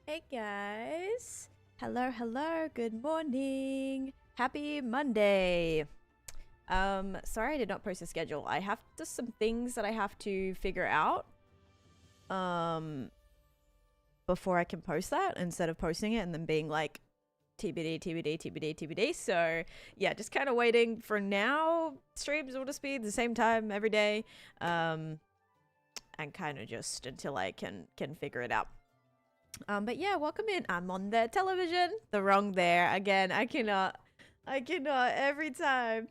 Hey guys. Hello, good morning. Happy Monday. Sorry I did not post a schedule. I have just some things that I have to figure out before I can post that instead of posting it and then being like TBD. So yeah, just kind of waiting for now. Streams will just be the same time every day. And kind of just until I can figure it out. But yeah, welcome in. I'm on the television. The wrong there. Again, I cannot every time.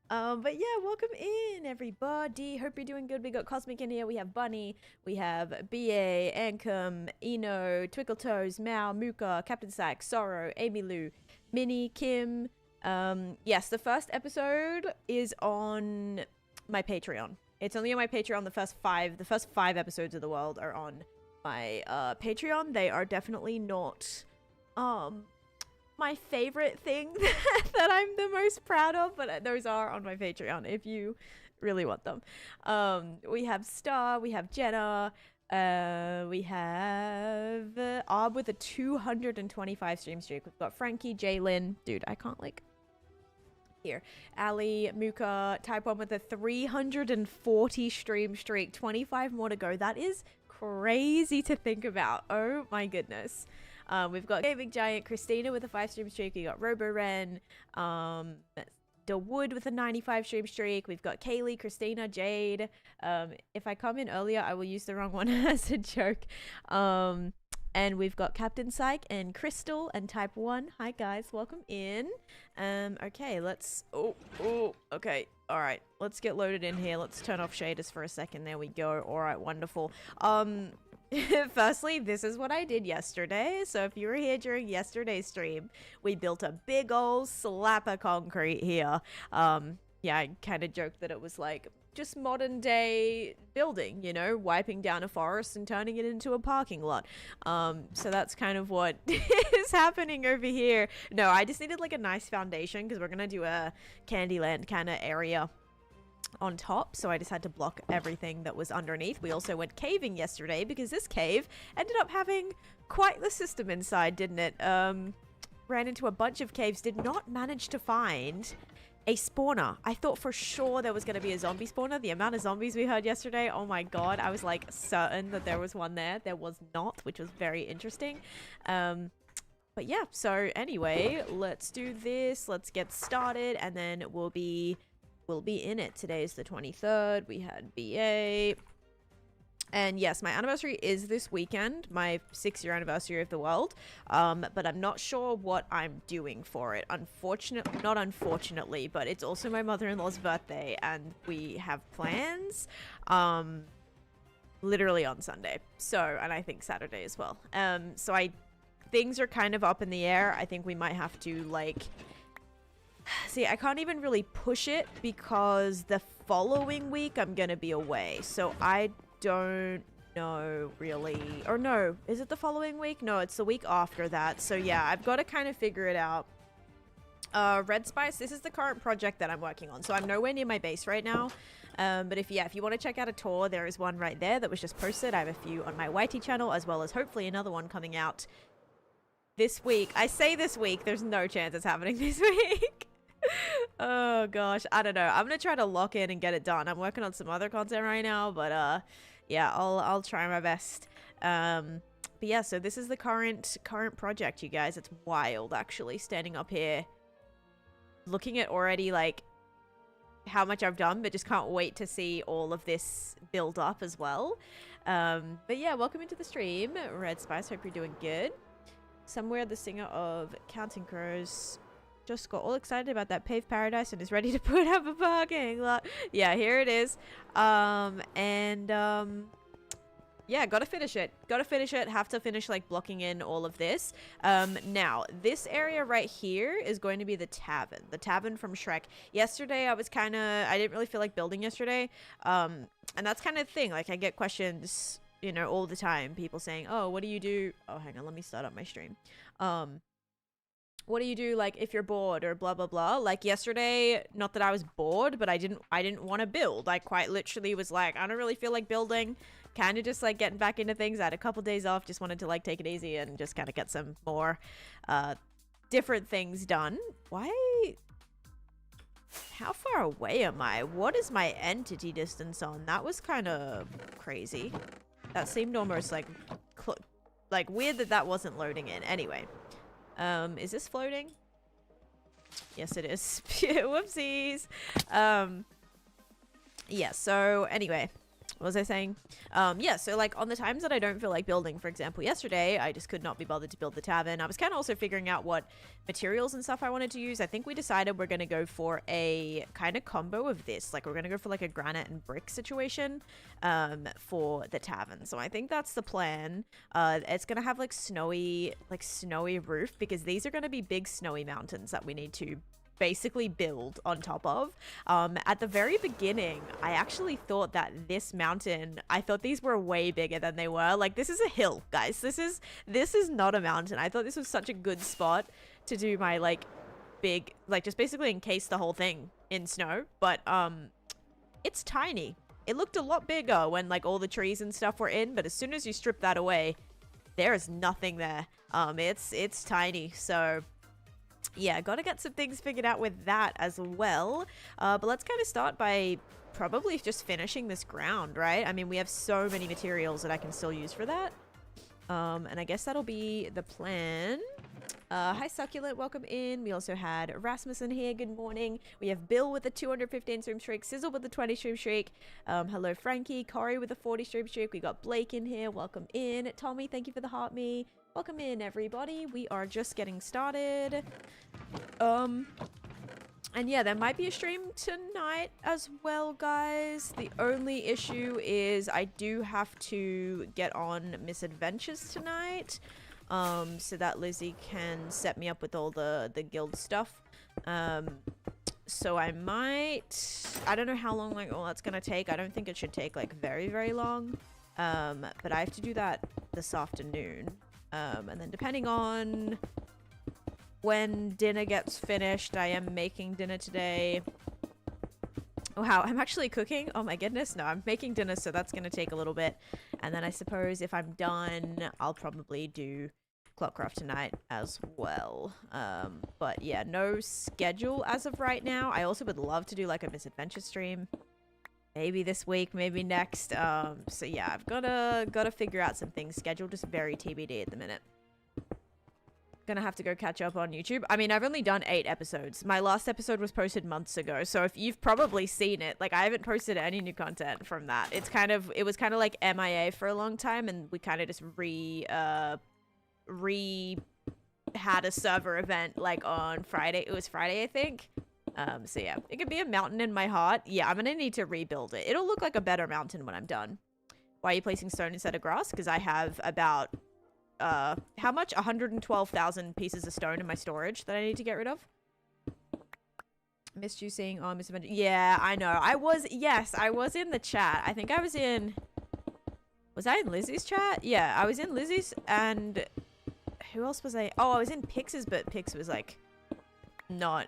But yeah, welcome in everybody. Hope you're doing good. We got Cosmic in here. We have Bunny. We have BA, Ankum, Eno, Twickletoes, Mao, Muka, Captain Sack, Sorrow, Amy Lou, Minnie, Kim. Yes, the first episode is on my Patreon. It's only on my Patreon. The first five episodes of the world are on my Patreon. They are definitely not my favorite thing that I'm the most proud of, but those are on my Patreon if you really want them. We have Star, we have Jenna, we have Ob with a 225 stream streak. We've got Frankie, Jalen, dude, I can't like here. Ali, Muka, Type 1 with a 340 stream streak, 25 more to go. That is crazy to think about. Oh my goodness. We've got Gaming Giant, Christina with a 5 stream streak. We got Robo Ren, Wood with a 95 stream streak. We've got Kaylee, Christina, Jade. If I come in earlier, I will use the wrong one as a joke. And we've got Captain Psych and Crystal and Type 1. Hi guys, welcome in. Okay, let's okay. All right, let's get loaded in here. Let's turn off shaders for a second. There we go. All right, wonderful. Firstly, this is what I did yesterday. So if you were here during yesterday's stream, we built a big old slab of concrete here. Yeah, I kind of joked that it was like just modern day building, you know, wiping down a forest and turning it into a parking lot. So that's kind of what is happening over here. No, I just needed like a nice foundation because we're gonna do a Candyland kind of area on top, so I just had to block everything that was underneath. We also went caving yesterday because this cave ended up having quite the system inside, didn't it? Ran into a bunch of caves, did not manage to find a spawner. I thought for sure there was going to be a zombie spawner. The amount of zombies we heard yesterday, oh my god, I was like certain that there was one there. There was not, which was very interesting. But yeah, so anyway, let's do this. Let's get started and then we'll be in it. Today is the 23rd. We had BA. And yes, my anniversary is this weekend, my 6-year anniversary of the world. But I'm not sure what I'm doing for it. Not unfortunately, but it's also my mother-in-law's birthday and we have plans literally on Sunday. So, and I think Saturday as well. So things are kind of up in the air. I think we might have to like... See, I can't even really push it because the following week I'm gonna be away. So I don't know really. Or no, is it the following week? No, it's the week after that. So yeah, I've got to kind of figure it out. Red Spice, this is the current project that I'm working on. So I'm nowhere near my base right now. But if you want to check out a tour, there is one right there that was just posted. I have a few on my YT channel as well as hopefully another one coming out this week. I say this week, there's no chance it's happening this week. Oh gosh, I don't know. I'm gonna try to lock in and get it done. I'm working on some other content right now, but yeah, I'll try my best. But yeah, so this is the current project, you guys. It's wild actually standing up here looking at already like how much I've done, but just can't wait to see all of this build up as well. But yeah, welcome into the stream, Red Spice. Hope you're doing good. Somewhere the singer of Counting Crows just got all excited about that paved paradise and is ready to put up a parking lot. Yeah, here it is. Yeah, gotta finish it. Have to finish like blocking in all of this. Now, this area right here is going to be the tavern from Shrek. Yesterday, I didn't really feel like building yesterday. And that's kind of the thing. Like, I get questions, you know, all the time. People saying, oh, what do you do? Oh, hang on, let me start up my stream. What do you do like if you're bored or blah blah blah? Like yesterday, not that I was bored, but I didn't want to build. I quite literally was like, I don't really feel like building. kind of just like getting back into things. I had a couple days off, just wanted to like take it easy and just kind of get some more different things done. Why? How far away am I? What is my entity distance on? That was kind of crazy. That seemed almost like weird that wasn't loading in. Anyway, is this floating? Yes, it is. Whoopsies. Yeah, so anyway, what was I saying? Yeah, so like on the times that I don't feel like building, for example, yesterday, I just could not be bothered to build the tavern. I was kind of also figuring out what materials and stuff I wanted to use. I think we decided we're going to go for a kind of combo of this. Like we're going to go for like a granite and brick situation for the tavern. So I think that's the plan. It's going to have like snowy roof because these are going to be big snowy mountains that we need to basically build on top of. At the very beginning, I actually thought that this mountain, I thought these were way bigger than they were. Like this is a hill, guys. This is not a mountain. I thought this was such a good spot to do my like big, like just basically encase the whole thing in snow, but it's tiny. It looked a lot bigger when like all the trees and stuff were in, but as soon as you strip that away, there is nothing there. It's tiny. So yeah, gotta get some things figured out with that as well. But let's kind of start by probably just finishing this ground, right? I mean, we have so many materials that I can still use for that. And I guess that'll be the plan. Hi Succulent, welcome in. We also had Rasmussen here, good morning. We have Bill with a 215 stream streak, Sizzle with a 20 stream streak. Hello Frankie, Corey with a 40 stream streak. We got Blake in here, welcome in. Tommy, thank you for the heart me. Welcome in everybody. We are just getting started. And yeah, there might be a stream tonight as well, guys. The only issue is I do have to get on Misadventures tonight. So that Lizzie can set me up with all the guild stuff. So I don't know how long like all that's gonna take. I don't think it should take like very, very long. But I have to do that this afternoon. And then depending on when dinner gets finished, I am making dinner today. Oh, wow, I'm actually cooking? Oh my goodness, no, I'm making dinner, so that's gonna take a little bit. And then I suppose if I'm done, I'll probably do Clockcraft tonight as well. But yeah, no schedule as of right now. I also would love to do like a Misadventure stream. Maybe this week, maybe next. So yeah, I've gotta figure out some things. Schedule just very TBD at the minute. Gonna have to go catch up on YouTube. I mean, I've only done 8 episodes. My last episode was posted months ago, so if you've probably seen it, like I haven't posted any new content from that. It was kind of like MIA for a long time, and we kind of just had a server event like on Friday. It was Friday, I think. So yeah, it could be a mountain in my heart. Yeah, I'm gonna need to rebuild it. It'll look like a better mountain when I'm done. Why are you placing stone instead of grass? Because I have about how much? 112,000 pieces of stone in my storage that I need to get rid of. Missed you seeing on Miss Avenger. Yeah, I know. I was in the chat. I think I was in... Was I in Lizzie's chat? Yeah, I was in Lizzie's, and... Who else was I? Oh, I was in Pix's, but Pix was like... not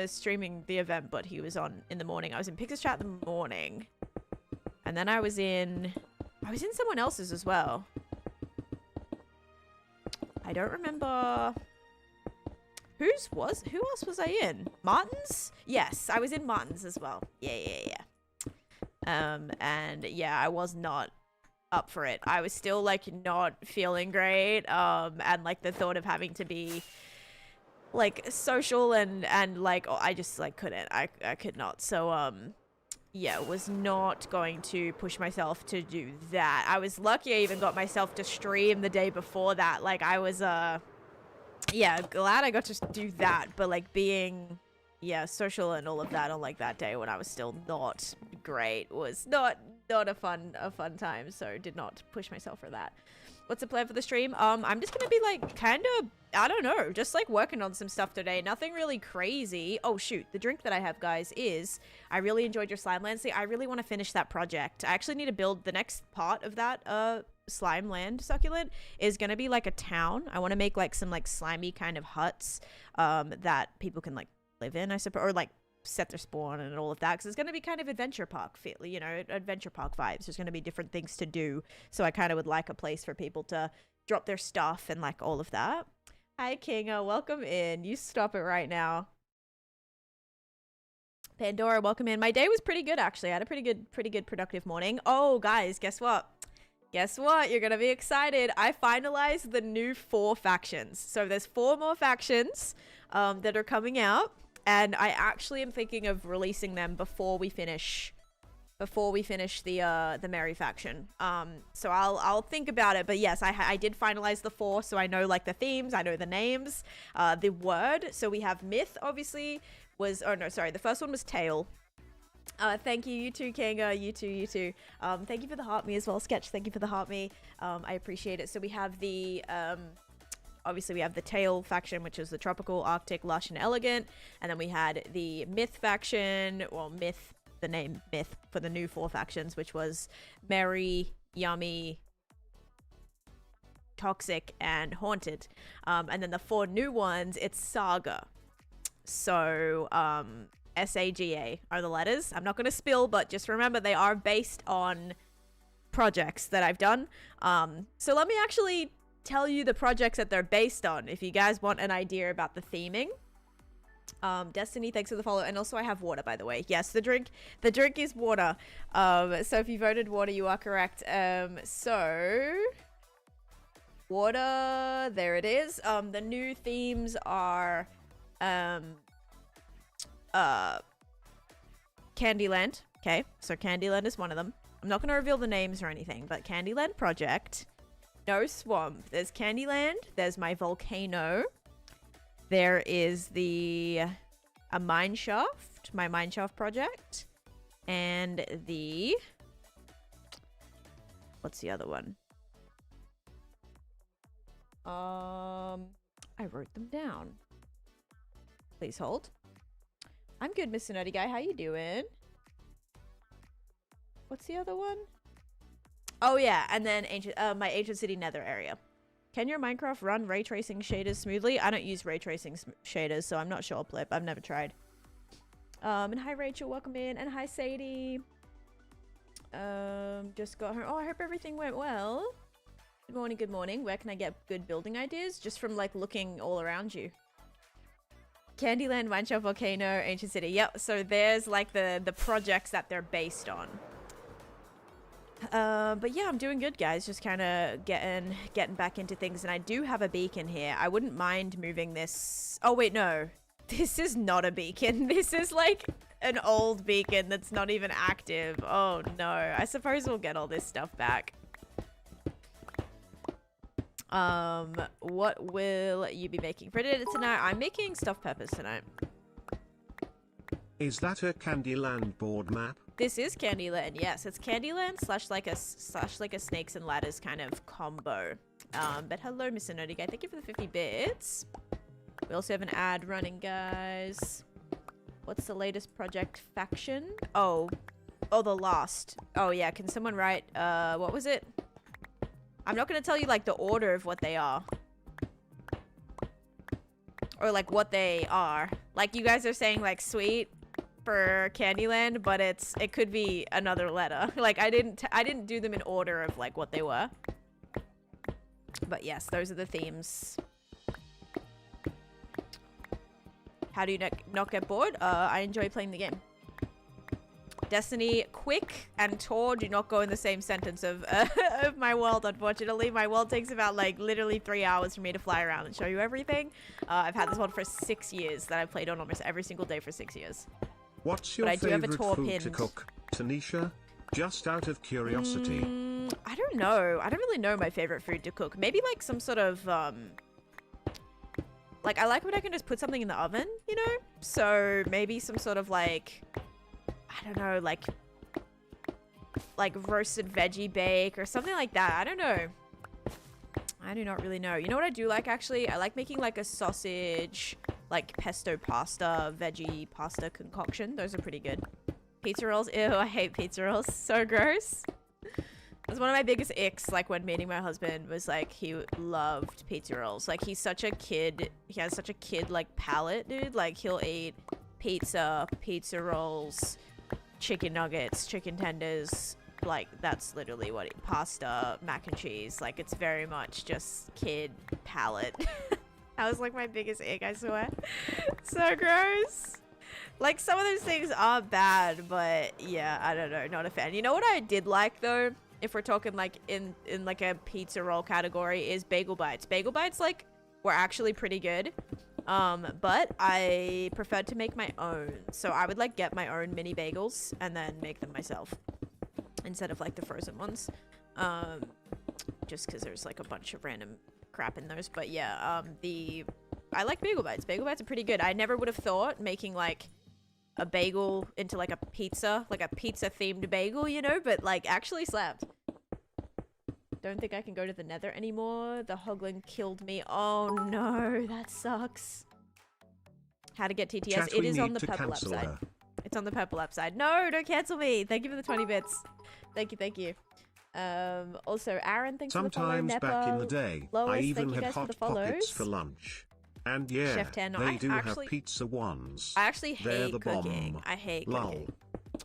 streaming the event, but he was on in the morning. I was in Pix's chat in the morning. And then I was in someone else's as well. I don't remember who else was I in? Martin's? Yes, I was in Martin's as well. Yeah. And yeah, I was not up for it. I was still like not feeling great. And like the thought of having to be like social and like I just like couldn't. I could not. So yeah, was not going to push myself to do that. I was lucky I even got myself to stream the day before that. Like I was yeah, glad I got to do that, but like being social and all of that on like that day when I was still not great was not a fun time, so did not push myself for that. What's the plan for the stream? I'm just gonna be like kind of, I don't know, just like working on some stuff today. Nothing really crazy. Oh shoot, the drink that I have, guys, is I really enjoyed your slime land. See, I really want to finish that project. I actually need to build the next part of that slime land succulent is gonna be like a town. I want to make like some like slimy kind of huts that people can like live in, I suppose, or like set their spawn and all of that, because it's going to be kind of adventure park feel, you know, adventure park vibes. There's going to be different things to do, so I kind of would like a place for people to drop their stuff and like all of that. Hi Kinga, welcome in. You stop it right now. Pandora, welcome in. My day was pretty good, actually. I had a pretty good productive morning. Oh guys, guess what? Guess what? You're gonna be excited. I finalized the new 4 factions. So there's 4 more factions that are coming out, and I actually am thinking of releasing them before we finish the Merry faction. So I'll think about it, but yes, I did finalize the 4, so I know like the themes, I know the names, the word. So we have myth, obviously was, oh no, sorry, the first one was tail. Thank you, you too, Kanga, you too. Thank you for the heart me as well, Sketch. Thank you for the heart me. I appreciate it. So we have the obviously we have the tail faction, which is the tropical, arctic, lush, and elegant, and then we had the myth faction, well, myth, the name myth for the new 4 factions, which was merry, yummy, toxic, and haunted. And then the 4 new ones, it's saga. So SAGA are the letters. I'm not going to spill, but just remember they are based on projects that I've done. So let me actually tell you the projects that they're based on if you guys want an idea about the theming. Destiny, thanks for the follow. And also I have water, by the way. Yes, the drink is water. So if you voted water, you are correct. So water, there it is. The new themes are Candyland. Okay, so Candyland is one of them. I'm not going to reveal the names or anything, but Candyland project. No swamp. There's Candyland. There's my volcano. There is a mine shaft, my mine shaft project, and the, what's the other one? I wrote them down. Please hold. I'm good, Mr. Nutty Guy. How you doing? What's the other one? Oh yeah, and then my Ancient City Nether area. Can your Minecraft run ray tracing shaders smoothly? I don't use ray tracing shaders, so I'm not sure, Plip. I've never tried. And hi Rachel, welcome in, and hi Sadie. Just got home. Oh, I hope everything went well. Good morning, good morning. Where can I get good building ideas? Just from like looking all around you. Candyland, Mineshaft, Volcano, Ancient City. Yep, so there's like the projects that they're based on. But yeah, I'm doing good, guys. Just kind of getting back into things, and I do have a beacon here. I wouldn't mind moving this. Oh wait, no, this is not a beacon. This is like an old beacon that's not even active. Oh no, I suppose we'll get all this stuff back. What will you be making for dinner tonight? I'm making stuffed peppers tonight. Is that a Candyland board map? This is Candyland, yes. It's Candyland slash like a snakes and ladders kind of combo. But hello, Mr. Nerdy Guy. Thank you for the 50 bits. We also have an ad running, guys. What's the latest project faction? Oh, the last. Oh yeah, can someone write, what was it? I'm not going to tell you like the order of what they are. Or like what they are. Like you guys are saying like sweet for Candyland, but it could be another letter. Like I didn't do them in order of like what they were. But yes, those are the themes. How do you not get bored? I enjoy playing the game. Destiny, quick and Tor do not go in the same sentence of my world, unfortunately. My world takes about like literally 3 hours for me to fly around and show you everything. I've had this one for 6 years that I've played on almost every single day for 6 years. What's your favorite food to cook, Taneesha? Just out of curiosity. I don't know. I don't really know my favorite food to cook. Maybe like some sort of like I like when I can just put something in the oven, you know? So maybe some sort of like, I don't know, like roasted veggie bake or something like that. I don't know. I do not really know. You know what I do like, actually? I like making like a sausage, like pesto pasta, veggie pasta concoction. Those are pretty good. Pizza rolls. Ew, I hate pizza rolls. So gross. That's one of my biggest icks, like when meeting my husband, was like he loved pizza rolls. Like he's such a kid. He has such a kid like palate, dude. Like he'll eat pizza, pizza rolls, chicken nuggets, chicken tenders. Like, that's literally what pasta, mac and cheese. Like, it's very much just kid palate. That was like my biggest ick, I swear. So gross. Like, some of those things are bad, but yeah, I don't know, not a fan. You know what I did like though, if we're talking like in like a pizza roll category, is bagel bites. Bagel bites like were actually pretty good, but I preferred to make my own. So I would like get my own mini bagels and then make them myself instead of like the frozen ones, just because there's like a bunch of random crap in those. But yeah, I like bagel bites. Bagel bites are pretty good. I never would have thought making like a bagel into like a pizza themed bagel, you know, but like actually slapped. Don't think I can go to the nether anymore. The hoglin killed me. Oh no, that sucks. How to get TTS? Chat, it is on the purple app side. It's on the purple app side. No, don't cancel me. Thank you for the 20 bits. Thank you, thank you. Also, Aaron, thanks for the follow. Sometimes back in the day, Lois, I even had hot pockets for lunch. And yeah, Chef 10, they do have pizza ones. I actually They're hate the cooking. bomb. I hate Lol. cooking.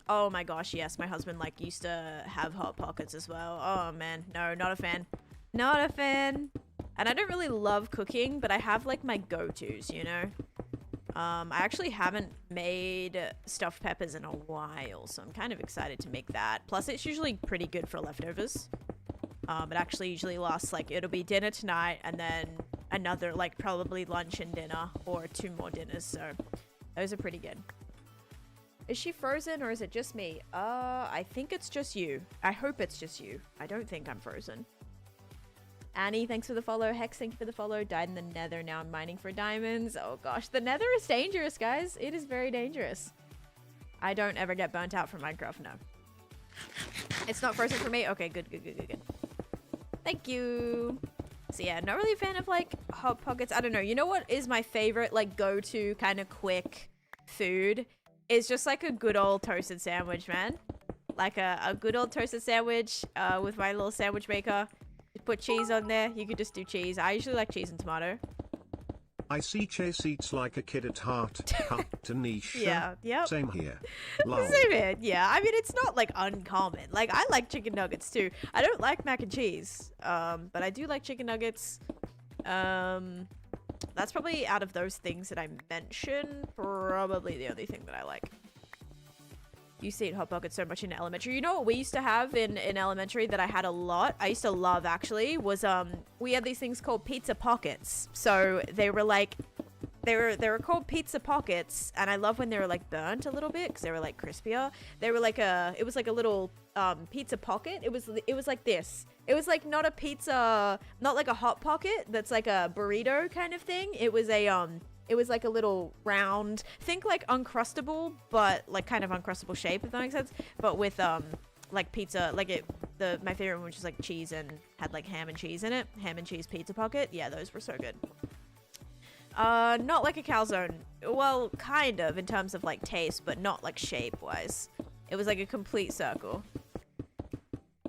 Oh my gosh, yes. My husband like used to have hot pockets as well. Oh man, no, not a fan. Not a fan. And I don't really love cooking, but I have like my go-tos, you know? I actually haven't made stuffed peppers in a while, so I'm kind of excited to make that. Plus, it's usually pretty good for leftovers. It actually usually lasts, like, it'll be dinner tonight, and then another, like, probably lunch and dinner, or 2 more dinners, so those are pretty good. Is she frozen, or is it just me? I think it's just you. I hope it's just you. I don't think I'm frozen. Annie, thanks for the follow. Hex, thank you for the follow. Died in the nether, now I'm mining for diamonds. Oh gosh, the nether is dangerous, guys. It is very dangerous. I don't ever get burnt out from Minecraft, no. It's not frozen for me? Okay, good. Thank you. So yeah, not really a fan of like hot pockets. I don't know. You know what is my favorite like go-to kind of quick food? Is just like a good old toasted sandwich, man. Like a good old toasted sandwich with my little sandwich maker. Put cheese on there. You could just do cheese. I usually like cheese and tomato. I see Chase eats like a kid at heart. Taneesha. Yeah, yep. Same here. Lol. Same here. Yeah, I mean, it's not like uncommon. Like, I like chicken nuggets too. I don't like mac and cheese, but I do like chicken nuggets. That's probably out of those things that I mentioned, probably the only thing that I like. You used to eat Hot Pockets so much in elementary. You know what we used to have in elementary that I had a lot? I used to love, actually, was, we had these things called pizza pockets. So they were like, they were called pizza pockets, and I love when they were like burnt a little bit because they were like crispier. They were like it was like a little pizza pocket. It was like this. It was like not a pizza, not like a hot pocket that's like a burrito kind of thing. It was it was like a little round, think like Uncrustable, but like kind of Uncrustable shape, if that makes sense. But with like pizza, like my favorite one was just like cheese and had like ham and cheese in it. Ham and cheese pizza pocket. Yeah, those were so good. Not like a calzone. Well, kind of in terms of like taste, but not like shape wise. It was like a complete circle.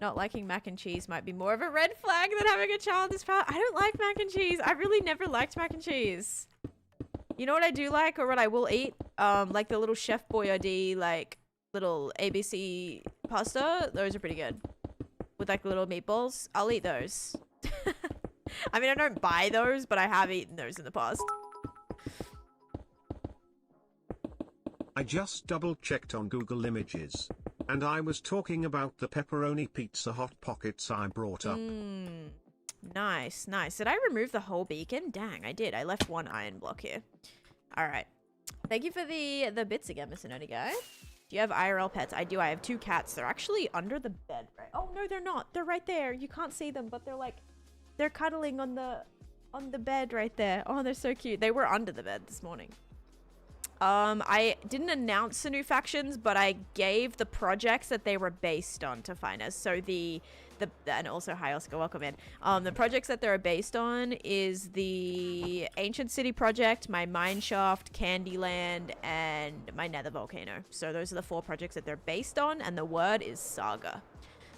Not liking mac and cheese might be more of a red flag than having a child this part. I don't like mac and cheese. I really never liked mac and cheese. You know what I do like, or what I will eat? Like the little Chef Boyardee, like little ABC pasta. Those are pretty good. With like little meatballs. I'll eat those. I mean, I don't buy those, but I have eaten those in the past. I just double-checked on Google Images, and I was talking about the pepperoni pizza Hot Pockets I brought up. Nice, nice. Did I remove the whole beacon? Dang, I did. I left one iron block here. All right. Thank you for the bits again, Mr. Nerdy Guy. Do you have IRL pets? I do. I have 2 cats. They're actually under the bed, right? Oh, no, they're not. They're right there. You can't see them, but they're like, they're cuddling on the bed right there. Oh, they're so cute. They were under the bed this morning. I didn't announce the new factions, but I gave the projects that they were based on to Finest. So and also hi Oscar, welcome in. The projects that they're based on is the Ancient City project, my Mineshaft, Candyland, and my Nether Volcano. So those are the 4 projects that they're based on, and the word is Saga.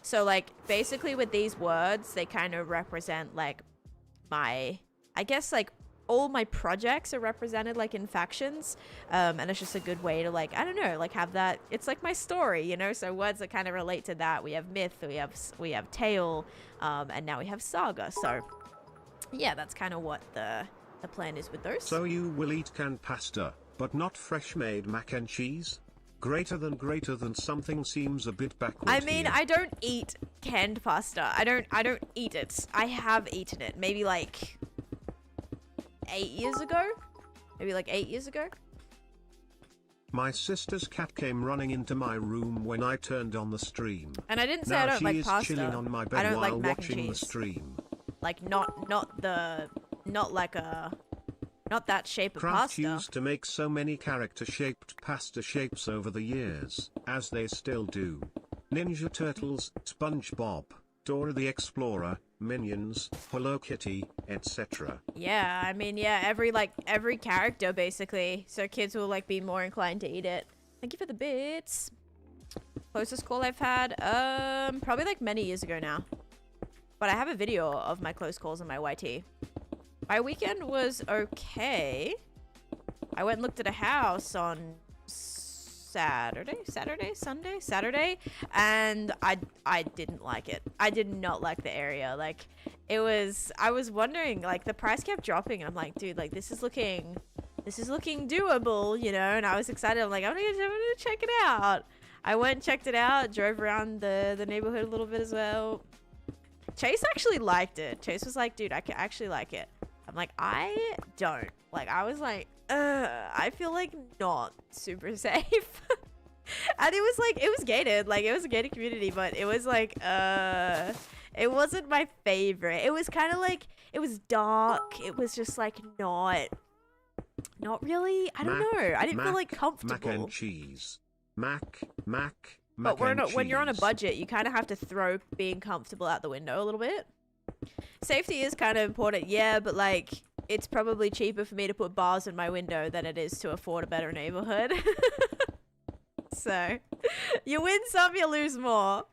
So like basically with these words, they kind of represent like my, I guess like all my projects are represented like in factions, and it's just a good way to like, I don't know, like have that. It's like my story, you know. So words that kind of relate to that. We have myth, we have tale, and now we have saga. So yeah, that's kind of what the plan is with those. So you will eat canned pasta, but not fresh made mac and cheese? Greater than something seems a bit backward. I mean, here. I don't eat canned pasta. I don't eat it. I have eaten it. Maybe like 8 years ago. Maybe like 8 years ago. My sister's cat came running into my room when I turned on the stream. And I didn't say now I don't like she is pasta. chilling on my bed I don't while like mac and watching the cheese. stream. Like not that shape of Kraft pasta. used to make so many character-shaped pasta shapes over the years, as they still do. Ninja Turtles, SpongeBob, Dora the Explorer, Minions, Hello Kitty, etc. Yeah, I mean, yeah, every character basically. So kids will like be more inclined to eat it. Thank you for the bits. Closest call I've had, probably like many years ago now. But I have a video of my close calls on my YT. My weekend was okay. I went and looked at a house on Saturday, and I didn't like it. I did not like the area. Like, I was wondering, like, the price kept dropping, and I'm like, dude, like, this is looking doable, you know. And I was excited. I'm like, I'm gonna check it out. I went and checked it out, drove around the neighborhood a little bit as well. Chase actually liked it. Chase was like, dude, I can actually like it. I'm like, I don't. Like, I was like, I feel like not super safe. And it was like, it was gated. Like, it was a gated community, but it was like, it wasn't my favorite. It was kind of like, it was dark. It was just like not really, I don't know. I didn't feel like comfortable. Mac and cheese. Mac But when you're on a cheese. budget, you kind of have to throw being comfortable out the window a little bit. Safety is kind of important, yeah, but like it's probably cheaper for me to put bars in my window than it is to afford a better neighborhood. So, you win some, you lose more.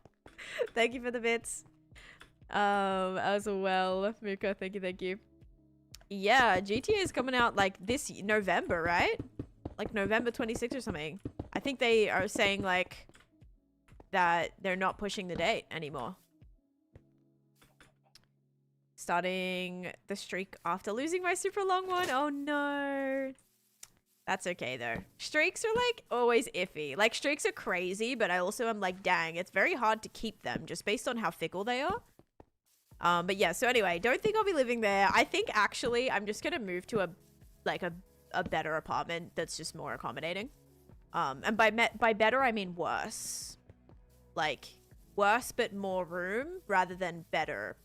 Thank you for the bits. As well, Muka, thank you. Yeah, GTA is coming out like this November, right? Like November 26th or something. I think they are saying like that they're not pushing the date anymore. Starting the streak after losing my super long one. Oh no. That's okay though. Streaks are like always iffy. Like streaks are crazy, but I also am like, dang, it's very hard to keep them just based on how fickle they are. But yeah, so anyway, don't think I'll be living there. I think actually I'm just gonna move to a better apartment that's just more accommodating. And by better I mean worse. Like worse but more room rather than better.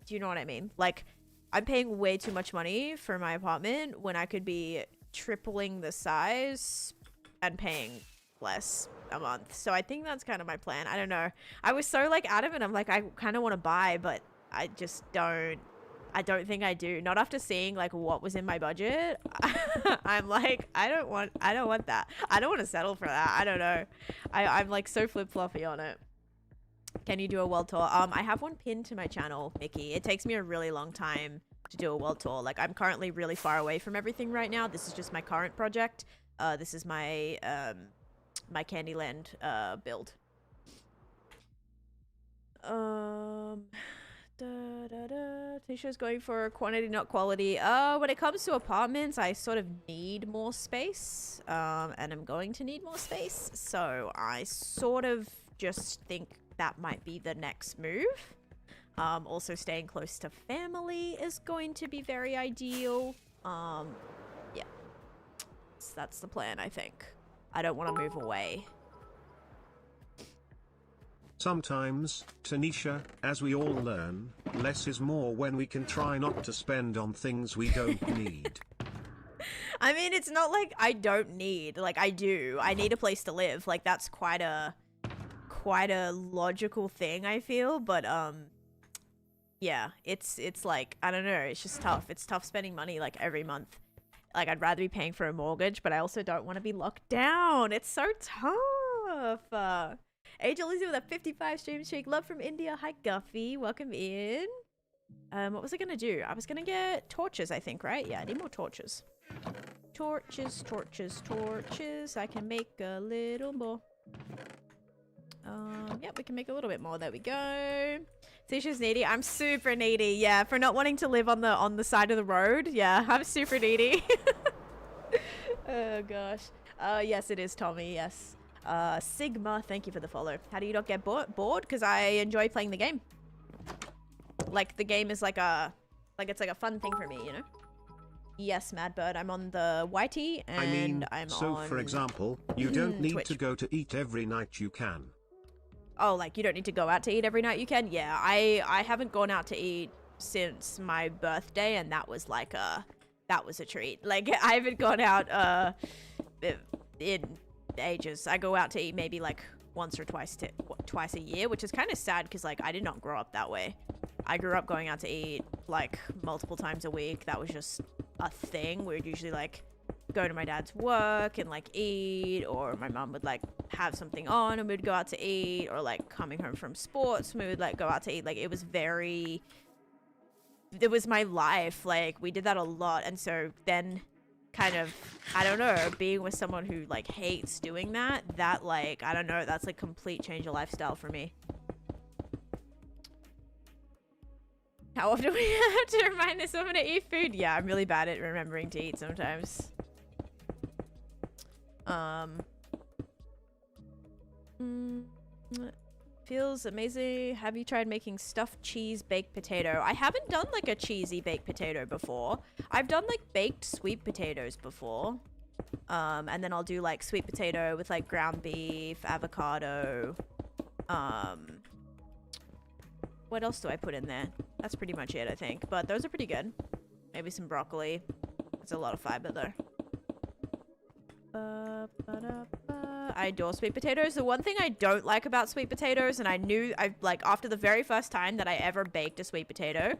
Do you know what I mean? Like I'm paying way too much money for my apartment when I could be tripling the size and paying less a month. So I think that's kind of my plan. I don't know. I was so like adamant. I'm like, I kind of want to buy, but I just don't. I don't think I do. Not after seeing like what was in my budget. I'm like, I don't want that. I don't want to settle for that. I don't know. I'm like so flip-floppy on it. Can you do a world tour? I have one pinned to my channel, Mickey. It takes me a really long time to do a world tour. Like I'm currently really far away from everything right now. This is just my current project. This is my my Candyland build. Taneesha's going for quantity, not quality. When it comes to apartments, I sort of need more space. And I'm going to need more space. So I sort of just think that might be the next move. Also staying close to family is going to be very ideal. Yeah. So that's the plan, I think. I don't want to move away. Sometimes, Taneesha, as we all learn, less is more when we can try not to spend on things we don't need. I mean, it's not like I don't need, like I do. I need a place to live. Like that's quite a logical thing, I feel, but yeah, it's like, I don't know, it's just tough. It's tough spending money like every month. Like I'd rather be paying for a mortgage, but I also don't want to be locked down. It's so tough. Angel Lizzie with a 55 stream streak. Love from India. Hi Guffy, welcome in. What was I gonna do? I was gonna get torches, I think, right? Yeah, I need more torches. Torches, torches, torches. I can make a little more. Yep, we can make a little bit more. There we go. Taneesha's needy. I'm super needy. Yeah, for not wanting to live on the side of the road. Yeah, I'm super needy. Oh gosh. Yes, it is Tommy. Yes. Sigma, thank you for the follow. How do you not get bored? Because I enjoy playing the game. Like the game is like it's like a fun thing for me, you know. Yes, Madbird, I'm on the YT and I'm so on... for example, you don't need Twitch. to go to eat every night you can. Oh, like you don't need to go out to eat every night you can? Yeah, I haven't gone out to eat since my birthday, and that was like that was a treat. Like I haven't gone out in ages. I go out to eat maybe like once or twice a year, which is kind of sad because like I did not grow up that way. I grew up going out to eat like multiple times a week. That was just a thing. We would usually like go to my dad's work and like eat, or my mom would like have something on and we'd go out to eat, or like coming home from sports we would like go out to eat. Like it was my life. Like we did that a lot. And so then kind of, I don't know, being with someone who like hates doing that like, I don't know, that's like complete change of lifestyle for me. How often we have to remind this woman to eat food? Yeah, I'm really bad at remembering to eat sometimes. Feels amazing. Have you tried making stuffed cheese baked potato? I haven't done like a cheesy baked potato before. I've done like baked sweet potatoes before. And then I'll do like sweet potato with like ground beef, avocado. What else do I put in there? That's pretty much it, I think. But those are pretty good. Maybe some broccoli. That's a lot of fiber though. I adore sweet potatoes. The one thing I don't like about sweet potatoes, and I knew like after the very first time that I ever baked a sweet potato,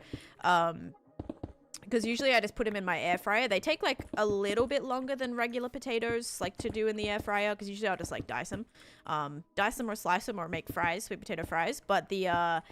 because usually I just put them in my air fryer. They take like a little bit longer than regular potatoes like to do in the air fryer, because usually I'll just like dice them or slice them or make fries, sweet potato fries. But the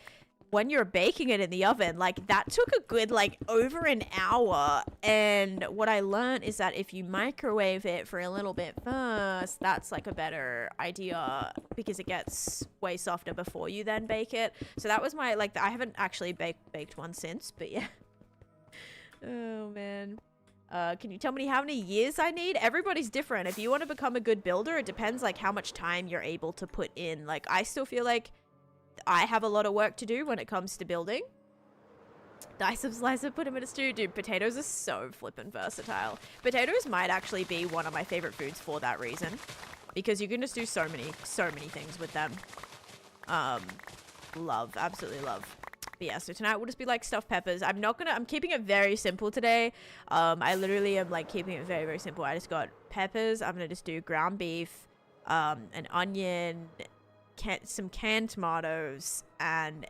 when you're baking it in the oven, like that took a good like over an hour. And what I learned is that if you microwave it for a little bit first, that's like a better idea, because it gets way softer before you then bake it. So that was my like, I haven't actually baked one since, but yeah. Oh man. Can you tell me how many years I need? Everybody's different. If you want to become a good builder, it depends like how much time you're able to put in. Like I still feel like I have a lot of work to do when it comes to building. Dice them, slice them, put them in a stew. Dude, potatoes are so flippin' versatile. Potatoes might actually be one of my favorite foods for that reason, because you can just do so many things with them. Love, absolutely love. But yeah, so tonight will just be like stuffed peppers. I'm keeping it very simple today. I literally am like keeping it very, very simple. I just got peppers. I'm gonna just do ground beef, an onion, some canned tomatoes, and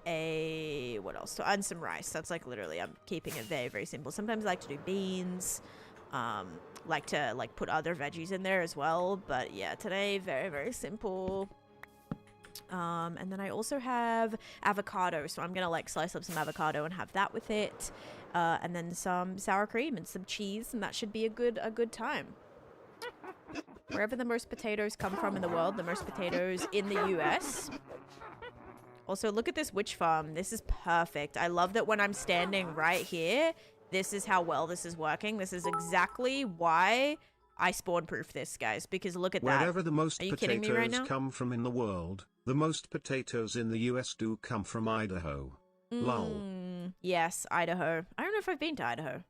what else? And some rice. That's like literally, I'm keeping it very, very simple. Sometimes I like to do beans, like to like put other veggies in there as well. But yeah, today very, very simple. And then I also have avocado, so I'm gonna like slice up some avocado and have that with it, and then some sour cream and some cheese, and that should be a good time. Wherever the most potatoes come from in the world, the most potatoes in the US. Also, look at this witch farm. This is perfect. I love that when I'm standing right here, this is how well this is working. This is exactly why I spawn-proof this, guys, because look at that. Wherever the most Are you kidding me right now? come from in the world, the most potatoes in the US do come from Idaho. Lol. Yes, Idaho. I don't know if I've been to Idaho.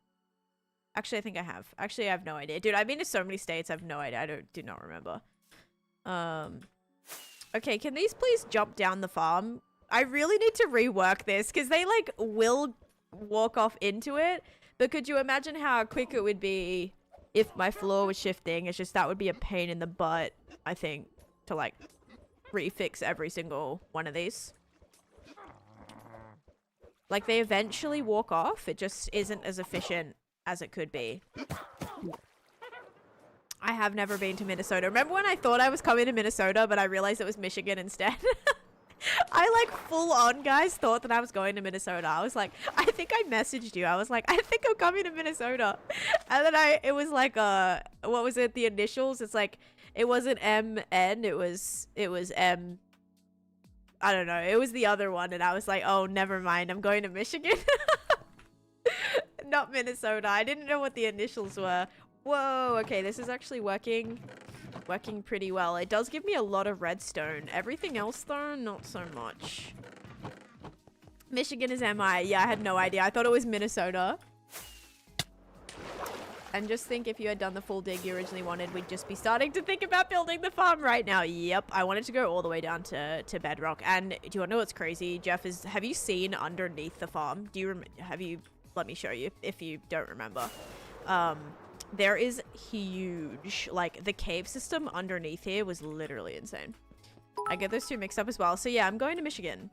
Actually, I think I have. Actually, I have no idea. Dude, I've been to so many states, I have no idea. I do not remember. Okay, can these please jump down the farm? I really need to rework this, because they, like, will walk off into it. But could you imagine how quick it would be if my floor was shifting? It's just that would be a pain in the butt, I think, to, like, refix every single one of these. Like, they eventually walk off. It just isn't as efficient as it could be. I have never been to Minnesota. Remember when I thought I was coming to Minnesota, but I realized it was Michigan instead? I like full on, guys, thought that I was going to Minnesota. I was like, I think I messaged you. I was like, I think I'm coming to Minnesota. And then it was like, what was it? The initials? It's like, it wasn't MN. It was M. I don't know. It was the other one. And I was like, oh, never mind. I'm going to Michigan. Not Minnesota. I didn't know what the initials were. Whoa. Okay. This is actually working pretty well. It does give me a lot of redstone. Everything else though, not so much. Michigan is MI. Yeah, I had no idea. I thought it was Minnesota. And just think, if you had done the full dig you originally wanted, we'd just be starting to think about building the farm right now. Yep, I wanted to go all the way down to bedrock. And do you want to know what's crazy, Jeff? Have you seen underneath the farm? Let me show you if you don't remember. There is huge, like, the cave system underneath here was literally insane. I get those two mixed up as well. So yeah, I'm going to Michigan,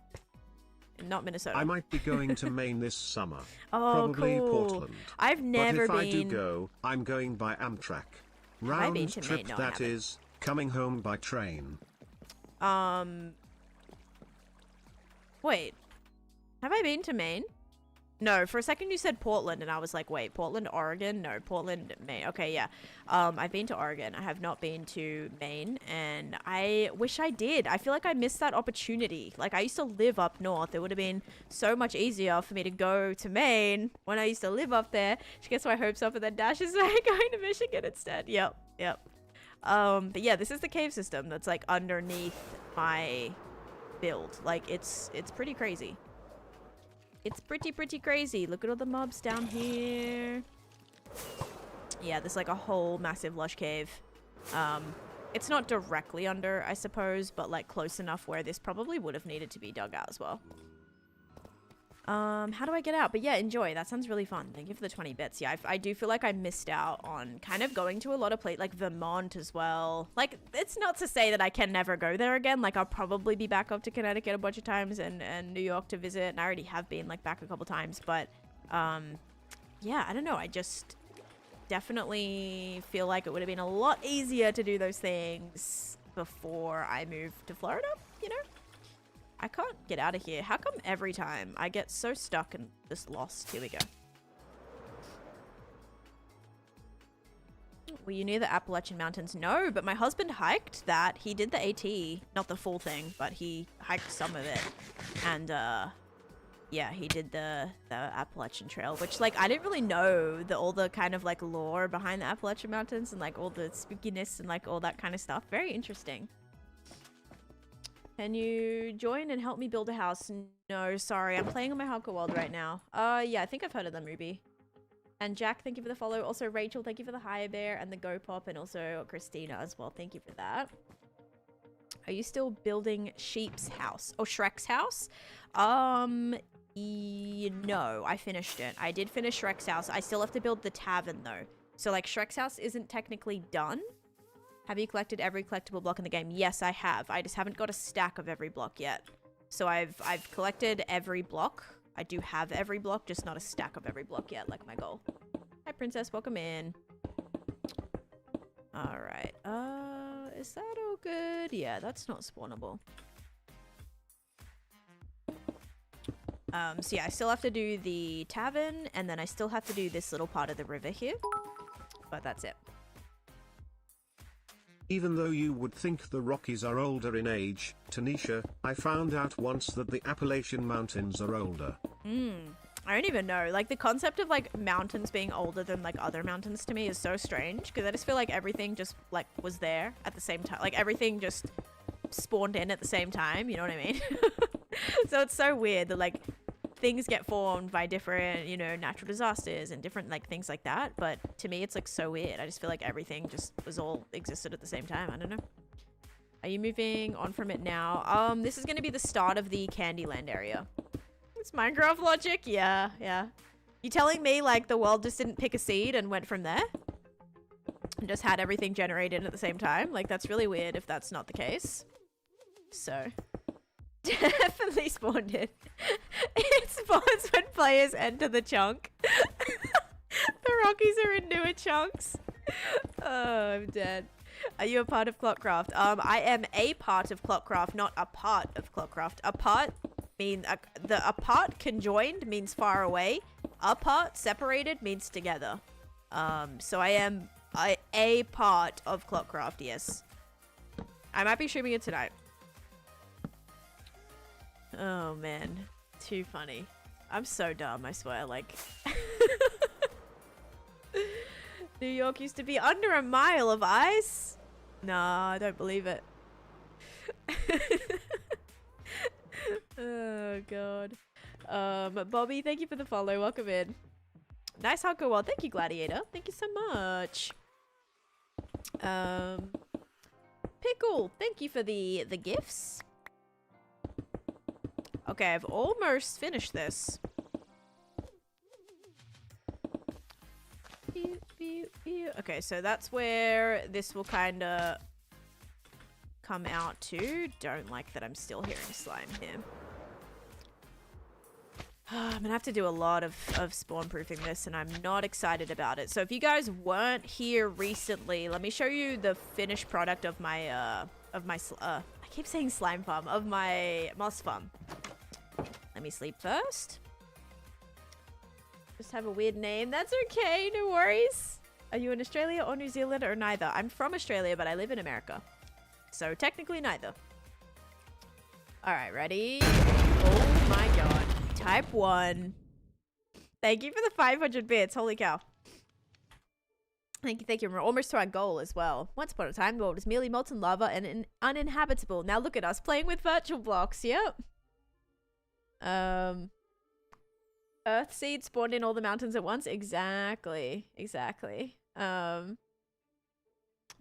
not Minnesota. I might be going to Maine this summer. Oh, probably cool. Portland. I've never but if been. I do go, I'm going by Amtrak. I've been Round to trip, Maine. No, that is, coming home by train. Wait. Have I been to Maine? No, for a second you said Portland, and I was like, wait, Portland, Oregon? No, Portland, Maine. Okay, yeah. I've been to Oregon. I have not been to Maine, and I wish I did. I feel like I missed that opportunity. Like, I used to live up north. It would have been so much easier for me to go to Maine when I used to live up there. She gets my hopes up and then dashes away going to Michigan instead. Yep. But yeah, this is the cave system that's, like, underneath my build. Like, it's pretty crazy. It's pretty crazy. Look at all the mobs down here. Yeah, there's like a whole massive lush cave. It's not directly under, I suppose, but like close enough where this probably would have needed to be dug out as well. How do I get out? But yeah, enjoy. That sounds really fun. Thank you for the 20 bits. Yeah, I do feel like I missed out on kind of going to a lot of places, like Vermont as well. Like, it's not to say that I can never go there again. Like, I'll probably be back up to Connecticut a bunch of times and New York to visit. And I already have been, like, back a couple times. But, yeah, I don't know. I just definitely feel like it would have been a lot easier to do those things before I moved to Florida, you know? I can't get out of here. How come every time I get so stuck and just lost? Here we go. Were you near the Appalachian Mountains? No, but my husband hiked that. He did the AT, not the full thing, but he hiked some of it. And, yeah, he did the Appalachian Trail, which, like, I didn't really know all the kind of, like, lore behind the Appalachian Mountains and, like, all the spookiness and, like, all that kind of stuff. Very interesting. Can you join and help me build a house? No, sorry. I'm playing on my hardcore world right now. Yeah, I think I've heard of them, Ruby. And Jack, thank you for the follow. Also, Rachel, thank you for the Hire Bear and the Go Pop, and also Christina as well. Thank you for that. Are you still building Sheep's house? Or Shrek's house? No, I finished it. I did finish Shrek's house. I still have to build the tavern, though. So, like, Shrek's house isn't technically done. Have you collected every collectible block in the game? Yes, I have. I just haven't got a stack of every block yet. So I've collected every block. I do have every block, just not a stack of every block yet, like my goal. Hi, Princess. Welcome in. Alright. Is that all good? Yeah, that's not spawnable. So yeah, I still have to do the tavern, and then I still have to do this little part of the river here. But that's it. Even though you would think the Rockies are older in age, Taneesha, I found out once that the Appalachian Mountains are older. I don't even know. Like, the concept of, like, mountains being older than, like, other mountains to me is so strange. Because I just feel like everything just, like, was there at the same time. Like, everything just spawned in at the same time. You know what I mean? So it's so weird that, like, things get formed by different, you know, natural disasters and different, like, things like that. But to me, it's, like, so weird. I just feel like everything just was all existed at the same time. I don't know. Are you moving on from it now? This is going to be the start of the Candyland area. It's Minecraft logic? Yeah. You telling me, like, the world just didn't pick a seed and went from there? And just had everything generated at the same time? Like, that's really weird if that's not the case. So... definitely spawned in. It spawns when players enter the chunk. The Rockies are in newer chunks. Oh, I'm dead. Are you a part of Clockcraft? I am a part of Clockcraft, not a part of Clockcraft. Apart mean the apart conjoined means far away. Apart separated means together. So I am a part of Clockcraft. Yes, I might be streaming it tonight. Oh man, too funny. I'm so dumb. I swear. Like. New York used to be under a mile of ice? Nah, I don't believe it. Oh, God. Bobby, thank you for the follow. Welcome in. Nice hardcore world. Thank you, Gladiator. Thank you so much. Pickle, thank you for the gifts. Okay, I've almost finished this. Okay, so that's where this will kind of come out to. Don't like that I'm still hearing slime here. I'm gonna have to do a lot of spawn proofing this, and I'm not excited about it. So if you guys weren't here recently, let me show you the finished product of my I keep saying slime farm, of my moss farm. Let me sleep first. Just have a weird name. That's okay, no worries. Are you in Australia or New Zealand or neither? I'm from Australia, but I live in America. So technically neither. Alright, ready? Oh my god. Type 1. Thank you for the 500 bits. Holy cow. Thank you, thank you. We're almost to our goal as well. Once upon a time, the world was merely molten lava and uninhabitable. Now look at us playing with virtual blocks. Yep. Earthseed spawned in all the mountains at once. Exactly. Exactly.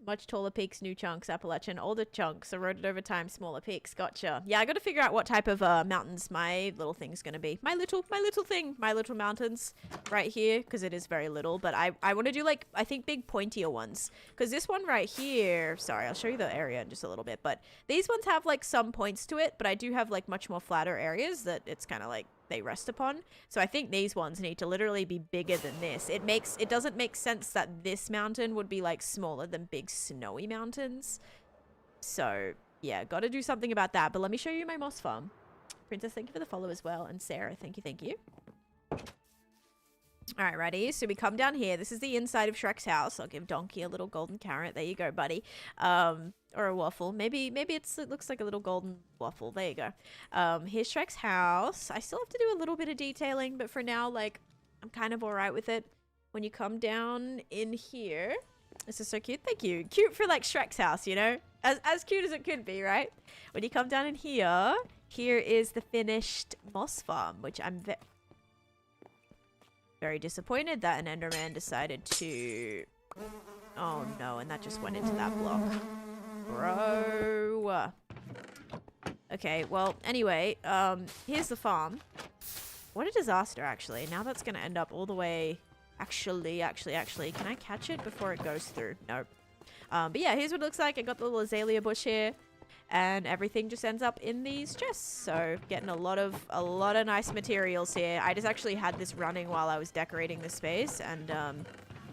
Much taller peaks, new chunks, Appalachian, older chunks, eroded over time, smaller peaks. Gotcha. Yeah, I got to figure out what type of mountains my little thing's gonna be. My little mountains right here, because it is very little. But I want to do like, I think big pointier ones, because this one right here. Sorry, I'll show you the area in just a little bit. But these ones have like some points to it, but I do have like much more flatter areas that it's kind of like they rest upon. So I think these ones need to literally be bigger than this. It doesn't make sense that this mountain would be like smaller than big snowy mountains. So yeah, got to do something about that. But let me show you my moss farm. Princess, thank you for the follow as well. And Sarah, thank you. All right, ready? So we come down here. This is the inside of Shrek's house. I'll give Donkey a little golden carrot. There you go, buddy. Or a waffle. Maybe it looks like a little golden waffle. There you go. Here's Shrek's house. I still have to do a little bit of detailing, but for now, like, I'm kind of all right with it. When you come down in here, this is so cute. Thank you. Cute for like Shrek's house, you know? As cute as it could be, right? When you come down in here, here is the finished moss farm, which I'm very disappointed that an Enderman decided to... Oh no, and that just went into that block. Bro. Okay, well, anyway, here's the farm. What a disaster, actually. Now that's going to end up all the way... Actually, can I catch it before it goes through? Nope. But yeah, here's what it looks like. I got the little azalea bush here. And everything just ends up in these chests. So getting a lot of nice materials here. I just actually had this running while I was decorating the space, and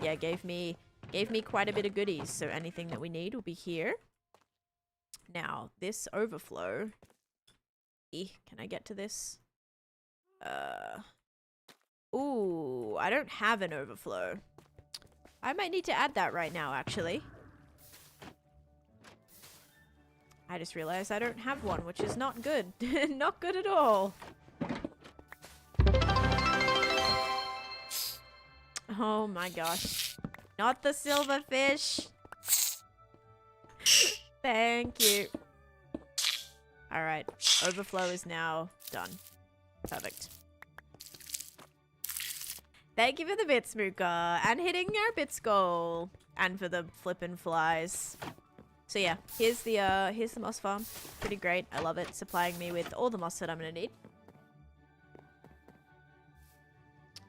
yeah, gave me quite a bit of goodies. So anything that we need will be here. Now this overflow. Can I get to this? Ooh, I don't have an overflow. I might need to add that right now, actually. I just realized I don't have one, which is not good. Not good at all. Oh my gosh. Not the silverfish. Thank you. Alright. Overflow is now done. Perfect. Thank you for the bits, Mooka. And hitting our bits goal. And for the flippin' flies. So yeah, here's the moss farm. Pretty great. I love it. Supplying me with all the moss that I'm gonna need.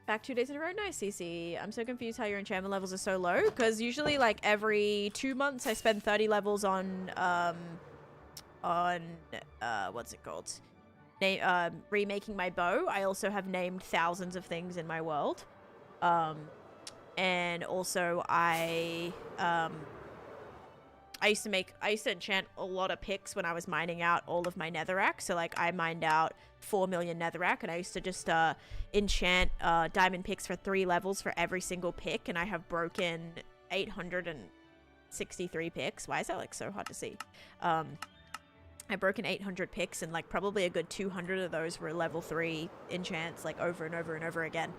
Back 2 days in a row. Nice, CC. I'm so confused how your enchantment levels are so low. Because usually, like, every 2 months I spend 30 levels on what's it called? Remaking my bow. I also have named thousands of things in my world. And also I I used to enchant a lot of picks when I was mining out all of my netherrack. So like I mined out 4 million netherrack, and I used to just enchant diamond picks for 3 levels for every single pick, and I have broken 863 picks. Why is that like so hard to see? I've broken 800 picks, and like probably a good 200 of those were level 3 enchants, like over and over and over again.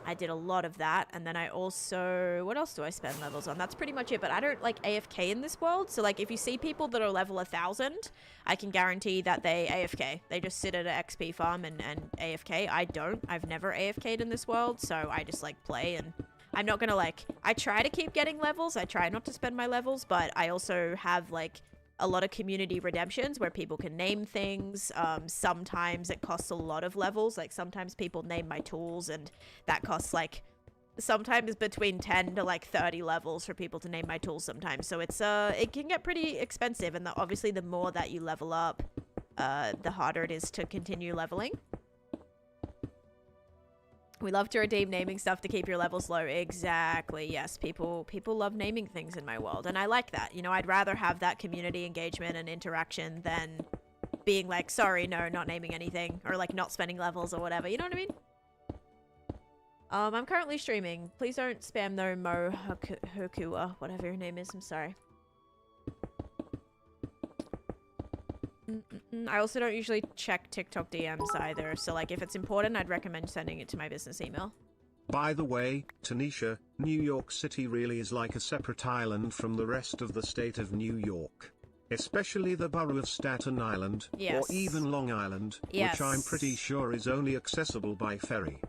I did a lot of that, and then I also, what else do I spend levels on? That's pretty much it, but I don't like AFK in this world. So like if you see people that are level 1000, I can guarantee that they AFK. They just sit at an XP farm and AFK. I don't. I've never AFK'd in this world, so I just like play, and I'm not gonna like, I try to keep getting levels. I try not to spend my levels, but I also have like a lot of community redemptions where people can name things. Sometimes it costs a lot of levels. Like sometimes people name my tools, and that costs like sometimes between 10 to like 30 levels for people to name my tools sometimes. So it's it can get pretty expensive, and obviously the more that you level up, the harder it is to continue leveling. We love to redeem naming stuff to keep your levels low. Exactly. Yes, people love naming things in my world, and I like that. You know, I'd rather have that community engagement and interaction than being like, sorry, no, not naming anything, or like not spending levels or whatever. You know what I mean? I'm currently streaming. Please don't spam though, Mo Hokua, whatever your name is. I'm sorry. I also don't usually check TikTok DMs either, so like if it's important, I'd recommend sending it to my business email. By the way, Taneesha, New York City really is like a separate island from the rest of the state of New York. Especially the borough of Staten Island, yes, or even Long Island, yes, which I'm pretty sure is only accessible by ferry.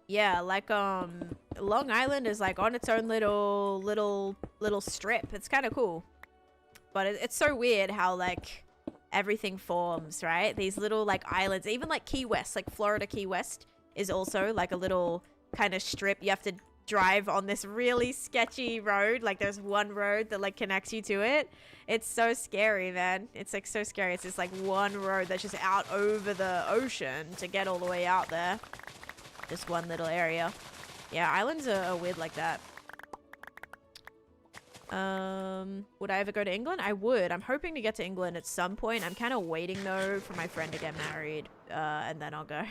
Yeah, like Long Island is like on its own little strip. It's kind of cool. But it's so weird how like everything forms, right? These little like islands, even like Key West, like Florida Key West is also like a little kind of strip. You have to drive on this really sketchy road. Like there's one road that like connects you to it. It's so scary, man. It's like so scary. It's just like one road that's just out over the ocean to get all the way out there. Just one little area. Yeah, islands are weird like that. Would I ever go to England? I would. I'm hoping to get to England at some point. I'm kind of waiting though for my friend to get married, and then I'll go.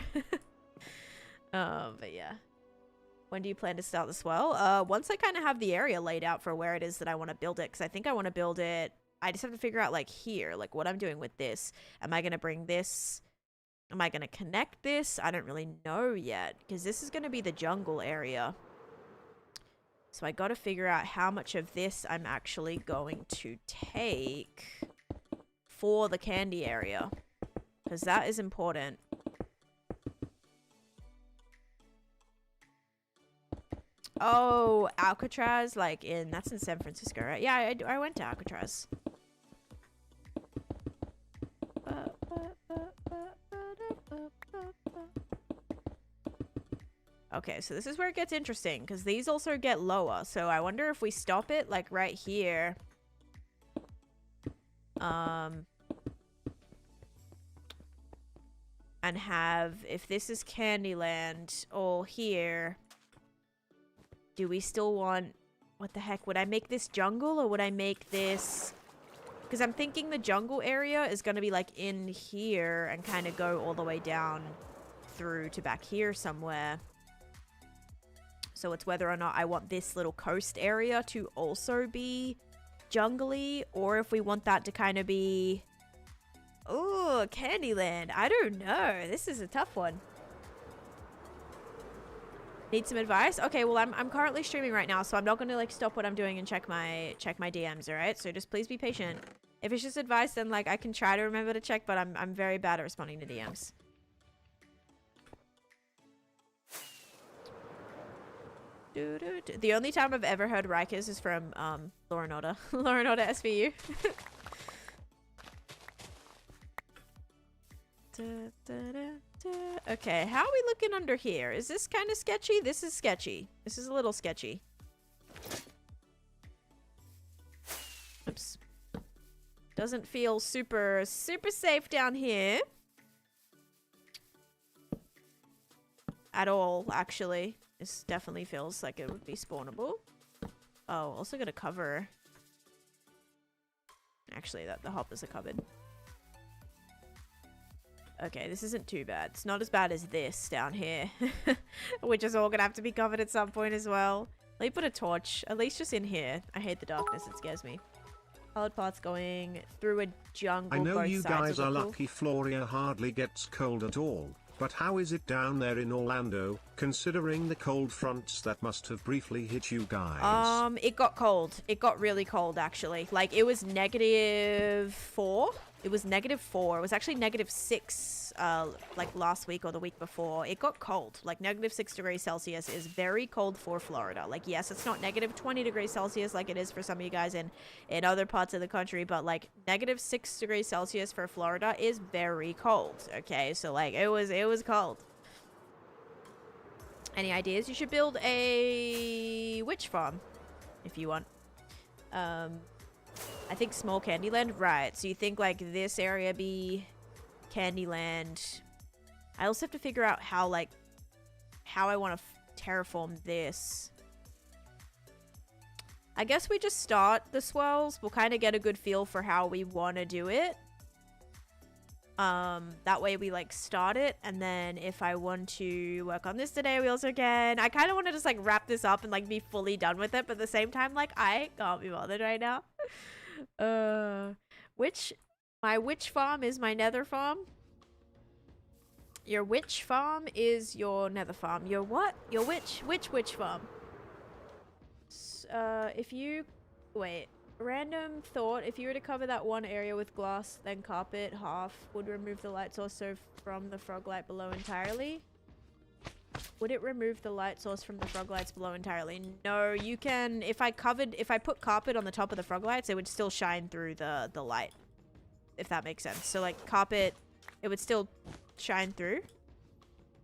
But yeah. When do you plan to start this well? Once I kind of have the area laid out for where it is that I want to build it, because I think I want to build it. I just have to figure out like here, like what I'm doing with this. Am I going to bring this? Am I going to connect this? I don't really know yet, because this is going to be the jungle area. So I got to figure out how much of this I'm actually going to take for the candy area, because that is important. Oh, Alcatraz, like that's in San Francisco, right? Yeah, I went to Alcatraz. Okay, so this is where it gets interesting, because these also get lower. So I wonder if we stop it, like, right here. And have, if this is Candyland, all here, do we still want, what the heck, would I make this jungle, or would I make this, because I'm thinking the jungle area is going to be, like, in here, and kind of go all the way down through to back here somewhere. So it's whether or not I want this little coast area to also be jungly, or if we want that to kind of be... Oh, Candyland. I don't know. This is a tough one. Need some advice? Okay, well, I'm currently streaming right now, so I'm not going to, like, stop what I'm doing and check my DMs, alright? So just please be patient. If it's just advice, then, like, I can try to remember to check, but I'm very bad at responding to DMs. The only time I've ever heard Rikers is from Law and Order. Law and Order SVU. Okay, how are we looking under here? Is this kind of sketchy? This is sketchy. This is a little sketchy. Oops. Doesn't feel super safe down here. At all, actually. This definitely feels like it would be spawnable. Oh, also gonna cover. Actually, that the hoppers are covered. Okay, this isn't too bad. It's not as bad as this down here, which is all gonna have to be covered at some point as well. Let me put a torch, at least just in here. I hate the darkness, it scares me. Colored paths going through a jungle. I know both you sides guys of are the pool. lucky Floria hardly gets cold at all, but how is it down there in Orlando, considering the cold fronts that must have briefly hit you guys? It got cold. It got really cold, actually. Like, it was -4. It was -4. It was actually -6, like last week or the week before. It got cold. Like, -6 degrees Celsius is very cold for Florida. Like, yes, it's not -20 degrees Celsius like it is for some of you guys in other parts of the country, but like -6 degrees Celsius for Florida is very cold. Okay, so like it was cold. Any ideas? You should build a witch farm if you want. I think small Candyland, right? So you think like this area be Candyland? I also have to figure out how I want to terraform this. I guess we just start the swells. We'll kind of get a good feel for how we want to do it. That way we like start it, and then if I want to work on this today, we also can. I kind of want to just like wrap this up and like be fully done with it, but at the same time, like I can't be bothered right now. My witch farm is my nether farm. Your witch farm is your nether farm. Your what? Your witch farm. If you wait. Random thought, if you were to cover that one area with glass, then carpet half, would remove the light source from the frog light below entirely? Would it remove the light source from the frog lights below entirely? No, you can, if I put carpet on the top of the frog lights, it would still shine through the light. If that makes sense. So like carpet, it would still shine through.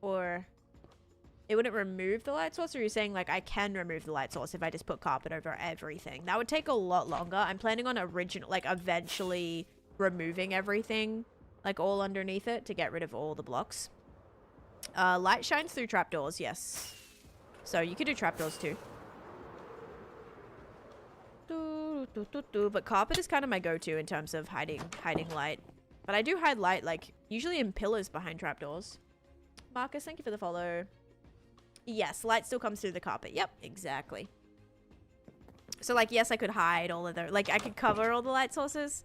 Or it wouldn't remove the light source, or you're saying like I can remove the light source if I just put carpet over everything? That would take a lot longer. I'm planning on eventually removing everything, like all underneath it, to get rid of all the blocks. Light shines through trapdoors, yes. So you could do trapdoors too. But carpet is kind of my go-to in terms of hiding light. But I do hide light like usually in pillars behind trapdoors. Marcus, thank you for the follow. Yes, light still comes through the carpet. Yep, exactly. So, like, yes, I could hide all of the... Like, I could cover all the light sources.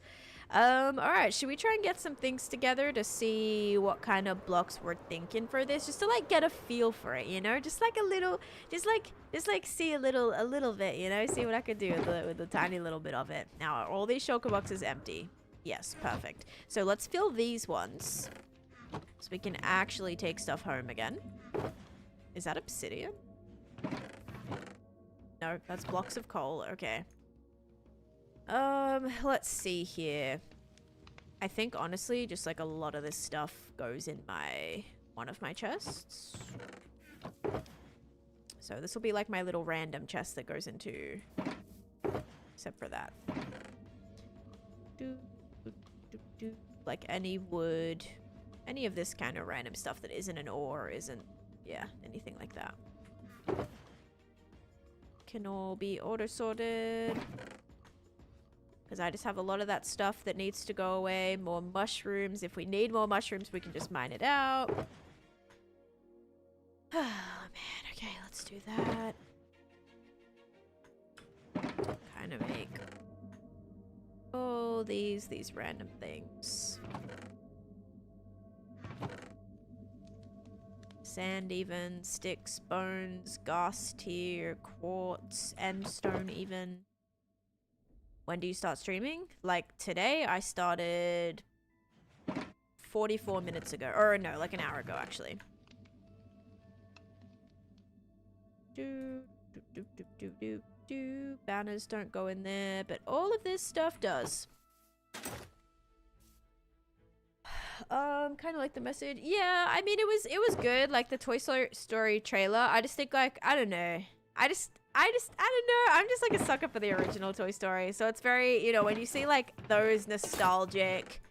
Alright, should we try and get some things together to see what kind of blocks we're thinking for this? Just to, like, get a feel for it, you know? Just, like, a little... Just, like, see a little bit, you know? See what I could do with a tiny little bit of it. Now, are all these shulker boxes empty? Yes, perfect. So, let's fill these ones. So we can actually take stuff home again. Is that obsidian? No, that's blocks of coal. Okay. Let's see here. I think honestly, just like a lot of this stuff goes in one of my chests. So this will be like my little random chest that goes into, except for that. Like any wood, any of this kind of random stuff that isn't an ore, isn't. Yeah, anything like that. Can all be auto sorted. Because I just have a lot of that stuff that needs to go away. More mushrooms. If we need more mushrooms, we can just mine it out. Oh, man. Okay, let's do that. Kind of make all these random things. Sand even, sticks, bones, ghast tier, quartz, end stone even. When do you start streaming? Like today, I started 44 minutes ago. Or no, like an hour ago actually. Banners don't go in there, but all of this stuff does. Kind of like the message. Yeah, I mean, it was good. Like the Toy Story trailer. I just think like, I don't know. I don't know. I'm just like a sucker for the original Toy Story. So it's very, you know, when you see like those nostalgic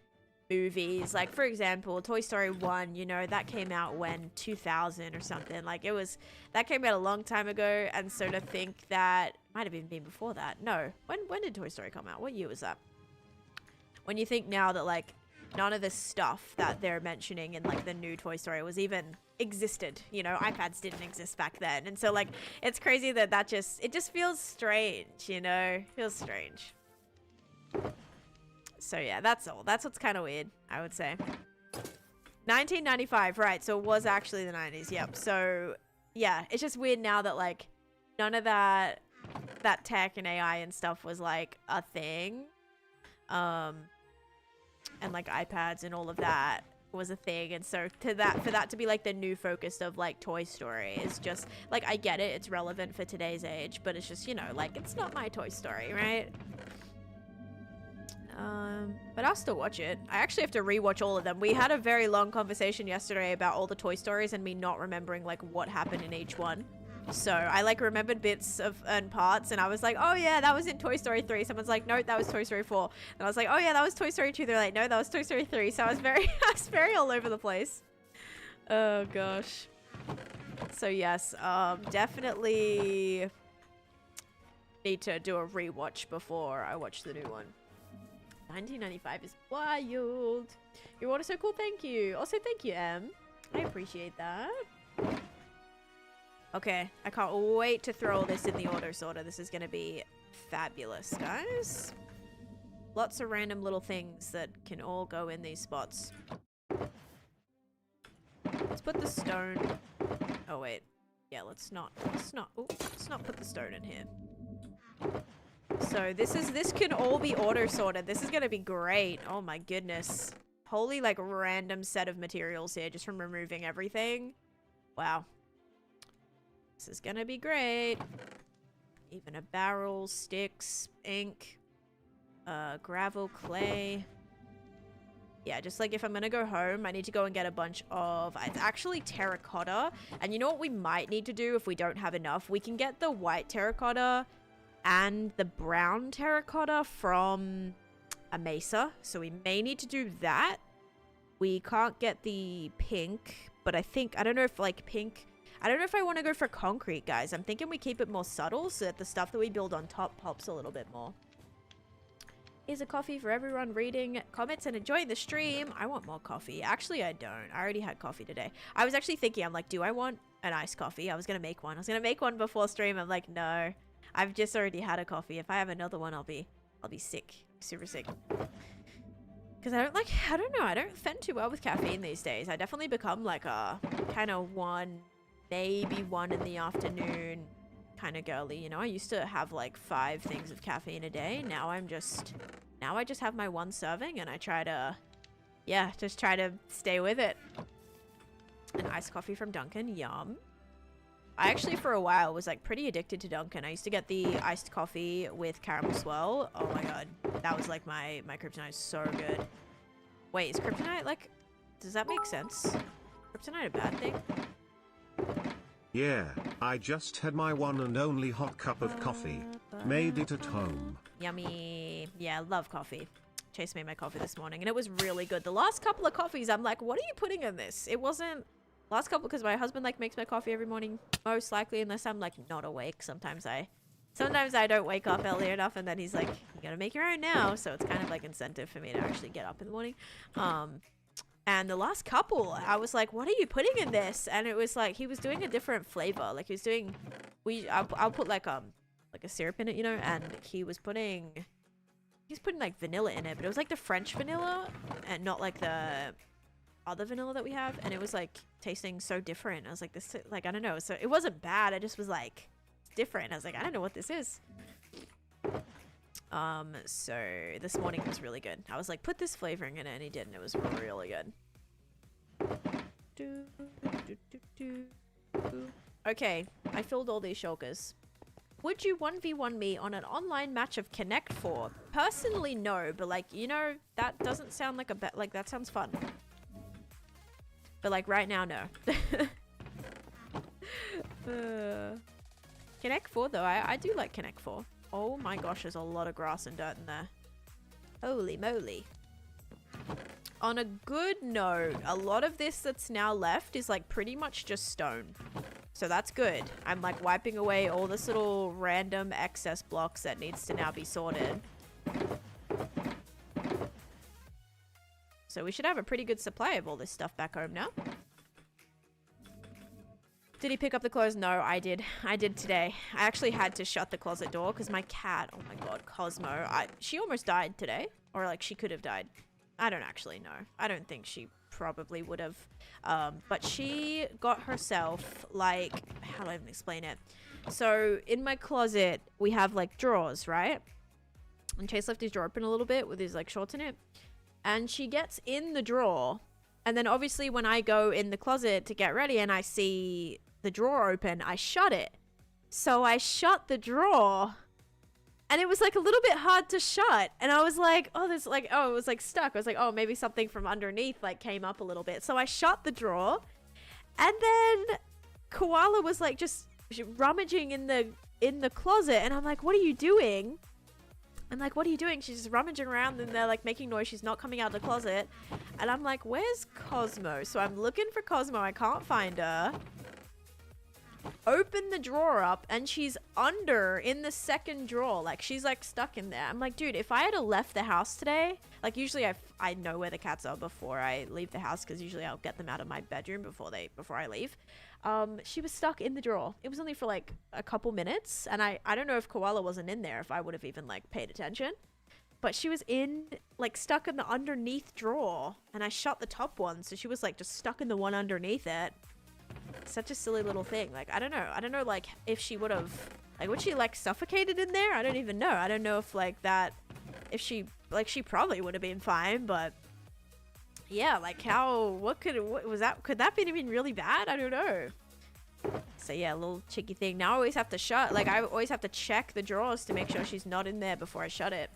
movies, like for example, Toy Story 1, you know, that came out when 2000 or something. Like that came out a long time ago. And so to think that might have even been before that. No. When did Toy Story come out? What year was that? when you think now that like none of the stuff that they're mentioning in like the new Toy Story was even existed, you know, iPads didn't exist back then. And so like it's crazy that it just feels strange, you know, feels strange. So yeah, that's all. That's what's kind of weird, I would say. 1995, right, so it was actually the 90s. Yep. So yeah, it's just weird now that like none of that tech and AI and stuff was like a thing. And like iPads and all of that was a thing. And so for that to be like the new focus of like Toy Story is just like, I get it, it's relevant for today's age, but it's just, you know, like it's not my Toy Story, right? But I'll still watch it. I actually have to rewatch all of them. We had a very long conversation yesterday about all the Toy Stories and me not remembering like what happened in each one. So I like remembered bits of and parts, and I was like, oh yeah, that was in Toy Story 3. Someone's like, no, that was Toy Story 4. And I was like, oh yeah, that was Toy Story 2. They're like, no, that was Toy Story 3. So I was very all over the place. Oh gosh. So yes, definitely need to do a rewatch before I watch the new one. 1995 is wild. Your water's so cool, thank you. Also, thank you, Em. I appreciate that. Okay, I can't wait to throw all this in the auto sorter. This is gonna be fabulous, guys. Lots of random little things that can all go in these spots. Let's put the stone. Oh wait, yeah. Let's not put the stone in here. So this can all be auto sorted. This is gonna be great. Oh my goodness. Holy like random set of materials here just from removing everything. Wow. This is gonna be great. Even a barrel, sticks, ink, gravel, clay. Yeah, just like if I'm gonna go home, I need to go and get a bunch of, it's actually terracotta. And you know what we might need to do if we don't have enough? We can get the white terracotta and the brown terracotta from a mesa. So we may need to do that. We can't get the pink, but I don't know if like pink, I don't know if I want to go for concrete, guys. I'm thinking we keep it more subtle so that the stuff that we build on top pops a little bit more. Here's a coffee for everyone reading comments and enjoying the stream. I want more coffee. Actually, I don't. I already had coffee today. I was actually thinking, I'm like, do I want an iced coffee? I was going to make one. I was going to make one before stream. I'm like, no. I've just already had a coffee. If I have another one, I'll be sick. Super sick. Because I don't know. I don't fend too well with caffeine these days. I definitely become like a kind of maybe one in the afternoon kind of girly, you know. I used to have like 5 things of caffeine a day. Now I just have my 1 serving and I try to just try to stay with it. An iced coffee from Dunkin', yum. I actually for a while was like pretty addicted to Dunkin'. I used to get the iced coffee with caramel swirl. Oh my god, that was like my kryptonite. So good. Wait, is kryptonite like, does that make sense? Kryptonite a bad thing? Yeah, I just had my one and only hot cup of coffee. Made it at home. Yummy. Yeah, love coffee. Chase made my coffee this morning and it was really good. The last couple of coffees, I'm like, what are you putting in this? It wasn't last couple because my husband like makes my coffee every morning, most likely, unless I'm like not awake. Sometimes I don't wake up early enough and then he's like, you gotta make your own now. So it's kind of like incentive for me to actually get up in the morning. And the last couple, I was like, what are you putting in this? And it was like, he was doing a different flavor. Like he was doing, I'll put like a syrup in it, you know, and he's putting like vanilla in it, but it was like the French vanilla and not like the other vanilla that we have. And it was like tasting so different. I was like, this, like, I don't know. So it wasn't bad. I just was like, it's different. I was like, I don't know what this is. So this morning was really good. I was like, put this flavoring in it, and he did, and it was really good. Okay, I filled all these shulkers. Would you 1v1 me on an online match of Connect 4? Personally, no, but like, you know, that doesn't sound like a bet. Like, that sounds fun. But like right now, no. Connect 4 though, I do like Connect 4. Oh my gosh, there's a lot of grass and dirt in there. Holy moly. On a good note, a lot of this that's now left is like pretty much just stone. So that's good. I'm like wiping away all this little random excess blocks that needs to now be sorted. So we should have a pretty good supply of all this stuff back home now. Did he pick up the clothes? No, I did. I did today. I actually had to shut the closet door because my cat, oh my god, Cosmo, she almost died today. Or like she could have died. I don't actually know. I don't think she probably would have. But she got herself like, how do I even explain it? So in my closet, we have like drawers, right? And Chase left his drawer open a little bit with his like shorts in it. And she gets in the drawer. And then obviously when I go in the closet to get ready and I see the drawer open, I shut it. So I shut the drawer and it was like a little bit hard to shut. And I was like, oh, there's like, oh, it was like stuck. I was like, oh, maybe something from underneath like came up a little bit. So I shut the drawer and then Koala was like just rummaging in the closet. And I'm like, what are you doing? I'm like, what are you doing? She's just rummaging around and they're like making noise. She's not coming out of the closet. And I'm like, where's Cosmo? So I'm looking for Cosmo. I can't find her. Open the drawer up and she's under in the second drawer. Like she's like stuck in there. I'm like, dude, if I had left the house today, like usually I know where the cats are before I leave the house because usually I'll get them out of my bedroom before I leave. She was stuck in the drawer. It was only for like a couple minutes and I don't know if Koala wasn't in there if I would have even like paid attention. But she was like stuck in the underneath drawer and I shut the top one, so she was like just stuck in the one underneath it. Such a silly little thing. Like I don't know like if she would have like would she like suffocated in there? I don't even know. I don't know if like that if she like she probably would have been fine, but yeah, like what was that? Could that been even really bad? I don't know. So yeah, a little cheeky thing. Now I always have to I always have to check the drawers to make sure she's not in there before I shut it.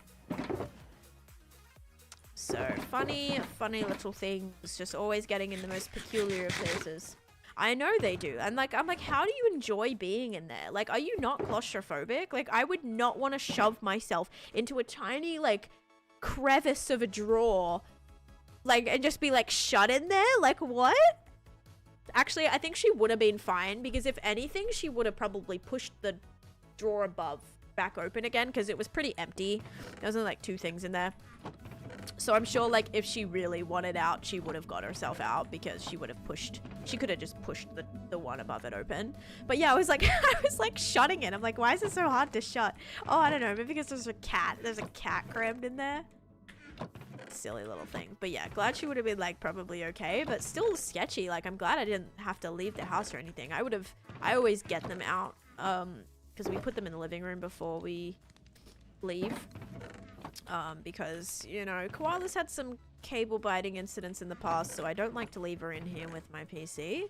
So funny little things, just always getting in the most peculiar of places. I know they do. And like, I'm like, how do you enjoy being in there? Like, are you not claustrophobic? Like, I would not want to shove myself into a tiny, like, crevice of a drawer, like, and just be, like, shut in there? Like, what? Actually, I think she would have been fine, because if anything, she would have probably pushed the drawer above back open again, because it was pretty empty. There was only, like, 2 things in there. So I'm sure, like, if she really wanted out, she would have got herself out, because she would have pushed, she could have just pushed the one above it open. But yeah, I was like, shutting it. I'm like, why is it so hard to shut? Oh, I don't know, maybe because there's a cat crammed in there. Silly little thing. But yeah, glad she would have been, like, probably okay, but still sketchy. Like, I'm glad I didn't have to leave the house or anything. I always get them out, because we put them in the living room before we leave. Because, you know, Koala's had some cable biting incidents in the past, so I don't like to leave her in here with my PC.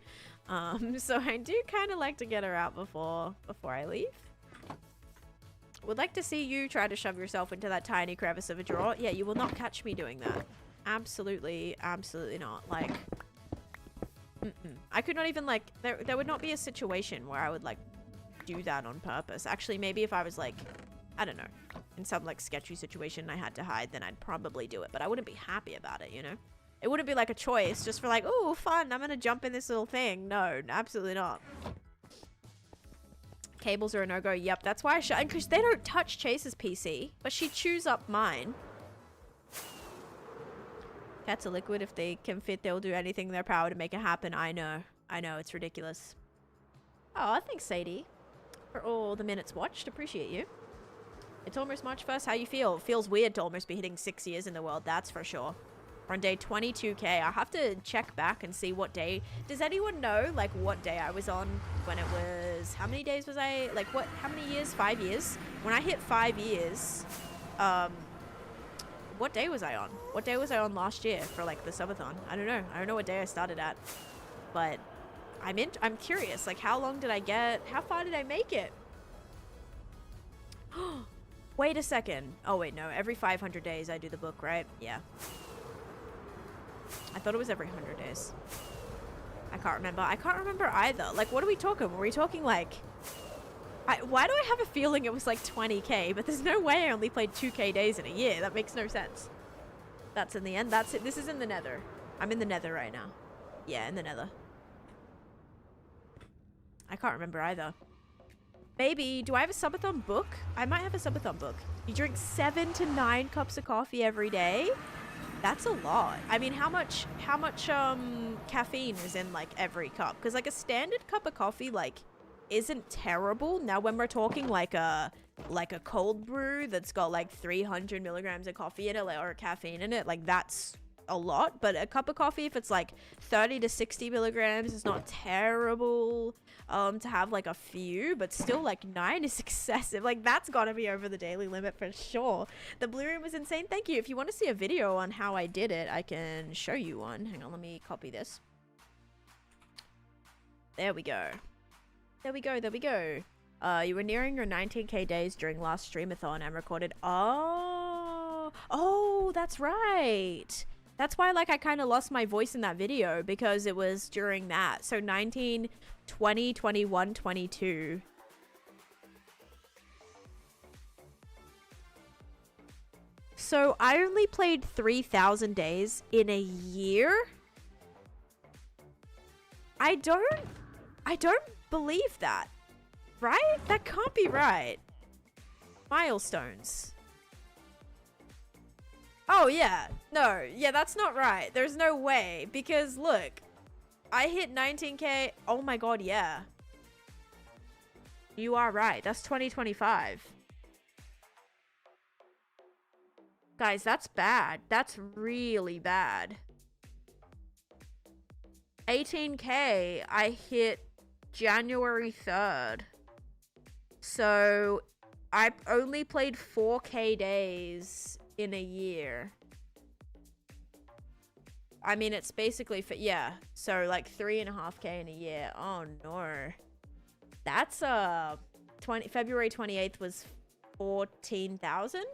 So I do kind of like to get her out before I leave. Would like to see you try to shove yourself into that tiny crevice of a drawer. Yeah, you will not catch me doing that. Absolutely, absolutely not. Like, I could not even, like, there would not be a situation where I would, like, do that on purpose. Actually, maybe if I was, like, I don't know, in some, like, sketchy situation I had to hide, then I'd probably do it. But I wouldn't be happy about it, you know? It wouldn't be, like, a choice just for, like, oh, fun, I'm gonna jump in this little thing. No, absolutely not. Cables are a no-go. Yep, that's why I shut. Because they don't touch Chase's PC, but she chews up mine. Cats are liquid. If they can fit, they'll do anything in their power to make it happen. I know, it's ridiculous. Oh, thanks, Sadie, for all the minutes watched. Appreciate you. It's almost March 1st. How you feel? It feels weird to almost be hitting 6 years in the world, that's for sure. We're on day 22k. I'll have to check back and see what day. Does anyone know, like, what day I was on when it was... How many days was I... Like, what... How many years? 5 years? When I hit 5 years, what day was I on? What day was I on last year for, like, the subathon? I don't know. I don't know what day I started at. But I'm curious. Like, how long did I get... How far did I make it? Wait a second. Oh, wait, no. Every 500 days I do the book, right? Yeah. I thought it was every 100 days. I can't remember. I can't remember either. Like, what are we talking? Were we talking, like... why do I have a feeling it was, like, 20k? But there's no way I only played 2k days in a year. That makes no sense. That's in the end. That's it. This is in the nether. I'm in the nether right now. Yeah, in the nether. I can't remember either. Baby, do I have a subathon book? I might have a subathon book. You drink 7 to 9 cups of coffee every day? That's a lot. I mean, how much caffeine is in like every cup? Because like a standard cup of coffee like isn't terrible. Now when we're talking like a cold brew that's got like 300 milligrams of coffee in it, like, or caffeine in it, like that's a lot. But a cup of coffee, if it's like 30 to 60 milligrams, is not terrible. To have like a few, but still like 9 is excessive. Like that's gotta be over the daily limit for sure. The blue room was insane. Thank you. If you want to see a video on how I did it, I can show you one. Hang on, let me copy this. There we go. There we go. There we go. You were nearing your 19k days during last streamathon and recorded. Oh, that's right. That's why like I kind of lost my voice in that video, because it was during that. So 19, 20, 21, 22. So I only played 3,000 days in a year? I don't believe that. Right? That can't be right. Milestones. Oh, yeah. No. Yeah, that's not right. There's no way. Because, look. I hit 19k. Oh, my God, yeah. You are right. That's 2025. Guys, that's bad. That's really bad. 18k. I hit January 3rd. So, I only played 4k days in a year. I mean, it's basically for, yeah. So like 3.5k in a year. Oh no. That's February 28th was 14,000.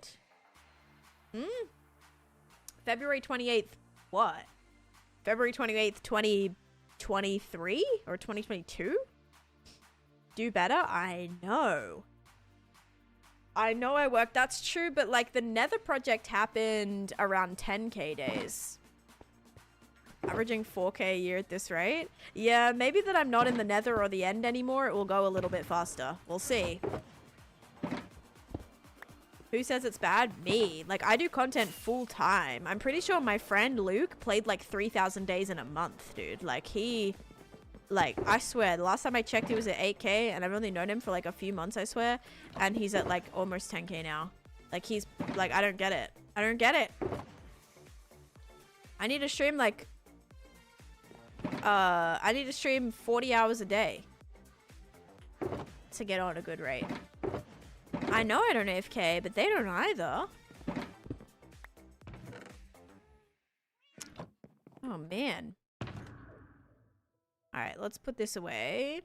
February 28th, what? February 28th, 2023 or 2022? Do better? I know I worked. That's true, but like the Nether project happened around 10k days. Averaging 4k a year at this rate. Yeah, maybe that I'm not in the Nether or the End anymore. It will go a little bit faster. We'll see. Who says it's bad? Me. Like, I do content full time. I'm pretty sure my friend Luke played like 3,000 days in a month, dude. Like, like, I swear, the last time I checked, he was at 8k, and I've only known him for like a few months, I swear. And he's at like almost 10k now. Like, he's like, I don't get it. I don't get it. I need to stream like, I need to stream 40 hours a day to get on a good rate. I know I don't AFK, but they don't either. Oh, man. Alright, let's put this away.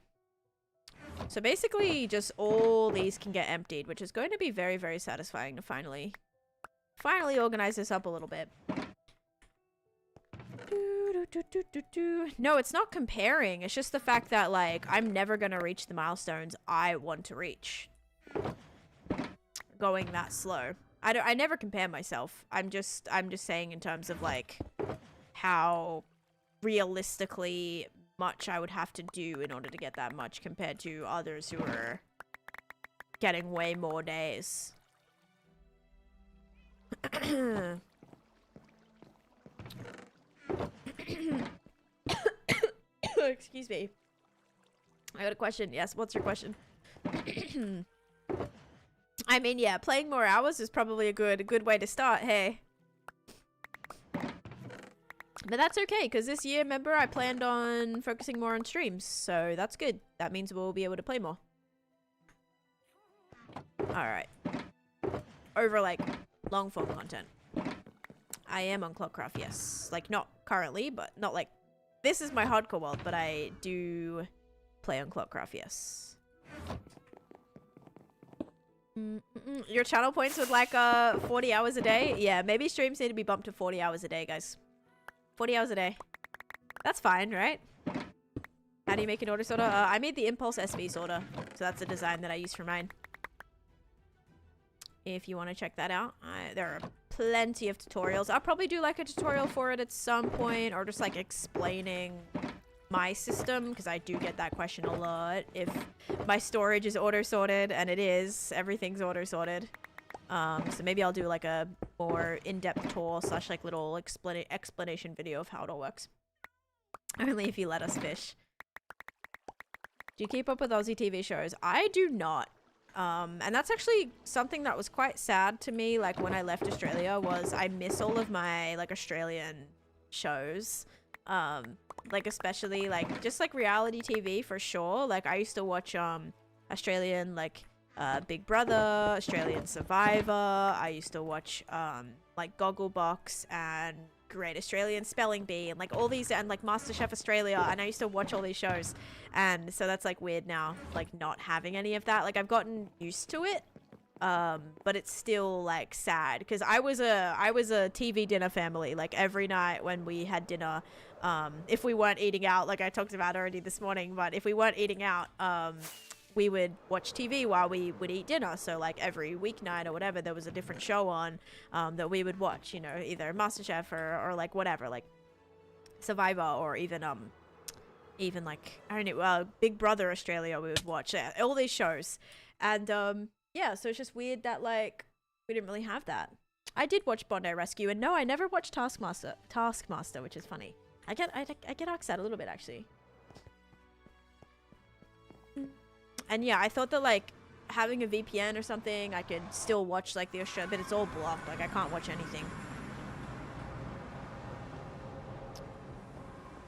So basically, just all these can get emptied, which is going to be very, very satisfying to finally organize this up a little bit. No, it's not comparing. It's just the fact that, like, I'm never going to reach the milestones I want to reach. Going that slow. I never compare myself. I'm just saying in terms of, like, how realistically much I would have to do in order to get that much compared to others who are getting way more days. Excuse me. I got a question. Yes, what's your question? I mean, yeah, playing more hours is probably a good way to start, hey. But that's okay, because this year, remember, I planned on focusing more on streams, so that's good. That means we'll be able to play more. Alright. Over, like, long-form content. I am on Clockcraft, yes. Like, not currently, but not like... This is my hardcore world, but I do play on Clockcraft, yes. Your channel points with, like, 40 hours a day? Yeah, maybe streams need to be bumped to 40 hours a day, guys. 40 hours a day. That's fine, right? How do you make an order sorter? I made the Impulse SV sorter. So that's a design that I use for mine. If you want to check that out. There are plenty of tutorials. I'll probably do like a tutorial for it at some point. Or just like explaining my system. Because I do get that question a lot. If my storage is order sorted. And it is. Everything's order sorted. So maybe I'll do like a more in-depth tour slash like little explanation video of how it all works. Only if you let us fish. Do you keep up with Aussie TV shows? I do not. And that's actually something that was quite sad to me, like when I left Australia, was I miss all of my like Australian shows. Like especially like just like reality TV for sure. Like I used to watch Australian like Big Brother, Australian Survivor. I used to watch like Gogglebox and Great Australian Spelling Bee and like all these, and like MasterChef Australia, and I used to watch all these shows, and so that's like weird now, like not having any of that. Like I've gotten used to it, but it's still like sad because I was a TV dinner family. Like every night when we had dinner, if we weren't eating out, like I talked about already this morning, but if we weren't eating out, we would watch TV while we would eat dinner. So like every weeknight or whatever, there was a different show on that we would watch, you know, either MasterChef or like whatever, like Survivor, or even like, I don't know, Big Brother Australia we would watch. Yeah, all these shows. And yeah, so it's just weird that like we didn't really have that. I did watch Bondi Rescue, and no, I never watched Taskmaster, which is funny. I get asked that a little bit actually. And yeah, I thought that like having a VPN or something, I could still watch like the Australia, but it's all blocked. Like I can't watch anything.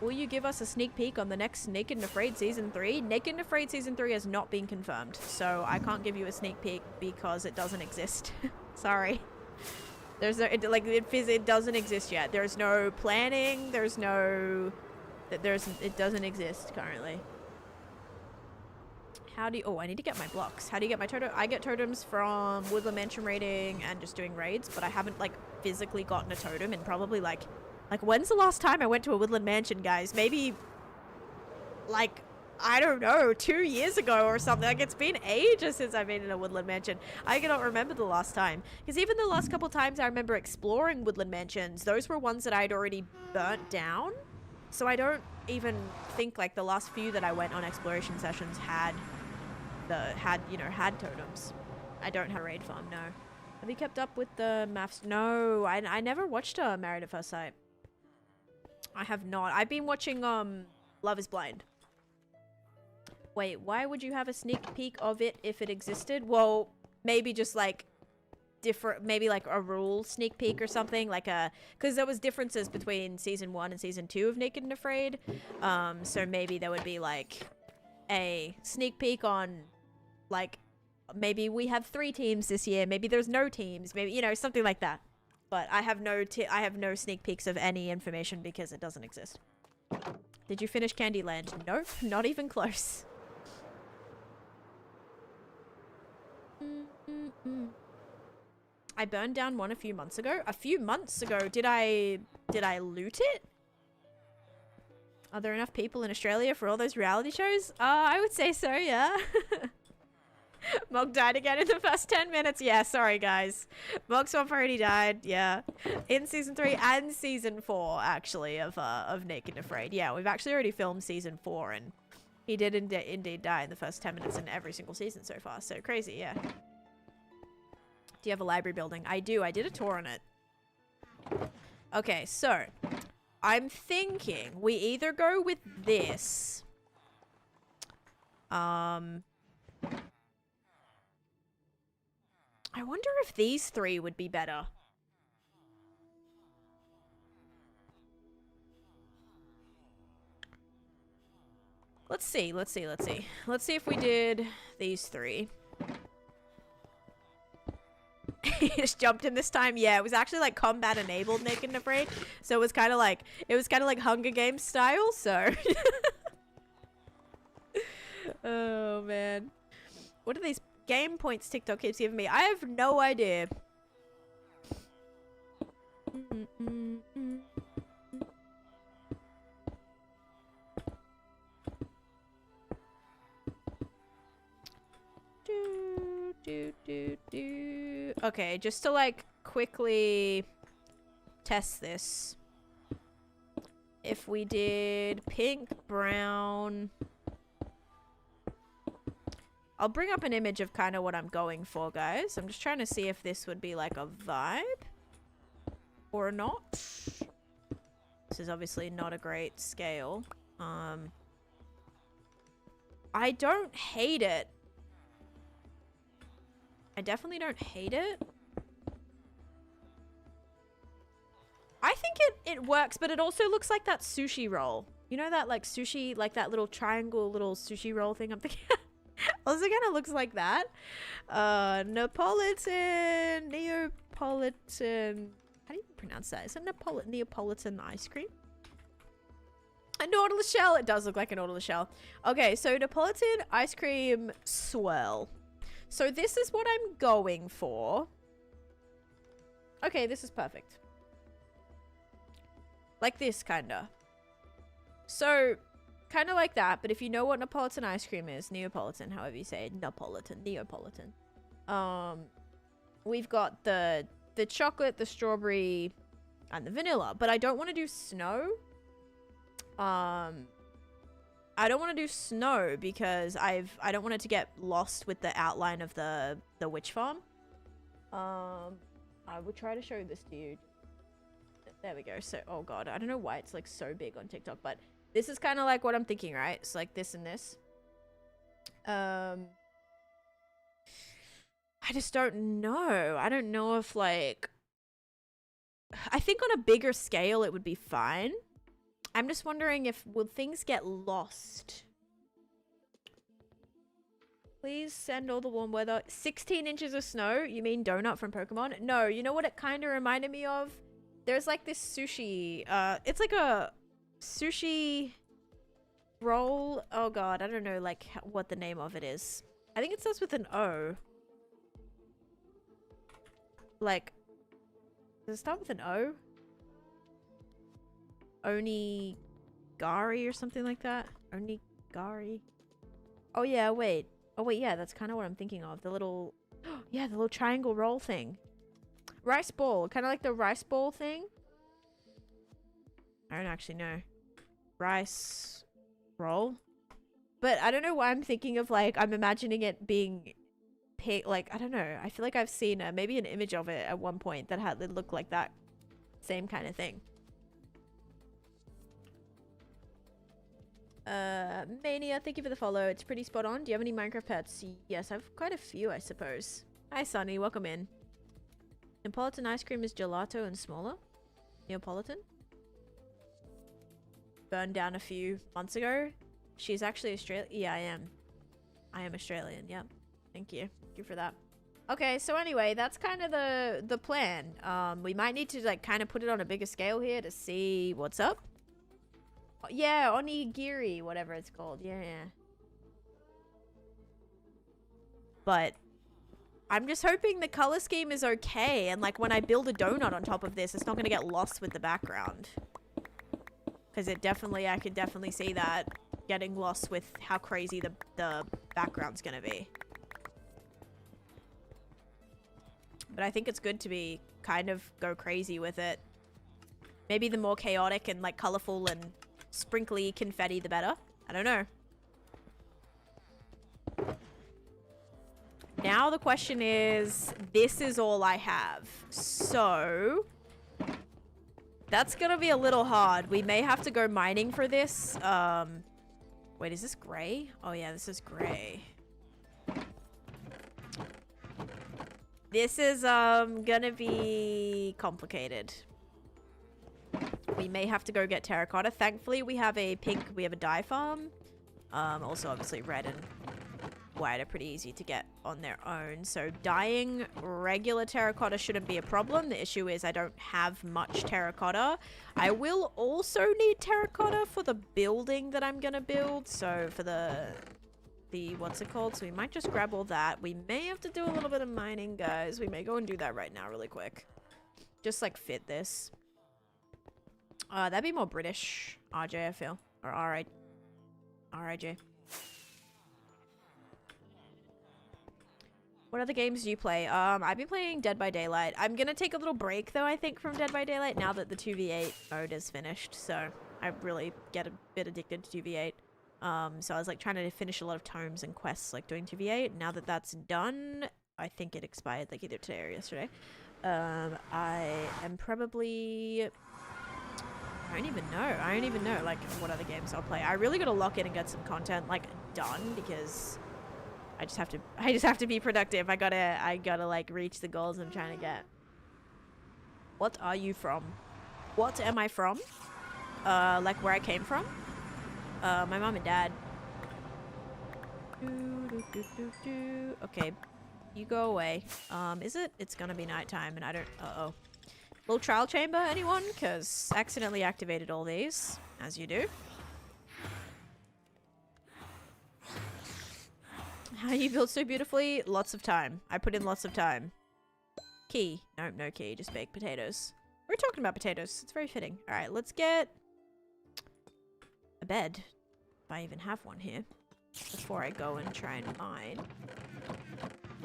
Will you give us a sneak peek on the next Naked and Afraid Season 3? Naked and Afraid Season 3 has not been confirmed, so I can't give you a sneak peek because it doesn't exist. Sorry. There's no, it doesn't exist yet. There's no planning. There's no, it doesn't exist currently. How do you, oh, I need to get my blocks. How do you get my totem? I get totems from Woodland Mansion raiding and just doing raids, but I haven't like physically gotten a totem in probably like when's the last time I went to a Woodland Mansion, guys? Maybe like, I don't know, 2 years ago or something. Like it's been ages since I've been in a Woodland Mansion. I cannot remember the last time, because even the last couple times I remember exploring Woodland Mansions, those were ones that I'd already burnt down. So I don't even think like the last few that I went on exploration sessions had totems. I don't have a raid farm, no. Have you kept up with the maths? No, I never watched Married at First Sight. I have not. I've been watching Love is Blind. Wait, why would you have a sneak peek of it if it existed? Well, maybe just like different, maybe like a rule sneak peek or something, like a, because there was differences between season 1 and season 2 of Naked and Afraid. So maybe there would be like a sneak peek on like, maybe we have 3 teams this year, maybe there's no teams, maybe, you know, something like that. But I have no sneak peeks of any information because it doesn't exist. Did you finish Candyland? Nope, not even close. I burned down one a few months ago. A few months ago, did I loot it? Are there enough people in Australia for all those reality shows? I would say so, yeah. Mog died again in the first 10 minutes. Yeah, sorry guys. Mog Swamp already died, yeah. In season 3 and season 4, actually, of Naked and Afraid. Yeah, we've actually already filmed season 4, and he did indeed die in the first 10 minutes in every single season so far. So crazy, yeah. Do you have a library building? I do. I did a tour on it. Okay, so I'm thinking we either go with this. I wonder if these 3 would be better. Let's see. Let's see if we did these 3. He just jumped in this time. Yeah, it was actually like combat enabled Naked and Afraid. So it was kind of like Hunger Games style, so. Oh man. What are these game points TikTok keeps giving me? I have no idea. Okay, just to like quickly test this. If we did pink, brown. I'll bring up an image of kind of what I'm going for, guys. I'm just trying to see if this would be like a vibe or not. This is obviously not a great scale. I don't hate it. I definitely don't hate it. I think it works, but it also looks like that sushi roll. You know that like sushi, like that little triangle little sushi roll thing I'm thinking also kind of looks like that. Neapolitan, how do you pronounce that? Is it Neapolitan ice cream? A nautilus shell. It does look like a nautilus shell. Okay, so Neapolitan ice cream swirl. So this is what I'm going for. Okay, this is perfect. Like this, kinda. So, kind of like that, but if you know what Neapolitan ice cream is, Neapolitan, however you say it, Neapolitan. We've got the chocolate, the strawberry, and the vanilla, but I don't want to do snow. I don't want to do snow because I don't want it to get lost with the outline of the witch farm. I will try to show this to you. There we go. So, oh god, I don't know why it's like so big on TikTok, but this is kind of like what I'm thinking, right? It's like this and this. I just don't know. I don't know if like... I think on a bigger scale it would be fine. I'm just wondering if... will things get lost? Please send all the warm weather. 16 inches of snow? You mean donut from Pokemon? No, you know what it kind of reminded me of? There's like this sushi... it's like a sushi roll. Oh god, I don't know like what the name of it is. I think it starts with an O. Like... does it start with an O? Onigari or something like that? Onigari? Oh yeah, wait. Oh wait, yeah, that's kind of what I'm thinking of. The little... yeah, the little triangle roll thing. Rice ball. Kind of like the rice ball thing. I don't actually know. Rice roll? But I don't know why I'm thinking of like... I'm imagining it being... like, I don't know. I feel like I've seen maybe an image of it at one point that had it looked like that. Same kind of thing. Mania, thank you for the follow. It's pretty spot on. Do you have any Minecraft pets? Yes, I have quite a few, I suppose. Hi, Sunny. Welcome in. Neapolitan ice cream is gelato and smaller. Neapolitan. Burned down a few months ago. She's actually Australian. Yeah, I am. I am Australian. Yep. Thank you. Thank you for that. Okay, so anyway, that's kind of the plan. We might need to like kind of put it on a bigger scale here to see what's up. Yeah, onigiri, whatever it's called. Yeah. But I'm just hoping the color scheme is okay, and like when I build a donut on top of this, it's not going to get lost with the background. Because it definitely, I could definitely see that getting lost with how crazy the background's going to be. But I think it's good to be kind of go crazy with it. Maybe the more chaotic and like colorful and sprinkly confetti, the better. I don't know. Now the question is, this is all I have. So that's gonna be a little hard. We may have to go mining for this. Wait, is this gray? Oh yeah, this is gray. This is gonna be complicated. We may have to go get terracotta. Thankfully, we have a dye farm. Also, obviously, red and white are pretty easy to get on their own. So, dyeing regular terracotta shouldn't be a problem. The issue is I don't have much terracotta. I will also need terracotta for the building that I'm gonna build. So, for the what's it called? So, we might just grab all that. We may have to do a little bit of mining, guys. We may go and do that right now really quick. Just, like, fit this. That'd be more British, RJ, I feel. Or RIJ. What other games do you play? I've been playing Dead by Daylight. I'm gonna take a little break, though, I think, from Dead by Daylight now that the 2v8 mode is finished. So, I really get a bit addicted to 2v8. So I was like trying to finish a lot of tomes and quests, like doing 2v8. Now that that's done, I think it expired like either today or yesterday. I am probably... I don't even know like what other games I'll play. I really gotta lock in and get some content like done, because I just have to be productive. I gotta like reach the goals I'm trying to get. What are you from? What am I from? Like where I came from? My mom and dad. Okay, you go away. Is it? It's gonna be nighttime and I don't... Uh-oh. Little trial chamber, anyone? Because accidentally activated all these, as you do. How you build so beautifully? Lots of time. I put in lots of time. Key. No, no key. Just baked potatoes. We're talking about potatoes. It's very fitting. Alright, let's get a bed. If I even have one here. Before I go and try and mine.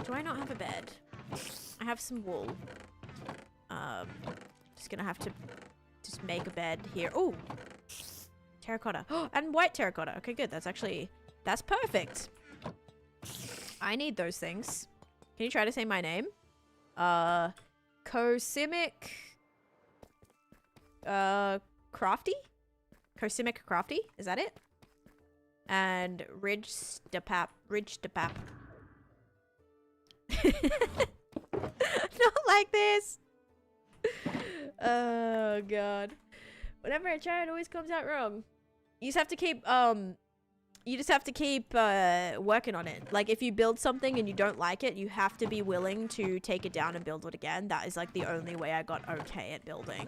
Do I not have a bed? I have some wool. Just gonna have to just make a bed here. Oh, terracotta. Oh, and white terracotta. Okay, good. That's perfect. I need those things. Can you try to say my name? Cosimic, Crafty? Cosimic Crafty? Is that it? And Ridge Stepap. Not like this. Oh god. Whenever I try, it always comes out wrong. You just have to keep working on it. Like if you build something and you don't like it, you have to be willing to take it down and build it again. That is like the only way I got okay at building.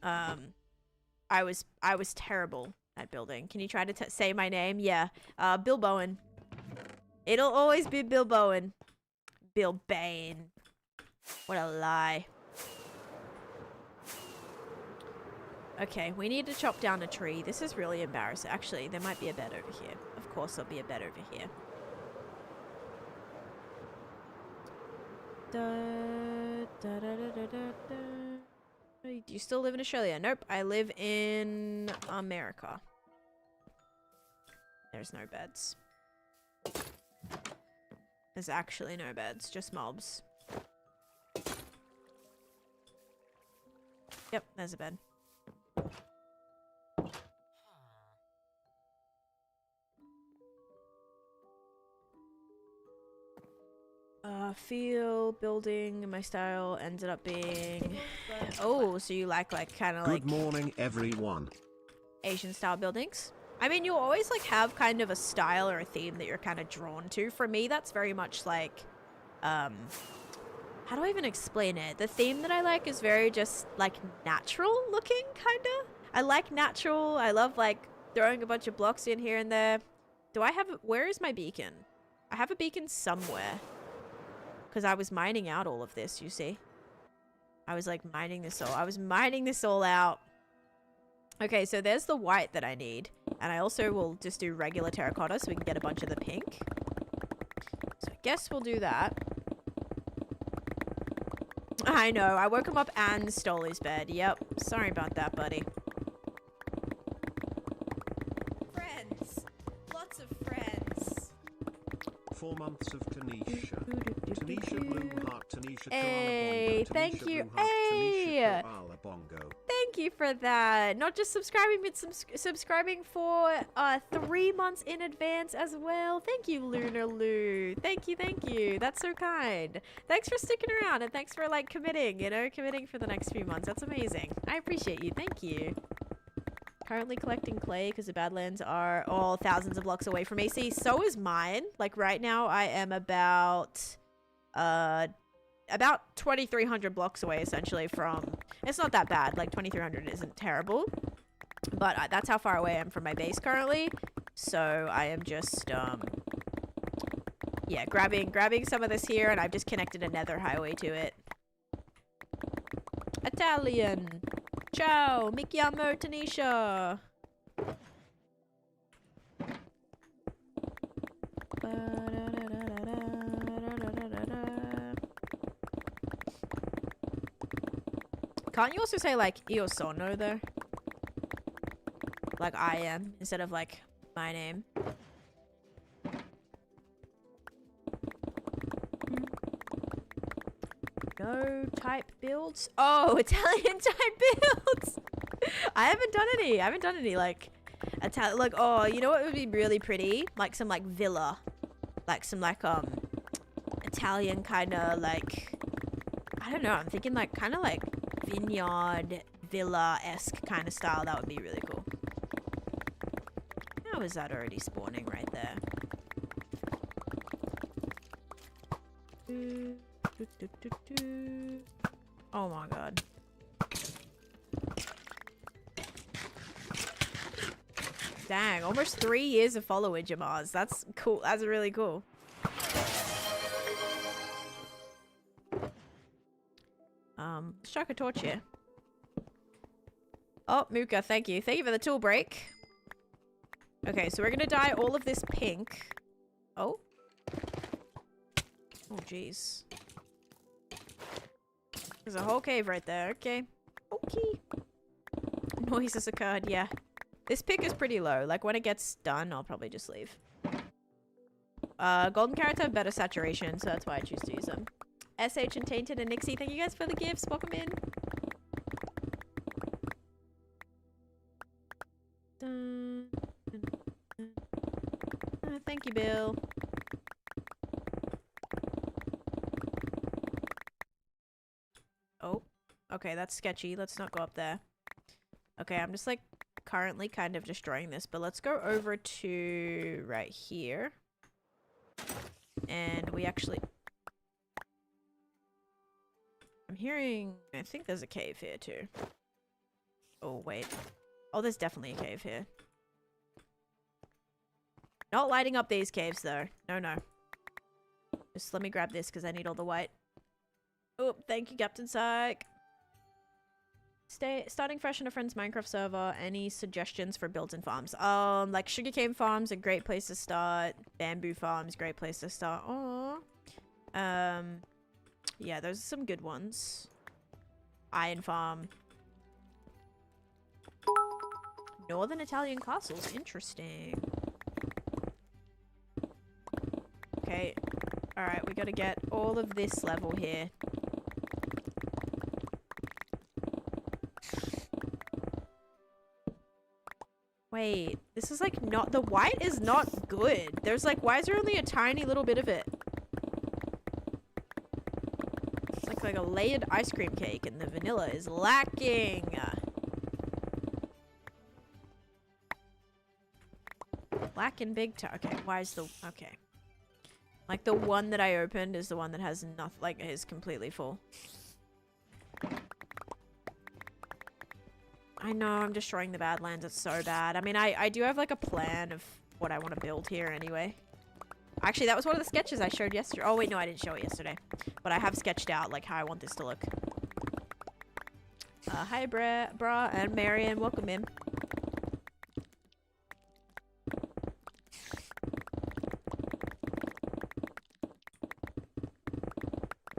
I was terrible at building. Can you try to say my name? Yeah. Bill Bowen. It'll always be Bill Bowen. Bill Bane. What a lie. Okay, we need to chop down a tree. This is really embarrassing. Actually, there might be a bed over here. Of course, there'll be a bed over here. Do you still live in Australia? Nope, I live in America. There's no beds. There's actually no beds, just mobs. Yep, there's a bed. Feel building my style ended up being... Oh, so you like kind of like... Good morning, everyone. Asian style buildings? I mean, you'll always like have kind of a style or a theme that you're kind of drawn to. For me, that's very much like... how do I even explain it? The theme that I like is very just like natural looking, kind of. I like natural. I love like throwing a bunch of blocks in here and there. Do I have... Where is my beacon? I have a beacon somewhere. Because I was mining out all of this, you see. I was like mining this all. I was mining this all out. Okay, so there's the white that I need. And I also will just do regular terracotta so we can get a bunch of the pink. So I guess we'll do that. I know, I woke him up and stole his bed. Yep, sorry about that, buddy. Friends. Lots of friends. 4 months of Taneesha. Taneesha Blue Heart, Taneesha Hey, Koala Bongo, thank Taneesha you. Blue Heart, Hey! Taneesha Koala Bongo. Thank you for that. Not just subscribing, but subscribing for 3 months in advance as well. Thank you, Lunar Lou. Thank you, thank you. That's so kind. Thanks for sticking around and thanks for like committing, you know, committing for the next few months. That's amazing. I appreciate you. Thank you. Currently collecting clay because the Badlands are all thousands of blocks away from me. See, so is mine. Like right now I am about 2,300 blocks away essentially from... It's not that bad. Like 2,300 isn't terrible. But that's how far away I am from my base currently. So I am just, yeah, grabbing some of this here and I've just connected a nether highway to it. Italian. Ciao. Mi chiamo Taneesha. Can't you also say like io sono though? Like I am instead of like my name. No type builds. Oh, Italian type builds. I haven't done any. I haven't done any like Italian. Like, oh, you know what would be really pretty? Like some like villa, like some like Italian kind of like, I don't know. I'm thinking like kind of like vineyard villa-esque kind of style. That would be really cool. How is that already spawning right there? Oh my god. Dang, almost 3 years of followage, Jamaz. That's cool. That's really cool. Strike a torch here. Oh, Mooka, thank you. Thank you for the tool break. Okay, so we're gonna dye all of this pink. Oh. Oh, jeez. There's a whole cave right there. Okay. Okay. Noises occurred, yeah. This pick is pretty low. Like, when it gets done, I'll probably just leave. Golden carrots have better saturation, so that's why I choose to use them. SH and Tainted and Nixie, thank you guys for the gifts. Welcome in. Dun, dun, dun. Thank you, Bill. Oh, okay, that's sketchy. Let's not go up there. Okay, I'm just like currently kind of destroying this, but let's go over to right here. And we actually... I'm hearing... I think there's a cave here too. Oh, wait. Oh, there's definitely a cave here. Not lighting up these caves though. No, no. Just let me grab this because I need all the white. Oh, thank you, Captain Psych. Starting fresh on a friend's Minecraft server. Any suggestions for builds and farms? Like sugarcane farms, a great place to start. Bamboo farms, great place to start. Oh, yeah, those are some good ones. Iron farm. Northern Italian castles, interesting. Okay, all right, we gotta get all of this level here. Wait, this is like not, the white is not good. There's like, why is there only a tiny little bit of it? It's like a layered ice cream cake and the vanilla is lacking. Lacking big time. Okay, why is the, okay. Like the one that I opened is the one that has nothing, like is completely full. I know, I'm destroying the Badlands. It's so bad. I mean, I do have like a plan of what I want to build here anyway. Actually, that was one of the sketches I showed yesterday. Oh, wait, no, I didn't show it yesterday. But I have sketched out like how I want this to look. Hi, Bra and Marion. Welcome in.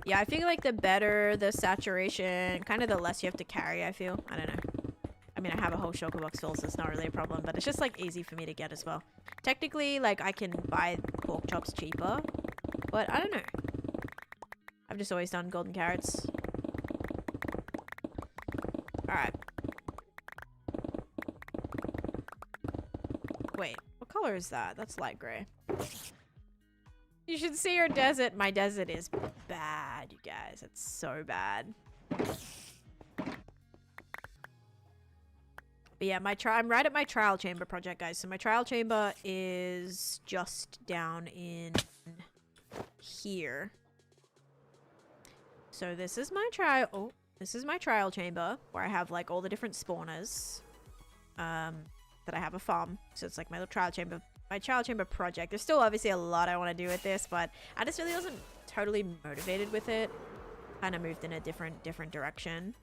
Yeah, I feel like the better the saturation, kind of the less you have to carry, I feel. I don't know. I mean, I have a whole shulker box full, so it's not really a problem, but it's just like easy for me to get as well. Technically, like I can buy pork chops cheaper, but I don't know. I've just always done golden carrots. Alright. Wait, what color is that? That's light gray. You should see your desert. My desert is bad, you guys. It's so bad. But yeah, I'm right at my trial chamber project, guys. So my trial chamber is just down in here. So this is my trial. Oh, this is my trial chamber where I have like all the different spawners. That I have a farm. So it's like my little trial chamber. My trial chamber project. There's still obviously a lot I want to do with this, but I just really wasn't totally motivated with it. Kind of moved in a different direction.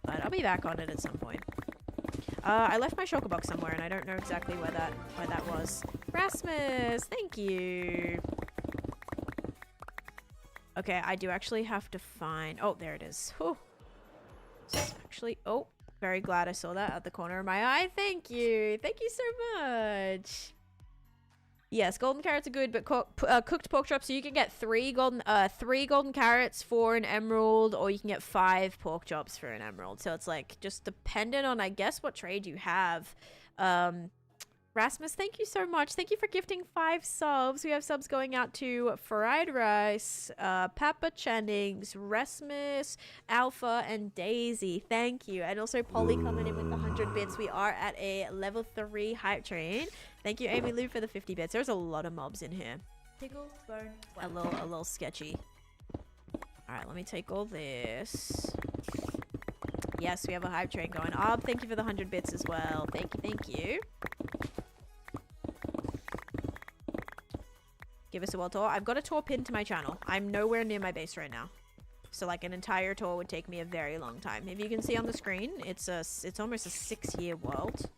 But I'll be back on it at some point. I left my shulker box somewhere, and I don't know exactly where that was. Rasmus, thank you. Okay, I do actually have to find... Oh, there it is. Whew. Actually, oh, very glad I saw that at the corner of my eye. Thank you. Thank you so much. Yes, golden carrots are good, but cooked pork chops, so you can get three golden carrots for an emerald, or you can get 5 pork chops for an emerald. So it's like just dependent on, I guess, what trade you have. Rasmus, thank you so much. Thank you for gifting 5 subs. We have subs going out to Fried Rice, Papa Channings, Rasmus, Alpha, and Daisy. Thank you. And also Polly coming in with the 100 bits. We are at a level 3 hype train. Thank you, Amy Lou, for the 50 bits. There's a lot of mobs in here. Pickle, bone, A little sketchy. Alright, let me take all this. Yes, we have a hype train going up. Thank you for the 100 bits as well. Thank you, thank you. Give us a world tour. I've got a tour pinned to my channel. I'm nowhere near my base right now. So like an entire tour would take me a very long time. If you can see on the screen, it's almost a 6-year world.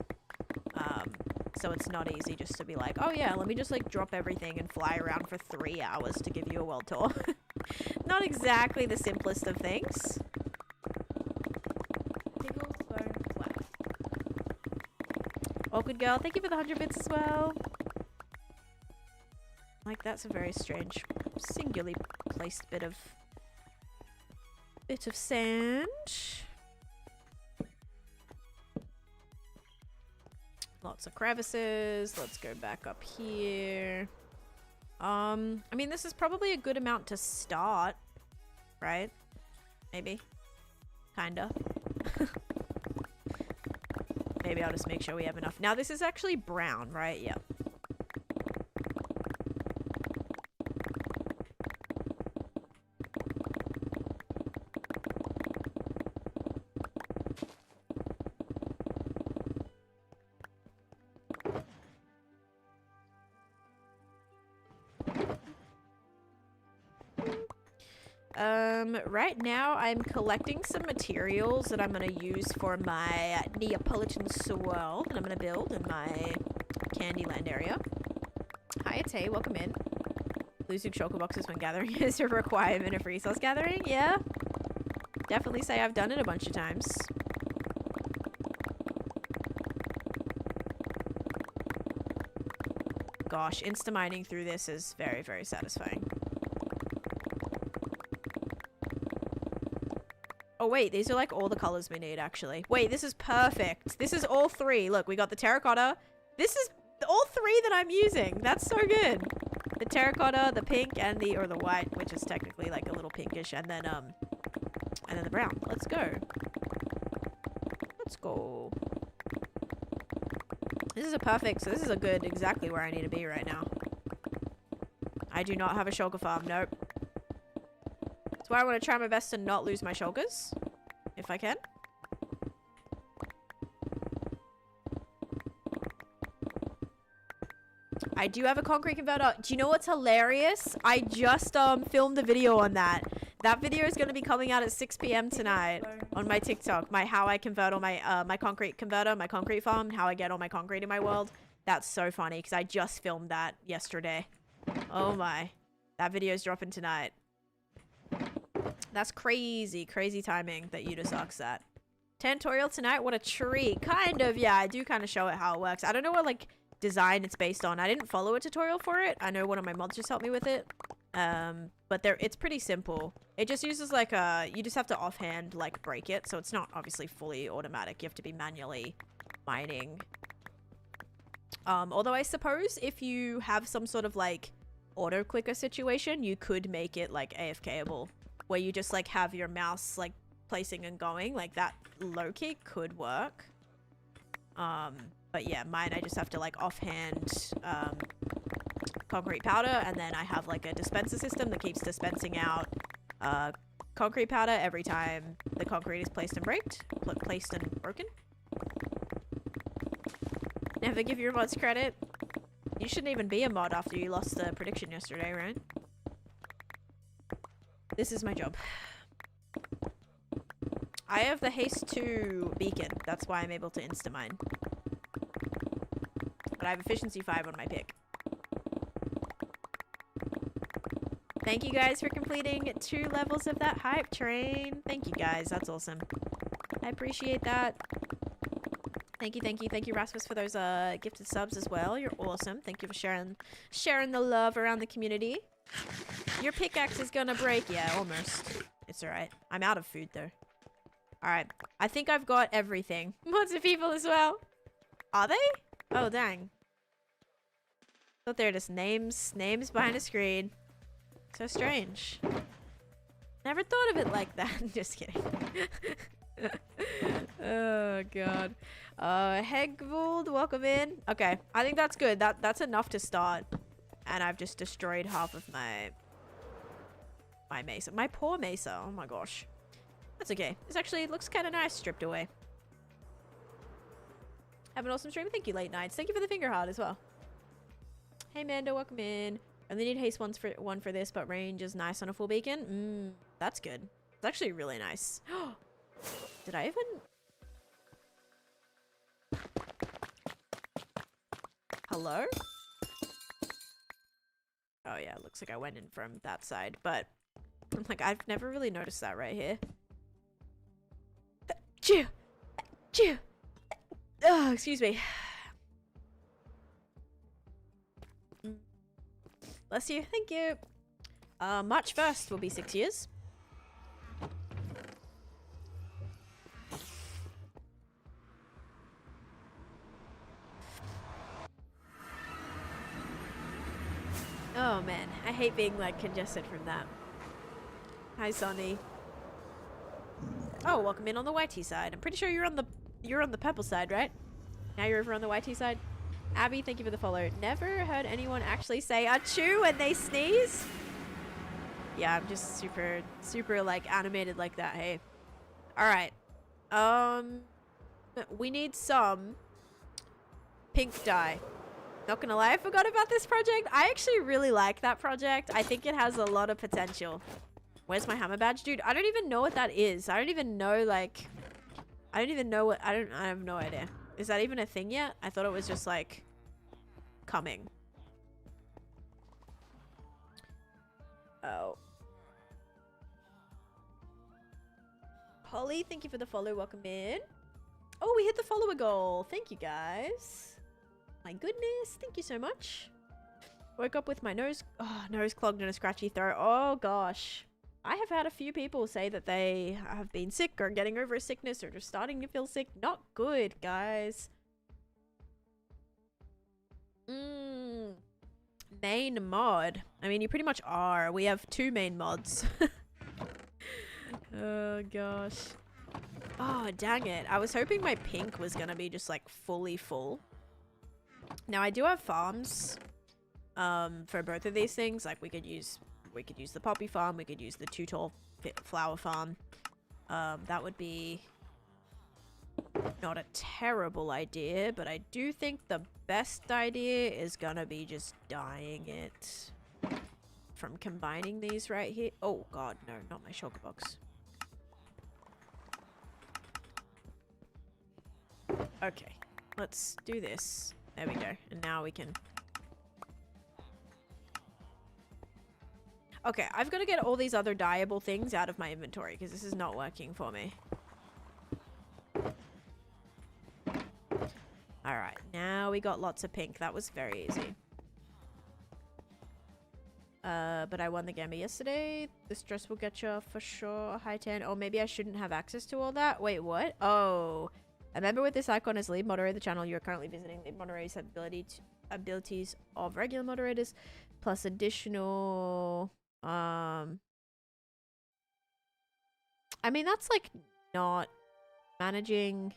So it's not easy just to be like, oh yeah, let me just like drop everything and fly around for 3 hours to give you a world tour. Not exactly the simplest of things. pickle, bone, flat. Awkward girl, thank you for the 100 bits as well. Like, that's a very strange, singularly placed bit of sand. Lots of crevices. Let's go back up here. I mean, this is probably a good amount to start, right? Maybe. Kinda. Maybe I'll just make sure we have enough. Now, this is actually brown, right? Yeah. Right now I'm collecting some materials that I'm going to use for my Neapolitan swirl that I'm going to build in my Candyland area. Hi, Tay, welcome in. Losing shulker boxes when gathering is a requirement of resource gathering, yeah. Definitely say I've done it a bunch of times. Gosh, insta-mining through this is very, very satisfying. Oh wait, these are like all the colors we need actually. Wait, this is perfect. This is all 3. Look, we got the terracotta. This is all 3 that I'm using. That's so good. The terracotta, the pink, and the white, which is technically like a little pinkish, and then the brown. Let's go. Let's go. This is a perfect, so this is a good, exactly where I need to be right now. I do not have a shulker farm, nope. That's why I want to try my best to not lose my shulkers, if I can. I do have a concrete converter. Do you know what's hilarious? I just filmed a video on that. That video is going to be coming out at 6 p.m. tonight on my TikTok. How I convert all my my concrete converter, my concrete farm, how I get all my concrete in my world. That's so funny because I just filmed that yesterday. Oh my. That video is dropping tonight. That's crazy, crazy timing that you just asked that. Tutorial tonight? What a treat. Kind of, yeah. I do kind of show it how it works. I don't know what, like, design it's based on. I didn't follow a tutorial for it. I know one of my mods just helped me with it. But it's pretty simple. It just uses, like, you just have to offhand, like, break it. So it's not obviously fully automatic. You have to be manually mining. Although I suppose if you have some sort of, like, auto-clicker situation, you could make it, like, AFK-able. Where you just, like, have your mouse, like, placing and going. Like, that low-key could work. But yeah, mine, I just have to, like, offhand, concrete powder, and then I have, like, a dispenser system that keeps dispensing out, concrete powder every time the concrete is placed and broken. Never give your mods credit. You shouldn't even be a mod after you lost the prediction yesterday, right? This is my job. I have the haste 2 beacon. That's why I'm able to insta-mine. But I have efficiency 5 on my pick. Thank you guys for completing 2 levels of that hype train. Thank you guys. That's awesome. I appreciate that. Thank you, Rasmus, for those gifted subs as well. You're awesome. Thank you for sharing the love around the community. Your pickaxe is gonna break. Yeah, almost. It's alright. I'm out of food though. Alright. I think I've got everything. Lots of people as well. Are they? Oh, dang. Thought they were just names behind a screen. So strange. Never thought of it like that. Just kidding. Oh, God. Hegvold, welcome in. Okay, I think that's good. That's enough to start. And I've just destroyed half of my mesa. My poor mesa. Oh my gosh. That's okay. This actually looks kind of nice stripped away. Have an awesome stream. Thank you, Late Nights. Thank you for the finger heart as well. Hey, Mando, welcome in. Only need haste one for this, but range is nice on a full beacon. That's good. It's actually really nice. Did I even... Hello? Oh yeah, it looks like I went in from that side, but I'm like, I've never really noticed that right here. Oh, excuse me. Bless you. Thank you. March 1st will be 6 years. Oh man, I hate being like congested from that. Hi Sonny. Oh, welcome in on the YT side. I'm pretty sure you're on the purple side, right? Now you're over on the YT side. Abby, thank you for the follow. Never heard anyone actually say achoo when they sneeze. Yeah, I'm just super like animated like that. Hey. All right. We need some pink dye. Not gonna lie, I forgot about this project. I actually really like that project. I think it has a lot of potential. Where's my hammer badge? Dude, I don't even know what that is. I don't even know, like... I have no idea. Is that even a thing yet? I thought it was just, like... coming. Oh. Holly, thank you for the follow. Welcome in. Oh, we hit the follower goal. Thank you, guys. My goodness, thank you so much. Woke up with my nose clogged and a scratchy throat. Oh gosh. I have had a few people say that they have been sick or getting over a sickness or just starting to feel sick. Not good, guys. Main mod. I mean, you pretty much are. We have 2 main mods. Oh gosh. Oh, dang it. I was hoping my pink was gonna be just like fully full. Now I do have farms for both of these things. Like we could use the poppy farm, we could use the 2 tall flower farm. That would be not a terrible idea, but I do think the best idea is gonna be just dyeing it from combining these right here. Oh god, no, not my shulker box. Okay, let's do this. There we go. And now we can... Okay, I've got to get all these other dyeable things out of my inventory because this is not working for me. Alright, now we got lots of pink. That was very easy. But I won the Gamba yesterday. This dress will get you for sure. High 10. Oh, maybe I shouldn't have access to all that. Wait, what? Oh... A member with this icon as lead moderator of the channel. You're currently visiting. Lead moderators have abilities of regular moderators, plus additional. I mean, that's like not managing,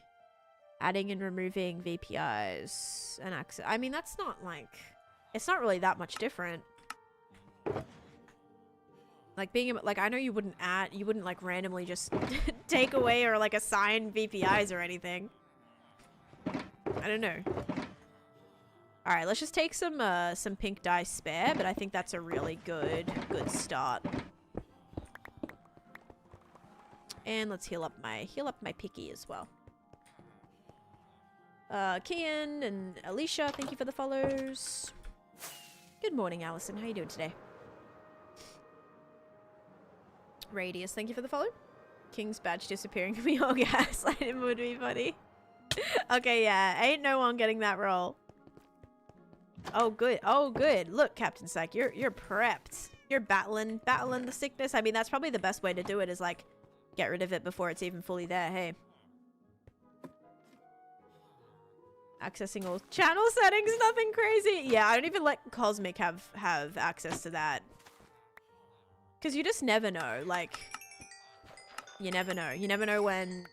adding and removing VPIs and access. I mean, that's not like, it's not really that much different. Like being like, I know you wouldn't like randomly just take away or like assign VPIs or anything. I don't know. All right, let's just take some pink dye spare, but I think that's a really good start. And let's heal up my picky as well. Kian and Alicia, thank you for the follows. Good morning, Allison. How you doing today? Radius, thank you for the follow. King's badge disappearing from your gaslighting would be funny. Okay, yeah, ain't no one getting that roll. Oh, good. Oh, good. Look, Captain Psych, you're prepped. You're battling the sickness. I mean, that's probably the best way to do it is, like, get rid of it before it's even fully there. Hey. Accessing all channel settings, nothing crazy. Yeah, I don't even let Cosmic have access to that. Because you just never know. Like, you never know. You never know when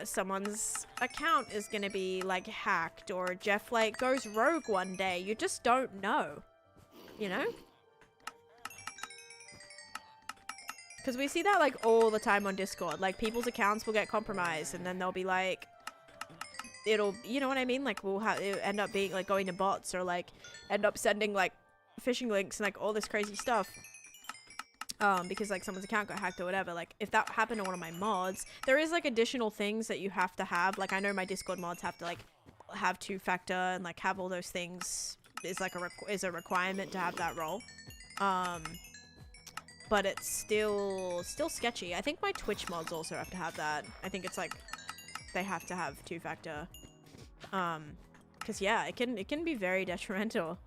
someone's account is gonna be like hacked or Jeff like goes rogue one day. You just don't know, you know? Because we see that like all the time on Discord. Like people's accounts will get compromised and then they'll be like, it'll, you know what I mean? Like we'll have it end up being like going to bots or like end up sending like phishing links and like all this crazy stuff. Because like someone's account got hacked or whatever. Like if that happened to one of my mods, there is like additional things that you have to have. Like I know my Discord mods have to like have 2-factor and like have all those things is like a requirement to have that role. But it's still sketchy. I think my Twitch mods also have to have that. I think it's like they have to have 2-factor. Cause yeah, it can be very detrimental.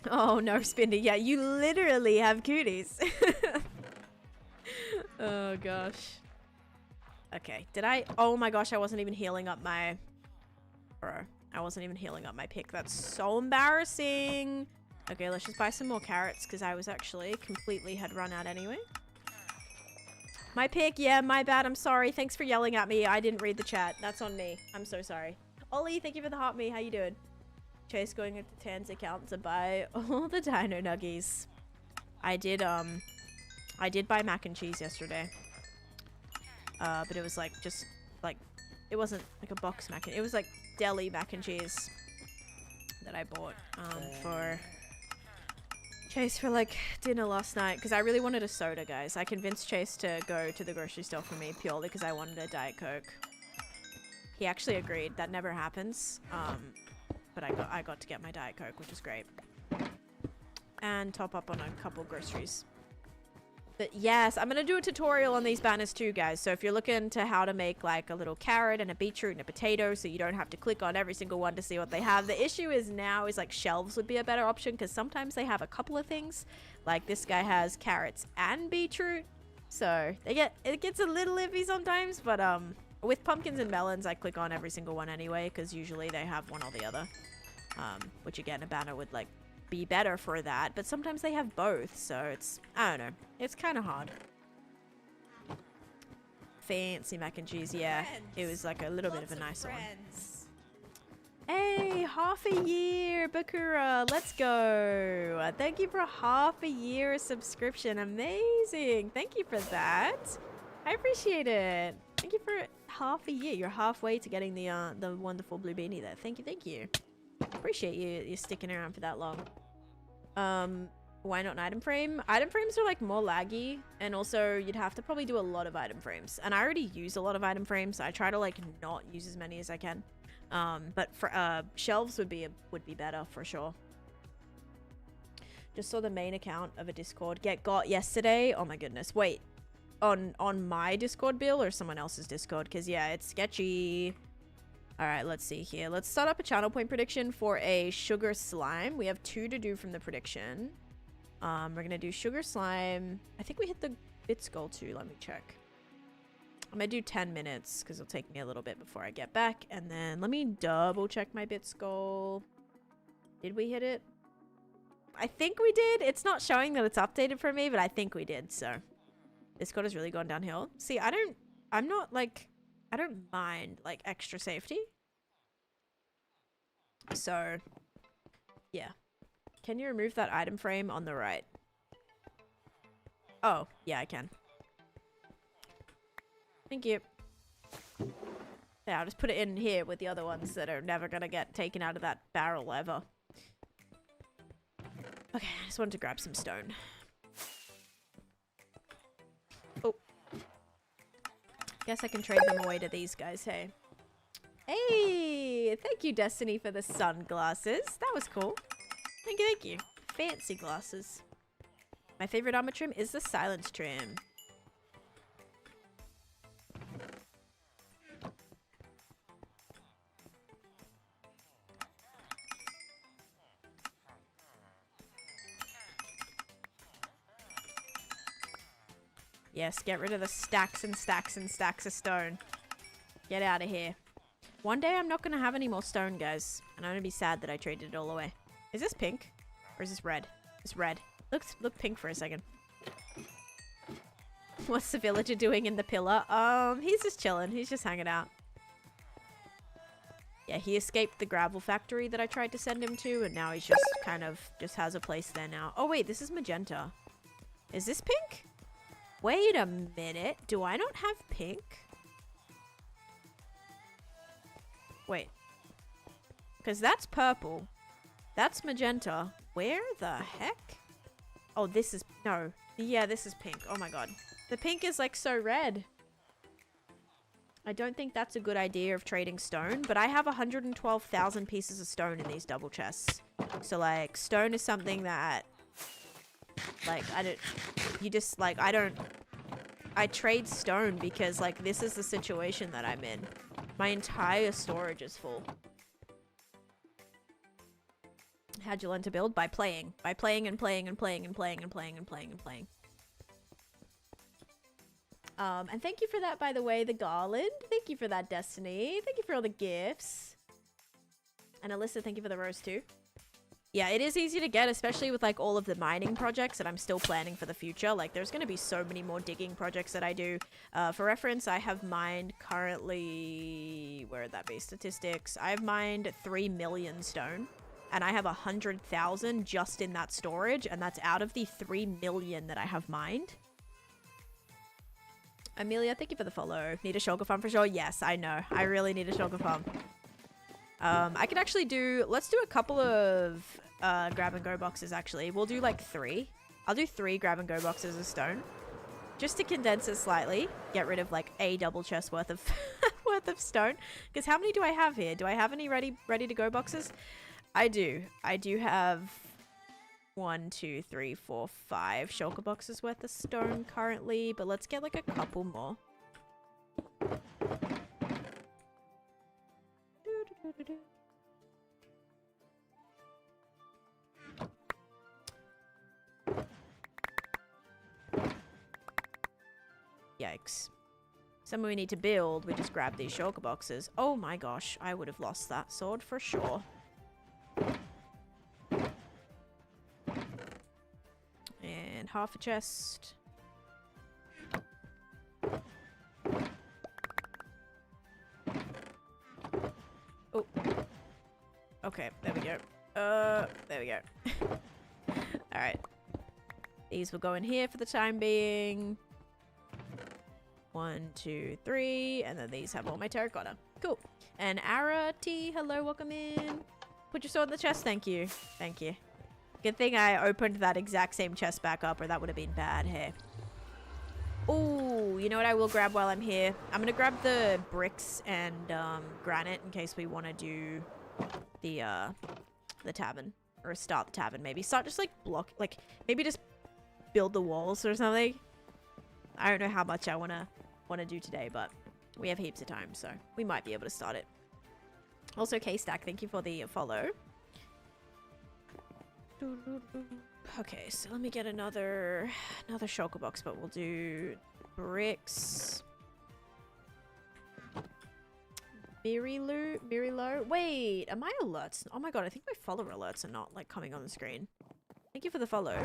Oh no, Spindy. Yeah, you literally have cooties. Oh gosh. Okay, did I? Oh my gosh, I wasn't even healing up my... Bro, I wasn't even healing up my pick. That's so embarrassing. Okay, let's just buy some more carrots because I was actually completely had run out anyway. My pick, yeah, my bad. I'm sorry. Thanks for yelling at me. I didn't read the chat. That's on me. I'm so sorry. Ollie, thank you for the heart me. How you doing? Chase going into Tan's account to buy all the dino nuggies. I did buy mac and cheese yesterday. But it was like just like it wasn't like a box mac and it was like deli mac and cheese that I bought for Chase for like dinner last night because I really wanted a soda, guys. I convinced Chase to go to the grocery store for me purely because I wanted a Diet Coke. He actually agreed. That never happens. But I got to get my Diet Coke, which is great. And top up on a couple groceries. But yes, I'm going to do a tutorial on these banners too, guys. So if you're looking to how to make like a little carrot and a beetroot and a potato so you don't have to click on every single one to see what they have. The issue is now is like shelves would be a better option because sometimes they have a couple of things. Like this guy has carrots and beetroot. So it gets a little iffy sometimes, but with pumpkins and melons, I click on every single one anyway because usually they have one or the other. Which again, a banner would like be better for that, but sometimes they have both, so it's, I don't know, it's kind of hard. Fancy mac and cheese, yeah. It was like a little bit of a nicer one. Hey, half a year, Bakura, let's go. Thank you for half a year subscription, amazing. Thank you for that. I appreciate it. Thank you for half a year. You're halfway to getting the wonderful blue beanie there. Thank you. Appreciate you sticking around for that long. Why not an item frame? Item frames are like more laggy, and also you'd have to probably do a lot of item frames. And I already use a lot of item frames. So I try to like not use as many as I can. But for shelves would be better for sure. Just saw the main account of a Discord get got yesterday. Oh my goodness. Wait. On my Discord bill or someone else's Discord? Because yeah, it's sketchy. Alright, let's see here. Let's start up a channel point prediction for a sugar slime. We have 2 to do from the prediction. We're gonna do sugar slime. I think we hit the bits goal too. Let me check. I'm gonna do 10 minutes because it'll take me a little bit before I get back. And then let me double check my bits goal. Did we hit it? I think we did. It's not showing that it's updated for me, but I think we did. So Discord has really gone downhill. See, I don't mind like extra safety. So yeah. Can you remove that item frame on the right? Oh, yeah, I can. Thank you. Yeah, I'll just put it in here with the other ones that are never gonna get taken out of that barrel ever. Okay, I just wanted to grab some stone. Oh. Guess I can trade them away to these guys, hey. Hey! Thank you, Destiny, for the sunglasses. That was cool. Thank you, thank you. Fancy glasses. My favorite armor trim is the silence trim. Yes, get rid of the stacks and stacks and stacks of stone. Get out of here. One day I'm not going to have any more stone, guys. And I'm going to be sad that I traded it all away. Is this pink? Or is this red? It's red. Look pink for a second. What's the villager doing in the pillar? He's just chilling. He's just hanging out. Yeah, he escaped the gravel factory that I tried to send him to, and now he's just kind of just has a place there now. Oh wait, this is magenta. Is this pink? Wait a minute. Do I not have pink? Wait. Because that's purple. That's magenta. Where the heck? Oh, this is... No. Yeah, this is pink. Oh my god. The pink is like so red. I don't think that's a good idea of trading stone, but I have 112,000 pieces of stone in these double chests. So like, stone is something that... Like, I trade stone because like, this is the situation that I'm in. My entire storage is full. How'd you learn to build? By playing. By playing and playing and playing and playing and playing and playing and playing. And thank you for that, by the way, the garland. Thank you for that, Destiny. Thank you for all the gifts. And Alyssa, thank you for the rose too. Yeah, it is easy to get, especially with like all of the mining projects that I'm still planning for the future. Like there's going to be so many more digging projects that I do. For reference, I have mined currently, where would that be? Statistics. I've mined 3 million stone. And I have 100,000 just in that storage. And that's out of the 3 million that I have mined. Amelia, thank you for the follow. Need a shulker farm for sure? Yes, I know. I really need a shulker farm. I can actually do... Let's do a couple of grab and go boxes, actually. We'll do like 3. I'll do 3 grab and go boxes of stone. Just to condense it slightly. Get rid of like a double chest worth of worth of stone. Because how many do I have here? Do I have any ready to go boxes? I do. I do have 1, 2, 3, 4, 5 shulker boxes worth of stone currently. But let's get like a couple more. Yikes. Somewhere we need to build, we just grab these shulker boxes. Oh my gosh, I would have lost that sword for sure. And half a chest. Oh. Okay, there we go. There we go. Alright. These will go in here for the time being. 1, 2, 3, and then these have all my terracotta. Cool. And Ara T, hello, welcome in. Put your sword in the chest, thank you. Thank you. Good thing I opened that exact same chest back up, or that would have been bad here. Oh, you know what I will grab while I'm here? I'm gonna grab the bricks and granite in case we want to do the tavern, or start the tavern. Maybe start just like maybe just build the walls or something. I don't know how much I wanna do today, but we have heaps of time, so we might be able to start it. Also, K-Stack, thank you for the follow. Okay, so let me get another shulker box, but we'll do bricks. Mirilo. Wait, am I alerts? Oh my god, I think my follower alerts are not like coming on the screen. Thank you for the follow.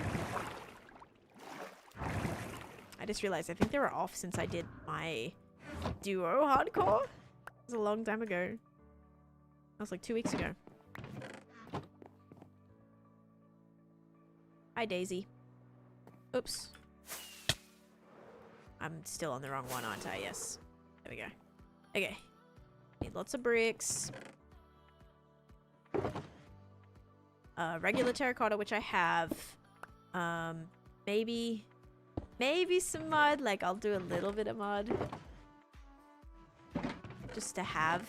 I just realized I think they were off since I did my duo hardcore. It was a long time ago. That was like 2 weeks ago. Hi, Daisy. Oops. I'm still on the wrong one, aren't I? Yes. There we go. Okay. Need lots of bricks. Regular terracotta, which I have. Maybe some mud. Like, I'll do a little bit of mud. Just to have.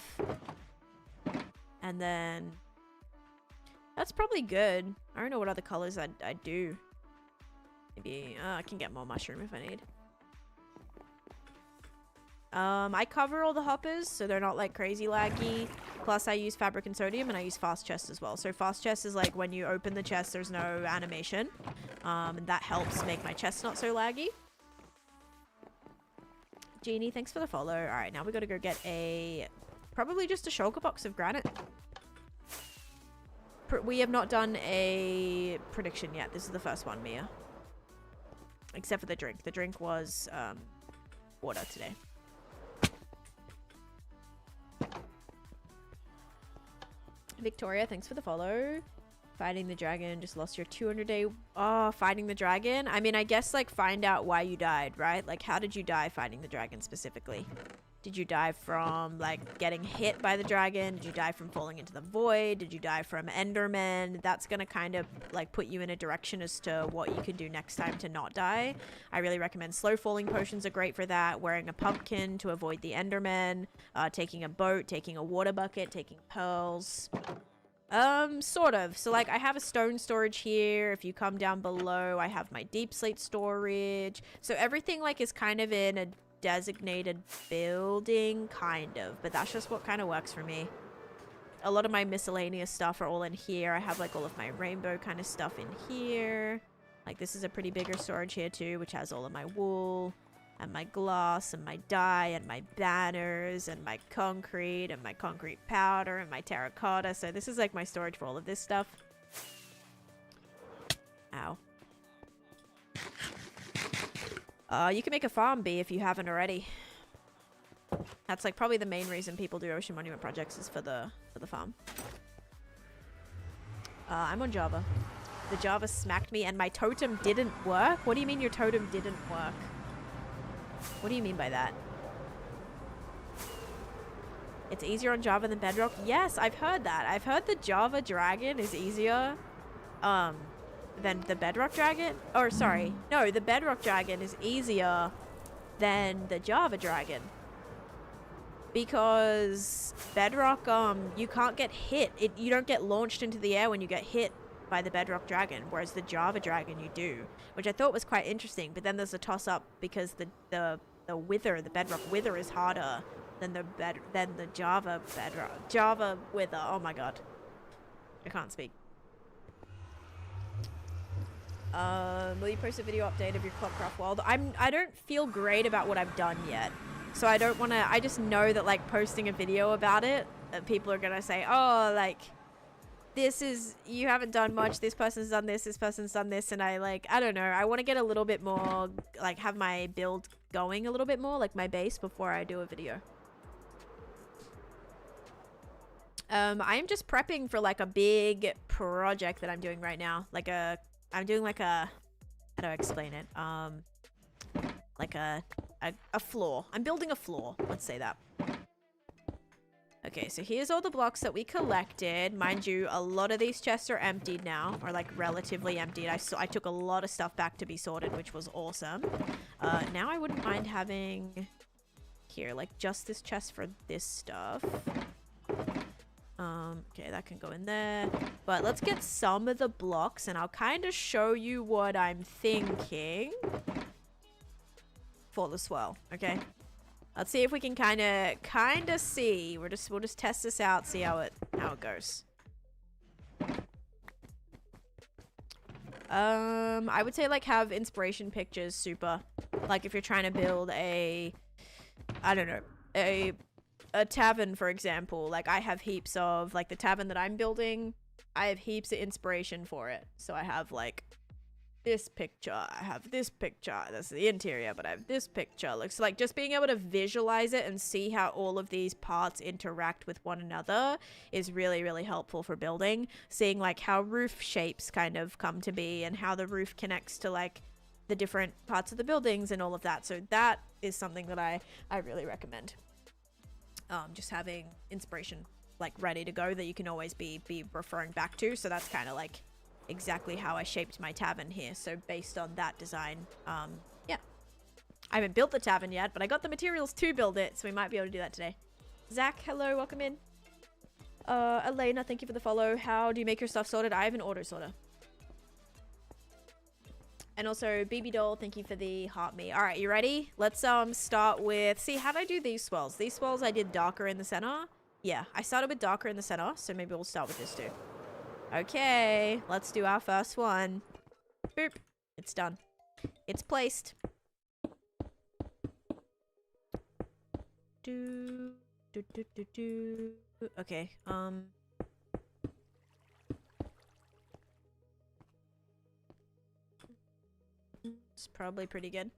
And then... That's probably good. I don't know what other colors I'd do. Maybe... I can get more mushroom if I need. I cover all the hoppers, so they're not like crazy laggy. Plus I use fabric and sodium, and I use fast chest as well. So fast chest is like when you open the chest, there's no animation. And that helps make my chest not so laggy. Jeannie, thanks for the follow. All right, now we got to go get probably just a shulker box of granite. We have not done a prediction yet. This is the first one, Mia. Except for the drink. The drink was water today. Victoria, thanks for the follow. Fighting the dragon, just lost your 200-day... Oh, fighting the dragon? I mean, I guess, like, find out why you died, right? Like, how did you die fighting the dragon specifically? Did you die from, like, getting hit by the dragon? Did you die from falling into the void? Did you die from endermen? That's gonna kind of, like, put you in a direction as to what you can do next time to not die. I really recommend slow falling potions are great for that. Wearing a pumpkin to avoid the endermen. Taking a boat, taking a water bucket, taking pearls... Sort of. So, like, I have a stone storage here. If you come down below, I have my deep slate storage. So everything, like, is kind of in a designated building, kind of. But that's just what kind of works for me. A lot of my miscellaneous stuff are all in here. I have, like, all of my rainbow kind of stuff in here. Like, this is a pretty bigger storage here, too, which has all of my wool. And my glass, and my dye, and my banners, and my concrete powder, and my terracotta. So this is like my storage for all of this stuff. Ow. You can make a farm bee if you haven't already. That's like probably the main reason people do Ocean Monument projects is for the farm. I'm on Java. The Java smacked me and my totem didn't work? What do you mean your totem didn't work? What do you mean by that? It's easier on Java than Bedrock? Yes, I've heard that. I've heard the Java dragon is easier than the Bedrock dragon. Or sorry, no, the Bedrock dragon is easier than the Java dragon. Because Bedrock, you can't get hit. You don't get launched into the air when you get hit by the Bedrock dragon, whereas the Java dragon you do, which I thought was quite interesting. But then there's a toss up because the Bedrock wither is harder than the Java wither. Oh my god, I can't speak. Will you post a video update of your Clubcraft world? I don't feel great about what I've done yet, so I don't want to. I just know that like posting a video about it, people are gonna say, oh, like, this is, you haven't done much, this person's done this and I don't know, I want to get a little bit more, like, have my build going a little bit more, like my base, before I do a video. I am just prepping for like a big project that I'm doing right now. I'm doing like a, how do I explain it? Like a floor. I'm building a floor, let's say that. Okay, so here's all the blocks that we collected. Mind you, a lot of these chests are emptied now, or like relatively emptied. I took a lot of stuff back to be sorted, which was awesome. Now I wouldn't mind having here, like just this chest for this stuff. Okay, that can go in there. But let's get some of the blocks and I'll kind of show you what I'm thinking for the swell, okay? Let's see if we can kind of see. We'll just test this out, see how it goes. I would say like have inspiration pictures super. Like if you're trying to build a, I don't know, a tavern, for example. Like I have heaps of, like the tavern that I'm building, I have heaps of inspiration for it. So I have like this picture, I have this picture, that's the interior, but I have this picture. Looks like just being able to visualize it and see how all of these parts interact with one another is really, really helpful for building. Seeing like how roof shapes kind of come to be and how the roof connects to like the different parts of the buildings and all of that. So that is something that I really recommend. Just having inspiration like ready to go that you can always be referring back to. So that's kind of like exactly how I shaped my tavern here. So based on that design, yeah. I haven't built the tavern yet, but I got the materials to build it, so we might be able to do that today. Zach, hello, welcome in. Elena, thank you for the follow. How do you make your stuff sorted? I have an auto sorter. And also, BB Doll, thank you for the heart me. All right, you ready? Let's start with, see, how did I do these swells? These swells I did darker in the center. Yeah, I started with darker in the center, so maybe we'll start with this too. Okay, let's do our first one. Boop. It's done. It's placed. Okay, it's probably pretty good.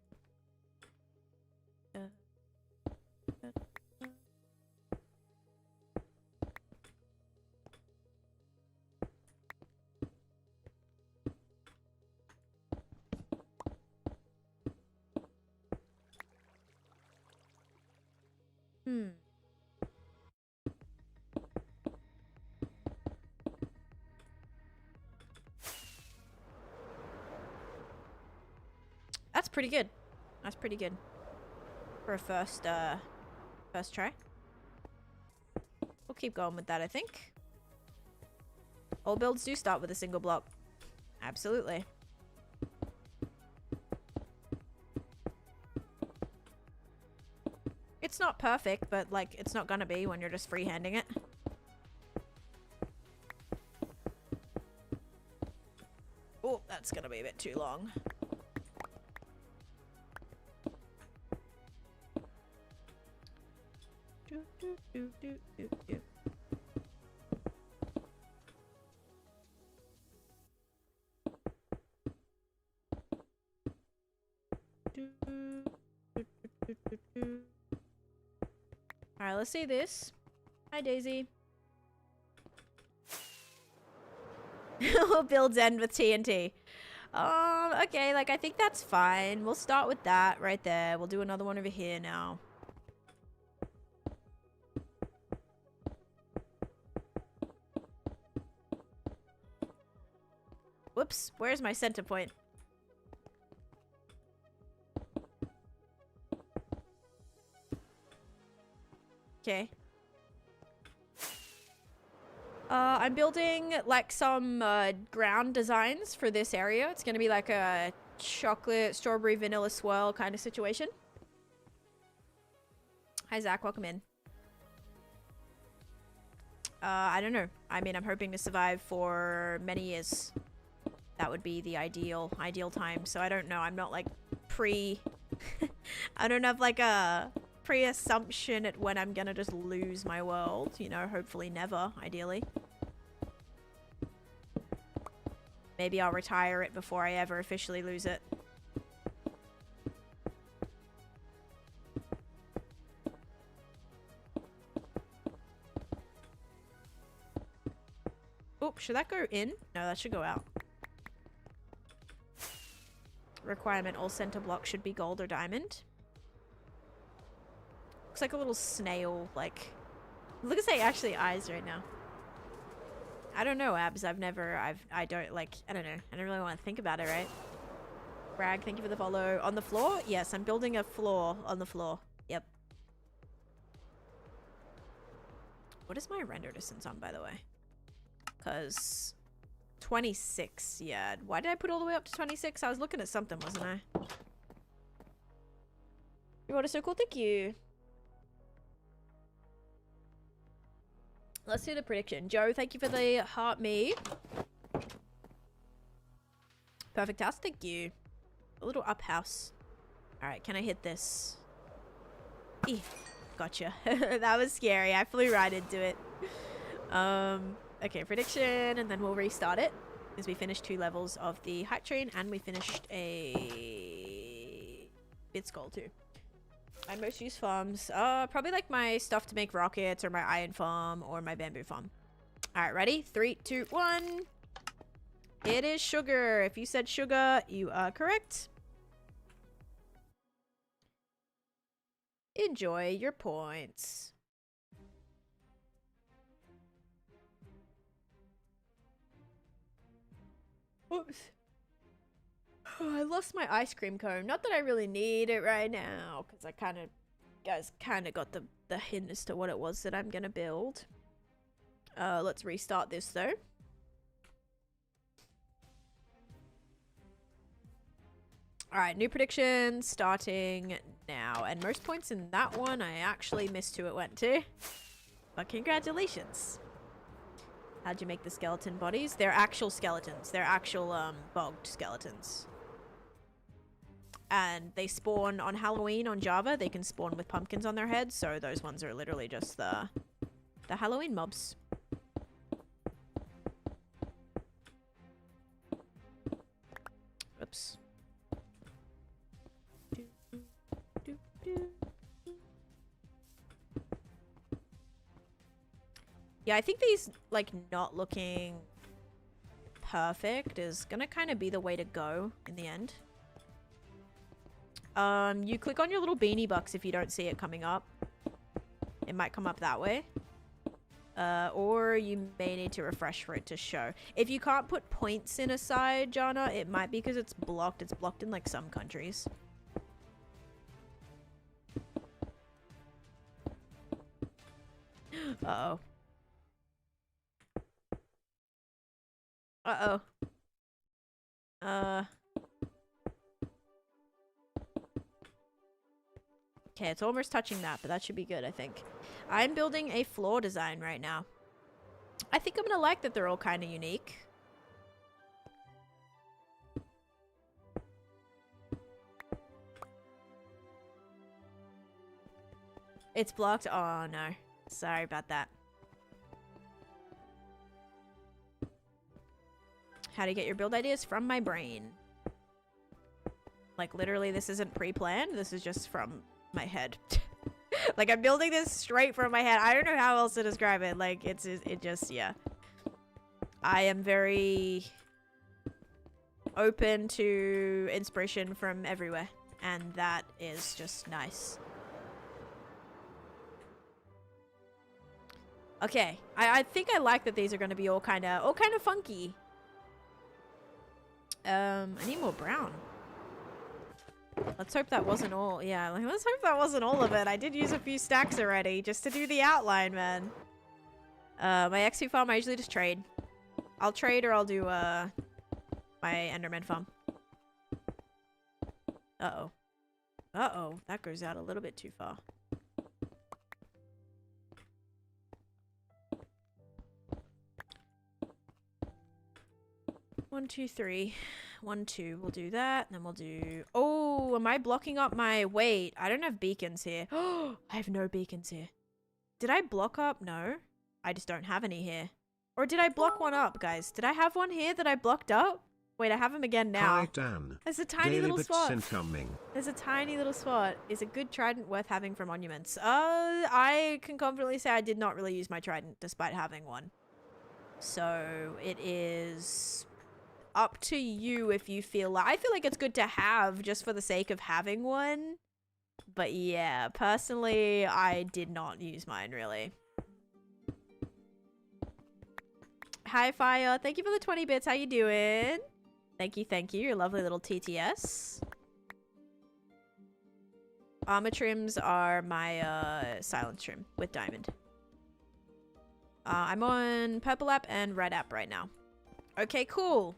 That's pretty good. That's pretty good. For a first try. We'll keep going with that, I think. All builds do start with a single block. Absolutely. It's not perfect, but, like, it's not gonna be when you're just freehanding it. Oh, that's gonna be a bit too long. Alright, let's see this. Hi, Daisy. Builds end with TNT. Okay, like, I think that's fine. We'll start with that right there. We'll do another one over here now. Whoops, where's my center point? Okay. I'm building like some ground designs for this area. It's gonna be like a chocolate, strawberry, vanilla swirl kind of situation. Hi Zach, welcome in. I don't know. I mean, I'm hoping to survive for many years. That would be the ideal time. So I don't know. I'm not like I don't have like a pre-assumption at when I'm gonna just lose my world. You know, hopefully never, ideally. Maybe I'll retire it before I ever officially lose it. Oh, should that go in? No, that should go out. Requirement, all center blocks should be gold or diamond. Looks like a little snail, like... Look at actually eyes right now. I don't know, Abs. I don't know. I don't really want to think about it, right? Bragg, thank you for the follow. On the floor? Yes, I'm building a floor on the floor. Yep. What is my render distance on, by the way? Because 26, yeah. Why did I put all the way up to 26? I was looking at something, wasn't I? Your water so cool, thank you. Let's do the prediction. Joe, thank you for the heart me. Perfect house, thank you. A little up house. Alright, can I hit this? Eeh, gotcha. That was scary. I flew right into it. Okay, prediction, and then we'll restart it. Because we finished 2 levels of the hype train, and we finished a bit skull too. My most used farms, probably like my stuff to make rockets, or my iron farm, or my bamboo farm. Alright, ready? 3, 2, 1. It is sugar. If you said sugar, you are correct. Enjoy your points. Oops. Oh, I lost my ice cream cone. Not that I really need it right now, because I guys kind of got the hint as to what it was that I'm gonna build. Let's restart this though. Alright, new prediction starting now. And most points in that one, I actually missed who it went to. But congratulations. How'd you make the skeleton bodies? They're actual skeletons. They're actual, bogged skeletons. and they spawn on Halloween on Java. They can spawn with pumpkins on their heads, so those ones are literally just the Halloween mobs. Oops. Yeah, I think these, like, not looking perfect is gonna kind of be the way to go in the end. You click on your little beanie box if you don't see it coming up. It might come up that way. Or you may need to refresh for it to show. If you can't put points in a side, Jana, it might be because it's blocked. It's blocked in, like, some countries. Uh-oh. Uh-oh. Okay, it's almost touching that, but that should be good, I think. I'm building a floor design right now. I think I'm gonna like that they're all kind of unique. It's blocked? Oh, no. Sorry about that. How to get your build ideas from my brain. Like, literally, this isn't pre-planned. This is just from my head. Like, I'm building this straight from my head. I don't know how else to describe it. Like, it just, yeah. I am very open to inspiration from everywhere. And that is just nice. Okay. I think I like that these are going to be all kind of funky. I need more brown. Let's hope that wasn't all. Yeah, like, let's hope that wasn't all of it. I did use a few stacks already just to do the outline, man. My XP farm, I usually just trade. I'll trade or I'll do, my Enderman farm. Uh-oh. Uh-oh. That goes out a little bit too far. One, two, three. 1, 2. We'll do that. And then we'll do... Oh, am I blocking up my... Wait, I don't have beacons here. Oh, I have no beacons here. Did I block up? No. I just don't have any here. Or did I block one up, guys? Did I have one here that I blocked up? Wait, I have them again now. Hi, Dan. There's a tiny Daily little bits spot. incoming. There's a tiny little spot. Is a good trident worth having for monuments? I can confidently say I did not really use my trident despite having one. So it is up to you if you feel like... I feel like it's good to have just for the sake of having one. But yeah, personally, I did not use mine really. Hi, Fire. Thank you for the 20 bits. How you doing? Thank you, thank you. Your lovely little TTS. Armor trims are my silence trim with diamond. I'm on purple app and red app right now. Okay, cool.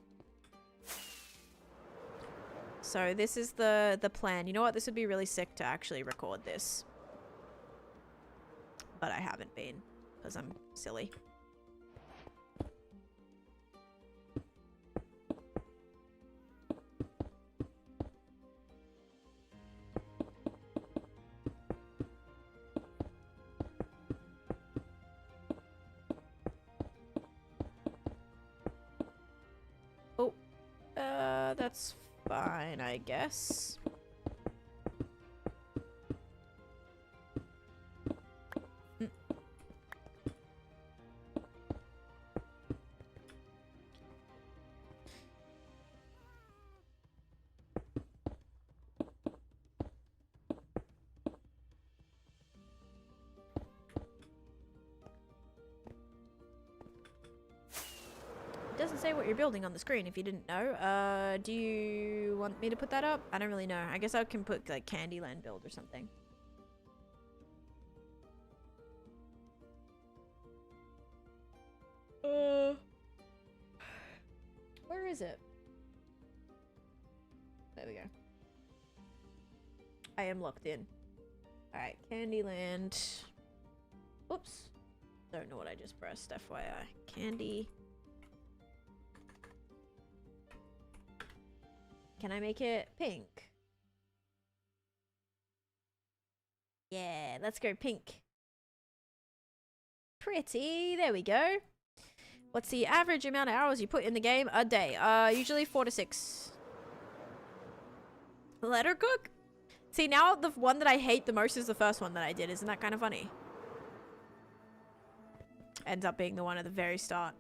So this is the plan. You know what? This would be really sick to actually record this. But I haven't been because I'm silly. Oh, that's fine, I guess. It doesn't say what you're building on the screen if you didn't know. Do you want me to put that up? I don't really know. I guess I can put like Candyland build or something. Where is it? There we go. I am locked in. Alright, Candyland. Oops. Don't know what I just pressed, FYI. Candy. Can I make it pink? Yeah, let's go pink. Pretty. There we go. What's the average amount of hours you put in the game a day? Usually 4 to 6. Let her cook. See, now the one that I hate the most is the first one that I did. Isn't that kind of funny? Ends up being the one at the very start.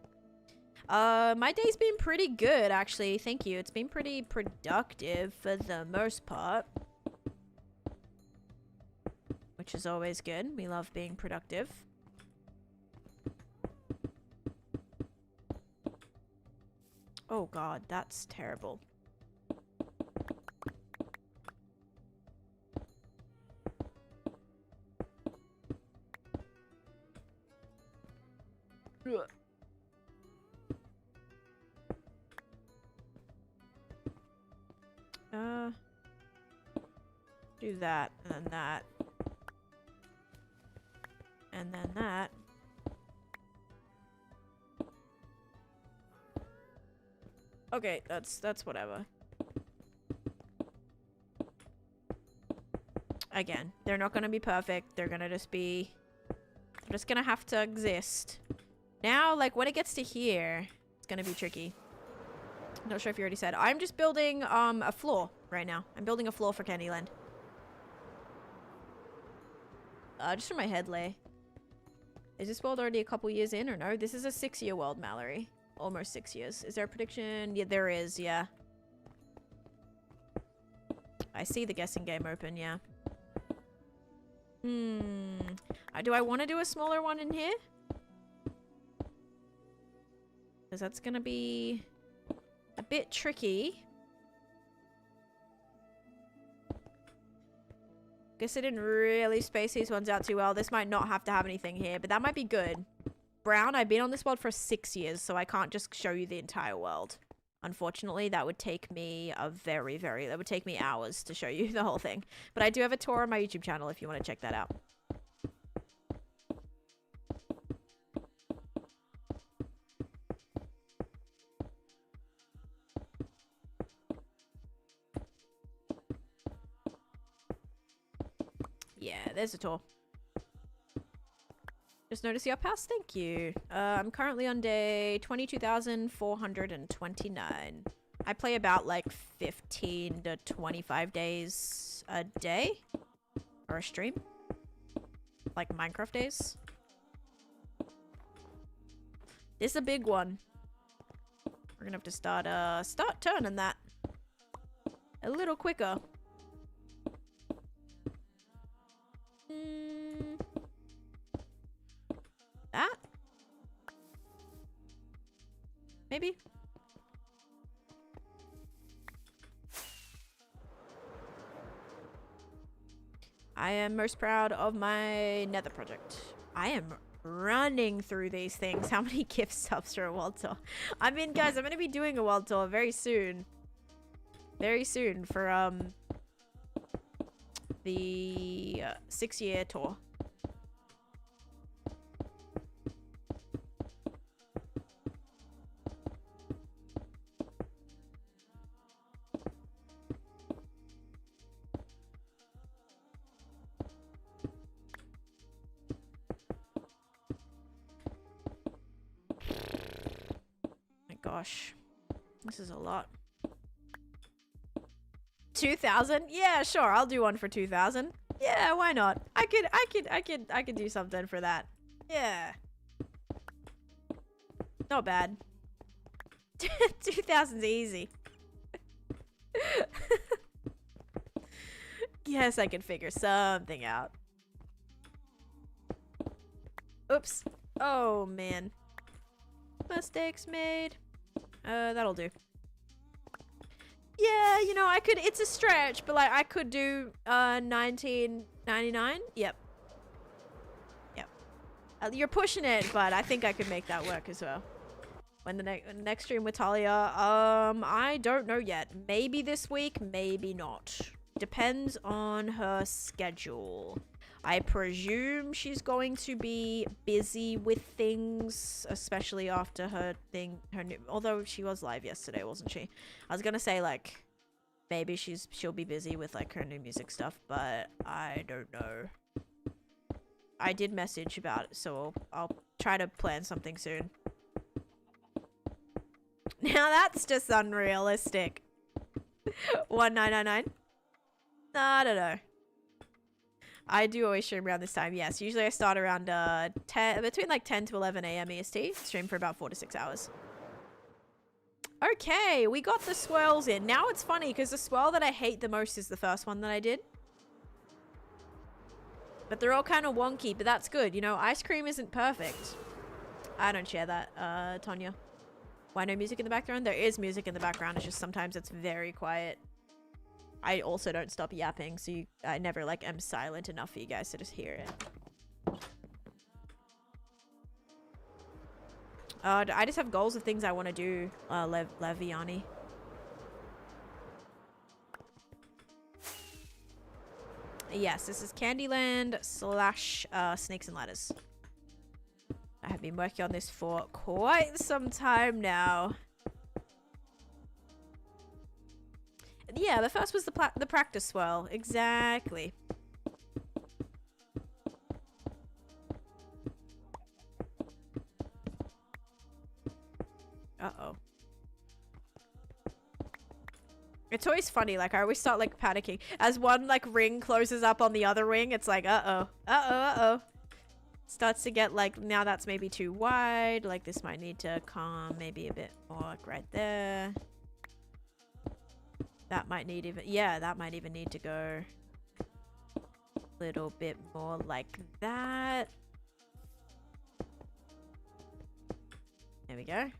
My day's been pretty good, actually. Thank you. It's been pretty productive for the most part. Which is always good. We love being productive. Oh god, that's terrible. Ugh. Do that, and then that. And then that. Okay, that's whatever. Again, they're not gonna be perfect. They're gonna just be... They're just gonna have to exist. Now, like, when it gets to here, it's gonna be tricky. Not sure if you already said. I'm just building, a floor right now. I'm building a floor for Candyland. Just from my head lay. Is this world already a couple years in or no? This is a 6-year world, Mallory. Almost 6 years. Is there a prediction? Yeah, there is, yeah. I see the guessing game open, yeah. Do I want to do a smaller one in here? Because that's going to be a bit tricky. Guess I didn't really space these ones out too well. This might not have to have anything here, but that might be good. Brown, I've been on this world for 6 years, so I can't just show you the entire world. Unfortunately, that would take me that would take me hours to show you the whole thing. But I do have a tour on my YouTube channel if you want to check that out. Yeah, there's a tour. Just noticed your pass. Thank you. I'm currently on day 22,429. I play about like 15 to 25 days a day or a stream, like Minecraft days. This is a big one. We're gonna have to start turning that a little quicker. That? Maybe? I am most proud of my nether project. I am running through these things. How many gift subs for a world tour? I mean, guys, I'm going to be doing a world tour very soon. Very soon for, the 6-year tour. Gosh, this is a lot. 2,000? Yeah, sure. I'll do one for 2,000. Yeah, why not? I could do something for that. Yeah. Not bad. 2,000's easy. Yes, I can figure something out. Oops. Oh, man. Mistakes made. That'll do. Yeah, you know, I could, it's a stretch, but like I could do 1999. Yep. You're pushing it, but I think I could make that work as well. When the next stream with Talia, I don't know yet. Maybe this week, maybe not. Depends on her schedule. I presume she's going to be busy with things, especially after her new, although she was live yesterday, wasn't she? I was gonna say like, maybe she'll be busy with like her new music stuff, but I don't know. I did message about it, so I'll try to plan something soon. Now that's just unrealistic. 1999. I don't know. I do always stream around this time. Yes, usually I start around between like 10 to 11 a.m. EST. Stream for about 4 to 6 hours. Okay, we got the swirls in. Now it's funny because the swirl that I hate the most is the first one that I did. But they're all kind of wonky, but that's good. You know, ice cream isn't perfect. I don't share that, Tonya. Why no music in the background? There is music in the background. It's just sometimes it's very quiet. I also don't stop yapping, so I never like am silent enough for you guys to just hear it. I just have goals of things I want to do, Leviani. Yes, this is Candyland / Snakes and Ladders. I have been working on this for quite some time now. Yeah, the first was the practice swirl. Exactly. Uh-oh. It's always funny, like I always start like panicking. As one like ring closes up on the other ring, it's like, uh-oh. Uh-oh, uh-oh. Starts to get like, now that's maybe too wide. Like this might need to come maybe a bit more like right there. That might need even, yeah, that might even need to go a little bit more like that. There we go.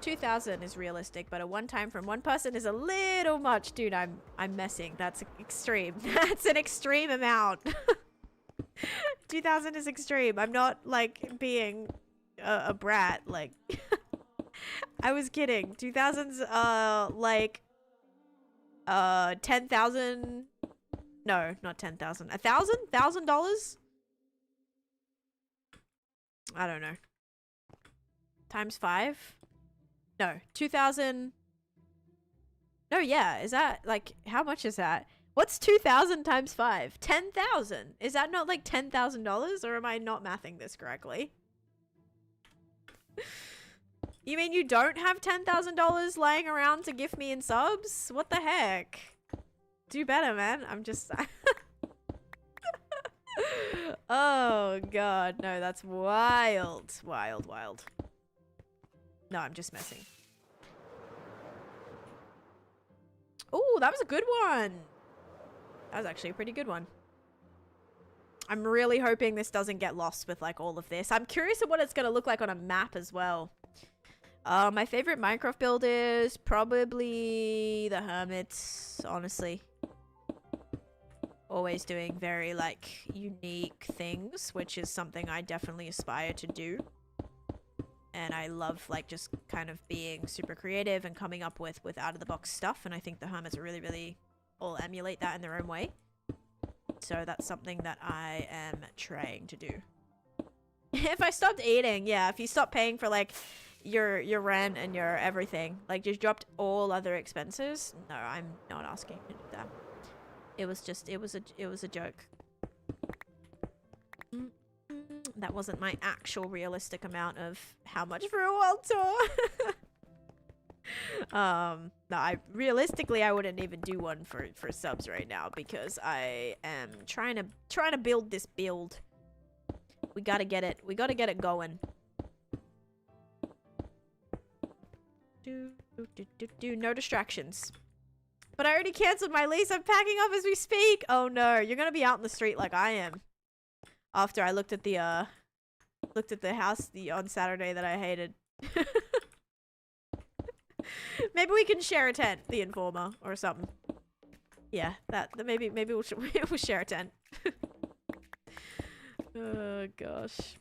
2,000 is realistic, but a one time from one person is a little much. Dude, I'm messing. That's extreme. That's an extreme amount. 2,000 is extreme. I'm not like being a brat. Like, I was kidding. 2,000's like 10,000. No, not 10,000. $1,000? I don't know. Times 5? No, 2,000. No, yeah. Is that like, how much is that? What's 2,000 times 5? 10,000. Is that not like $10,000, or am I not mathing this correctly? You mean you don't have $10,000 lying around to gift me in subs? What the heck? Do better, man. I'm just... Oh, God. No, that's wild. Wild, wild. No, I'm just messing. Oh, that was a good one. That was actually a pretty good one. I'm really hoping this doesn't get lost with like all of this. I'm curious of what it's going to look like on a map as well. My favorite Minecraft build is probably the Hermits, honestly. Always doing very like unique things, which is something I definitely aspire to do. And I love like just kind of being super creative and coming up with out of the box stuff. And I think the Hermits really, really all emulate that in their own way. So that's something that I am trying to do. If I stopped eating, yeah, if you stop paying for like your rent and your everything, like just dropped all other expenses, no, I'm not asking you to do that. It was just, it was a joke. That wasn't my actual realistic amount of how much for a world tour. No, realistically I wouldn't even do one for subs right now because I am trying to build this build. We gotta get it going. No distractions. But I already cancelled my lease. I'm packing up as we speak. Oh no, you're gonna be out in the street like I am. After I looked at the house on Saturday that I hated. Maybe we can share a tent, the Informer, or something. Yeah, maybe we'll share a tent. Oh gosh.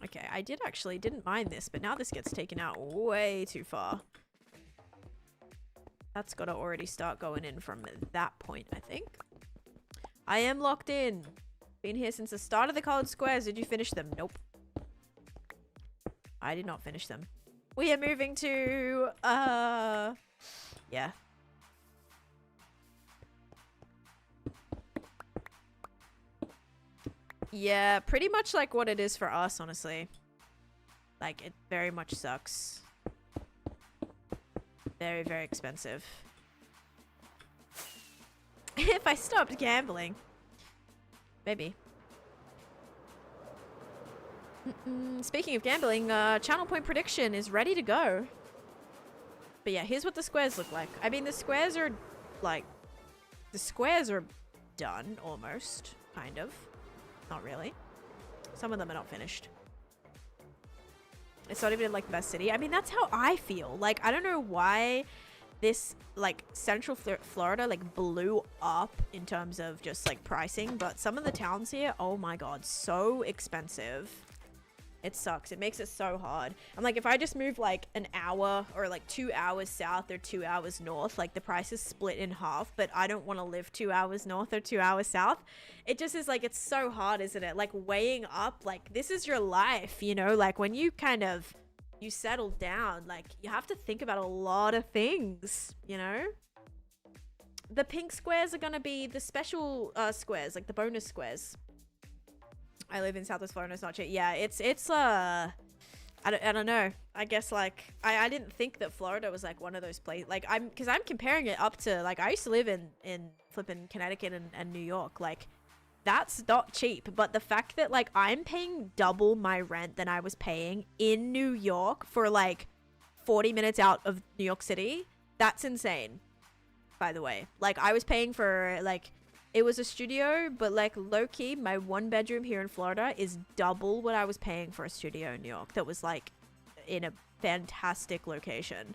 Okay, I didn't mind this, but now this gets taken out way too far. That's got to already start going in from that point, I think. I am locked in. Been here since the start of the colored squares. Did you finish them? Nope. I did not finish them. We are moving to, yeah. Yeah, pretty much like what it is for us, honestly. Like, it very much sucks. Very, very expensive. If I stopped gambling. Maybe. Speaking of gambling, Channel Point Prediction is ready to go. But yeah, here's what the squares look like. I mean, the squares are, like... The squares are done, almost. Kind of. Not really. Some of them are not finished. It's not even in, like, the best city. I mean, that's how I feel. Like, I don't know why this, like, Central Florida, like, blew up in terms of just, like, pricing. But some of the towns here, oh my god, so expensive. It sucks. It makes it so hard. I'm like, if I just move like an hour or like 2 hours south or 2 hours north, like the price is split in half, but I don't want to live 2 hours north or 2 hours south. It just is like, it's so hard, isn't it? Like weighing up, like this is your life, you know, like when you kind of, you settle down, like you have to think about a lot of things, you know? The pink squares are going to be the special squares, like the bonus squares. I live in Southwest Florida, it's not cheap. Yeah, it's I don't know. I guess like I didn't think that Florida was like one of those places. Like because I'm comparing it up to like I used to live in flipping Connecticut and New York. Like that's not cheap. But the fact that like I'm paying double my rent than I was paying in New York for like 40 minutes out of New York City, that's insane. By the way, like I was paying for like. It was a studio, but like low-key, my 1-bedroom here in Florida is double what I was paying for a studio in New York that was like in a fantastic location.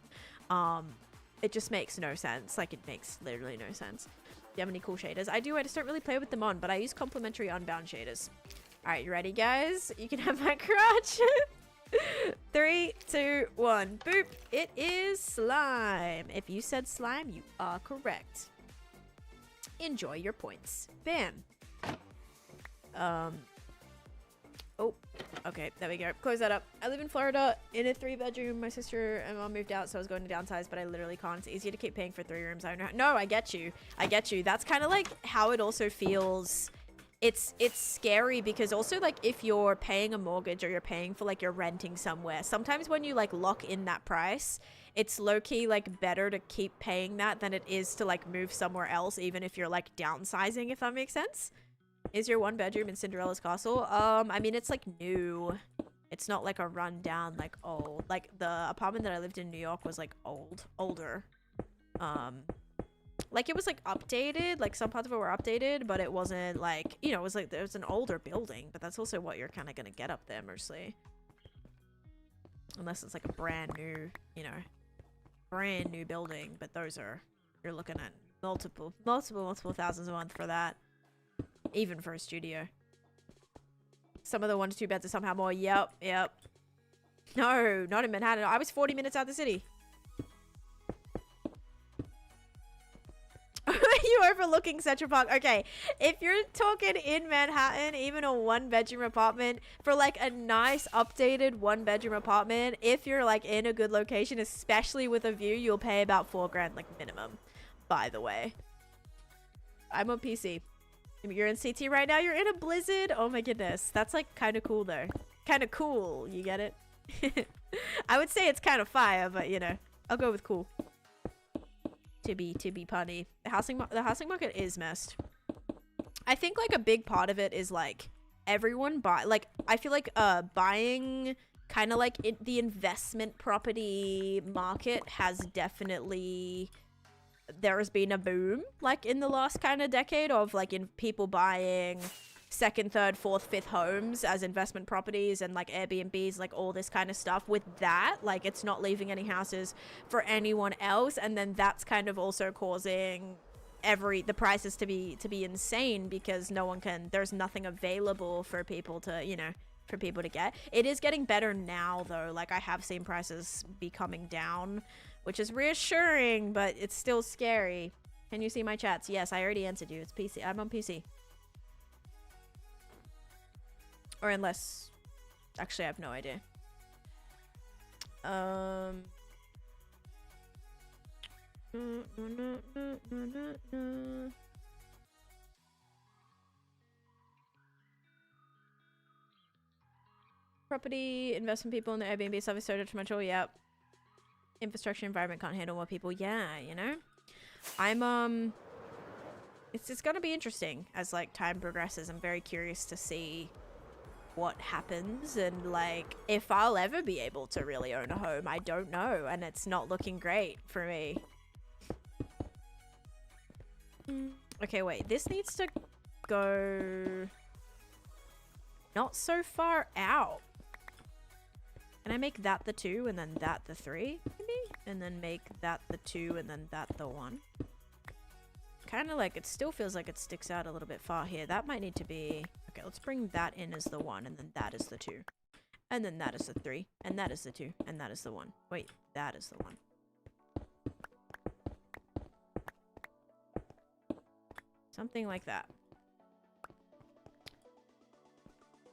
It just makes no sense. Like it makes literally no sense. Do you have any cool shaders? I do. I just don't really play with them on, but I use complimentary Unbound shaders. All right, you ready, guys? You can have my crotch. 3, 2, 1. Boop. It is slime. If you said slime, you are correct. Enjoy your points. Bam. Oh, okay, there we go. Close that up. I live in Florida in a 3-bedroom. My sister and mom moved out, so I was going to downsize, but I literally can't. It's easier to keep paying for 3 rooms. I don't know. No, I get you. I get you. That's kind of like how it also feels. It's scary because also like if you're paying a mortgage or you're paying for like you're renting somewhere, sometimes when you like lock in that price, it's low-key like better to keep paying that than it is to like move somewhere else, even if you're like downsizing, if that makes sense. Is your 1-bedroom in Cinderella's castle? I mean, it's like new. It's not like a rundown, like old. Like the apartment that I lived in New York was like older. Like it was like updated, like some parts of it were updated, but it wasn't like, you know, it was like, there was an older building, but that's also what you're kind of gonna get up there mostly. Unless it's like a brand new, you know, brand new building, but those are, you're looking at multiple thousands a month for that. Even for a studio. Some of the 1 to 2 beds are somehow more. Yep. No, not in Manhattan. I was 40 minutes out of the city. You overlooking Central Park. Okay, if you're talking in Manhattan, even a 1-bedroom apartment for like a nice updated 1-bedroom apartment, if you're like in a good location, especially with a view, you'll pay about $4,000 like minimum. By the way, I'm on PC. You're in CT right now. You're in a blizzard. Oh my goodness, that's like kind of cool though. Kind of cool. You get it? I would say it's kind of fire, but you know, I'll go with cool. To be punny. The housing market is messed. I think like a big part of it is like everyone like I feel like buying kind of like the investment property market has definitely, there has been a boom like in the last kind of decade of like in people buying 2nd, 3rd, 4th, 5th homes as investment properties and like Airbnbs, like all this kind of stuff. With that, like it's not leaving any houses for anyone else, and then that's kind of also causing the prices to be insane because there's nothing available for people to, you know, for people to get. It is getting better now though. Like I have seen prices be coming down, which is reassuring, but it's still scary. Can you see my chats? Yes, I already answered you. It's PC. I'm on PC. Or unless, actually I have no idea. Property, investment people in the Airbnb service so detrimental. Yep. Infrastructure environment can't handle more people. Yeah, you know? I'm, it's gonna be interesting as, like, time progresses. I'm very curious to see what happens and, like, if I'll ever be able to really own a home. I don't know, and it's not looking great for me. Okay, wait. This needs to go not so far out. Can I make that the 2 and then that the 3, maybe? And then make that the 2 and then that the 1. Kind of like, it still feels like it sticks out a little bit far here. That might need to be... Okay, let's bring that in as the 1 and then that is the 2. And then that is the 3. And that is the 2. And that is the 1. Wait, that is the 1. Something like that.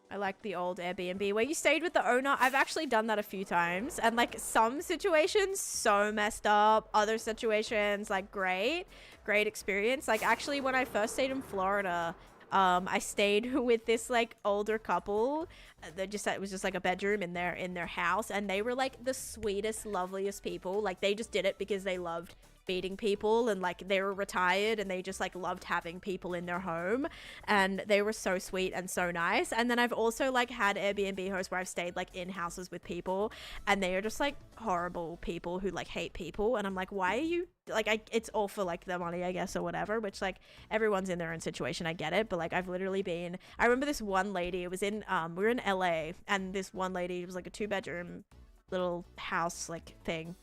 I like the old Airbnb where you stayed with the owner. I've actually done that a few times. And, like, some situations, so messed up. Other situations, like, great. Great experience. Like, actually, when I first stayed in Florida, I stayed with this, like, older couple. It was just, like, a bedroom in their house. And they were, like, the sweetest, loveliest people. Like, they just did it because they loved feeding people, and, like, they were retired and they just, like, loved having people in their home, and they were so sweet and so nice. And then I've also, like, had Airbnb hosts where I've stayed, like, in houses with people and they are just, like, horrible people who, like, hate people, and I'm like, why are you, like, it's all for, like, the money, I guess, or whatever, which, like, everyone's in their own situation, I get it, but, like, I've literally been, I remember this one lady, it was in we were in LA, and this one lady, it was like a 2-bedroom little house, like, thing.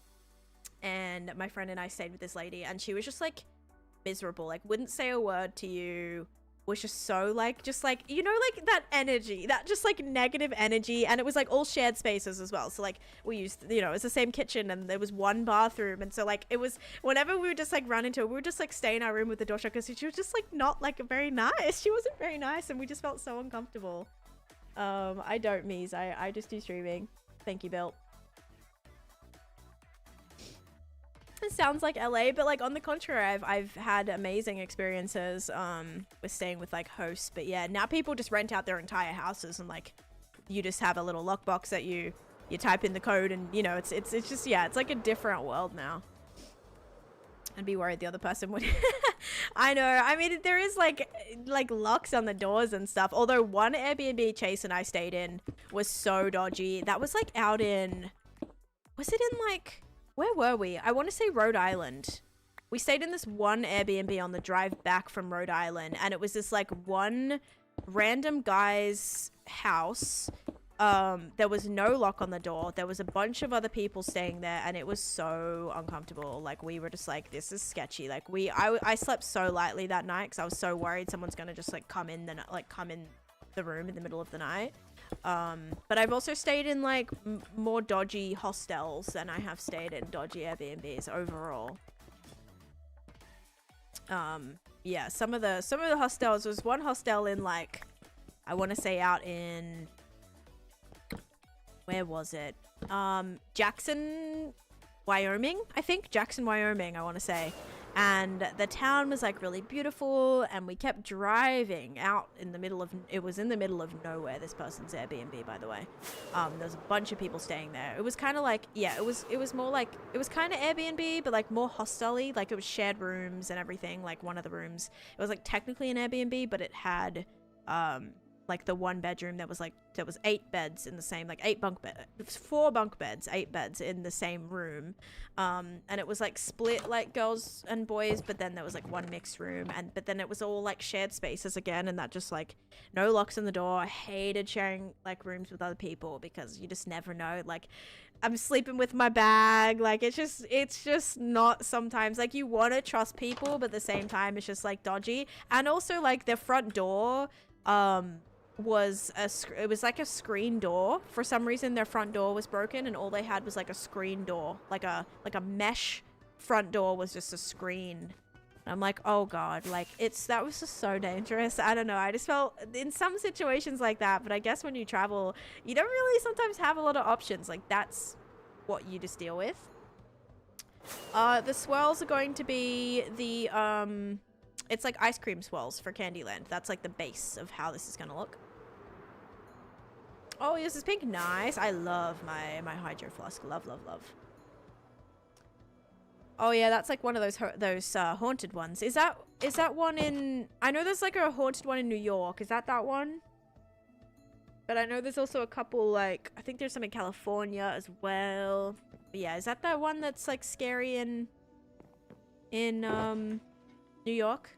And my friend and I stayed with this lady, and she was just, like, miserable, like, wouldn't say a word to you, was just so, like, just, like, you know, like, that energy, that just, like, negative energy. And it was, like, all shared spaces as well, so, like, we used, you know, it was the same kitchen and there was one bathroom, and so, like, it was, whenever we would just, like, run into her, we would just, like, stay in our room with the door shut because she was just, like, not, like, very nice. She wasn't very nice, and we just felt so uncomfortable. I don't, Mies, I just do streaming. Thank you, Bill. It sounds like LA, but, like, on the contrary, I've had amazing experiences with staying with, like, hosts. But yeah, now people just rent out their entire houses, and, like, you just have a little lockbox that you type in the code, and, you know, it's just, yeah, it's like a different world now. I'd be worried the other person would. I know. I mean, there is like locks on the doors and stuff. Although one Airbnb Chase and I stayed in was so dodgy. That was, like, out in, was it in, like, where were we? I want to say Rhode Island. We stayed in this one Airbnb on the drive back from Rhode Island, and it was this, like, one random guy's house. There was no lock on the door. There was a bunch of other people staying there, and it was so uncomfortable. Like, we were just like, this is sketchy. Like, I slept so lightly that night because I was so worried someone's gonna just, like, come in the room in the middle of the night. But I've also stayed in, like, more dodgy hostels than I have stayed in dodgy Airbnbs overall. Yeah, some of the hostels, was one hostel in, like, I want to say out in, where was it? Jackson, Wyoming, I think. Jackson, Wyoming, I want to say. And the town was, like, really beautiful, and we kept driving out in the middle of, it was in the middle of nowhere, this person's Airbnb, by the way. There was a bunch of people staying there. It was kind of like, yeah, it was more like, it was kind of Airbnb, but, like, more hostel-y. Like, it was shared rooms and everything. Like, one of the rooms, it was, like, technically an Airbnb, but it had, like, the one bedroom that was, like, there was 8 beds in the same, like, 8 bunk beds, 4 bunk beds, 8 beds in the same room. And it was, like, split, like, girls and boys, but then there was, like, one mixed room, but then it was all, like, shared spaces again, and that just, like, no locks on the door. I hated sharing, like, rooms with other people because you just never know. Like, I'm sleeping with my bag. Like, it's just not sometimes, like, you want to trust people, but at the same time, it's just, like, dodgy. And also, like, their front door, it was like a screen door. For some reason their front door was broken, and all they had was, like, a screen door, like a mesh front door was just a screen. And I'm like, oh god, like, that was just so dangerous. I don't know, I just felt in some situations like that, but I guess when you travel you don't really sometimes have a lot of options. Like, that's what you just deal with. The swirls are going to be the it's like ice cream swirls for Candyland. That's, like, the base of how this is gonna look. Oh, this is pink. Nice. I love my hydro flask. Love, love, love. Oh yeah, that's like one of those haunted ones. Is that one in? I know there's like a haunted one in New York. Is that one? But I know there's also a couple, like, I think there's some in California as well. But yeah, is that one that's like scary in New York?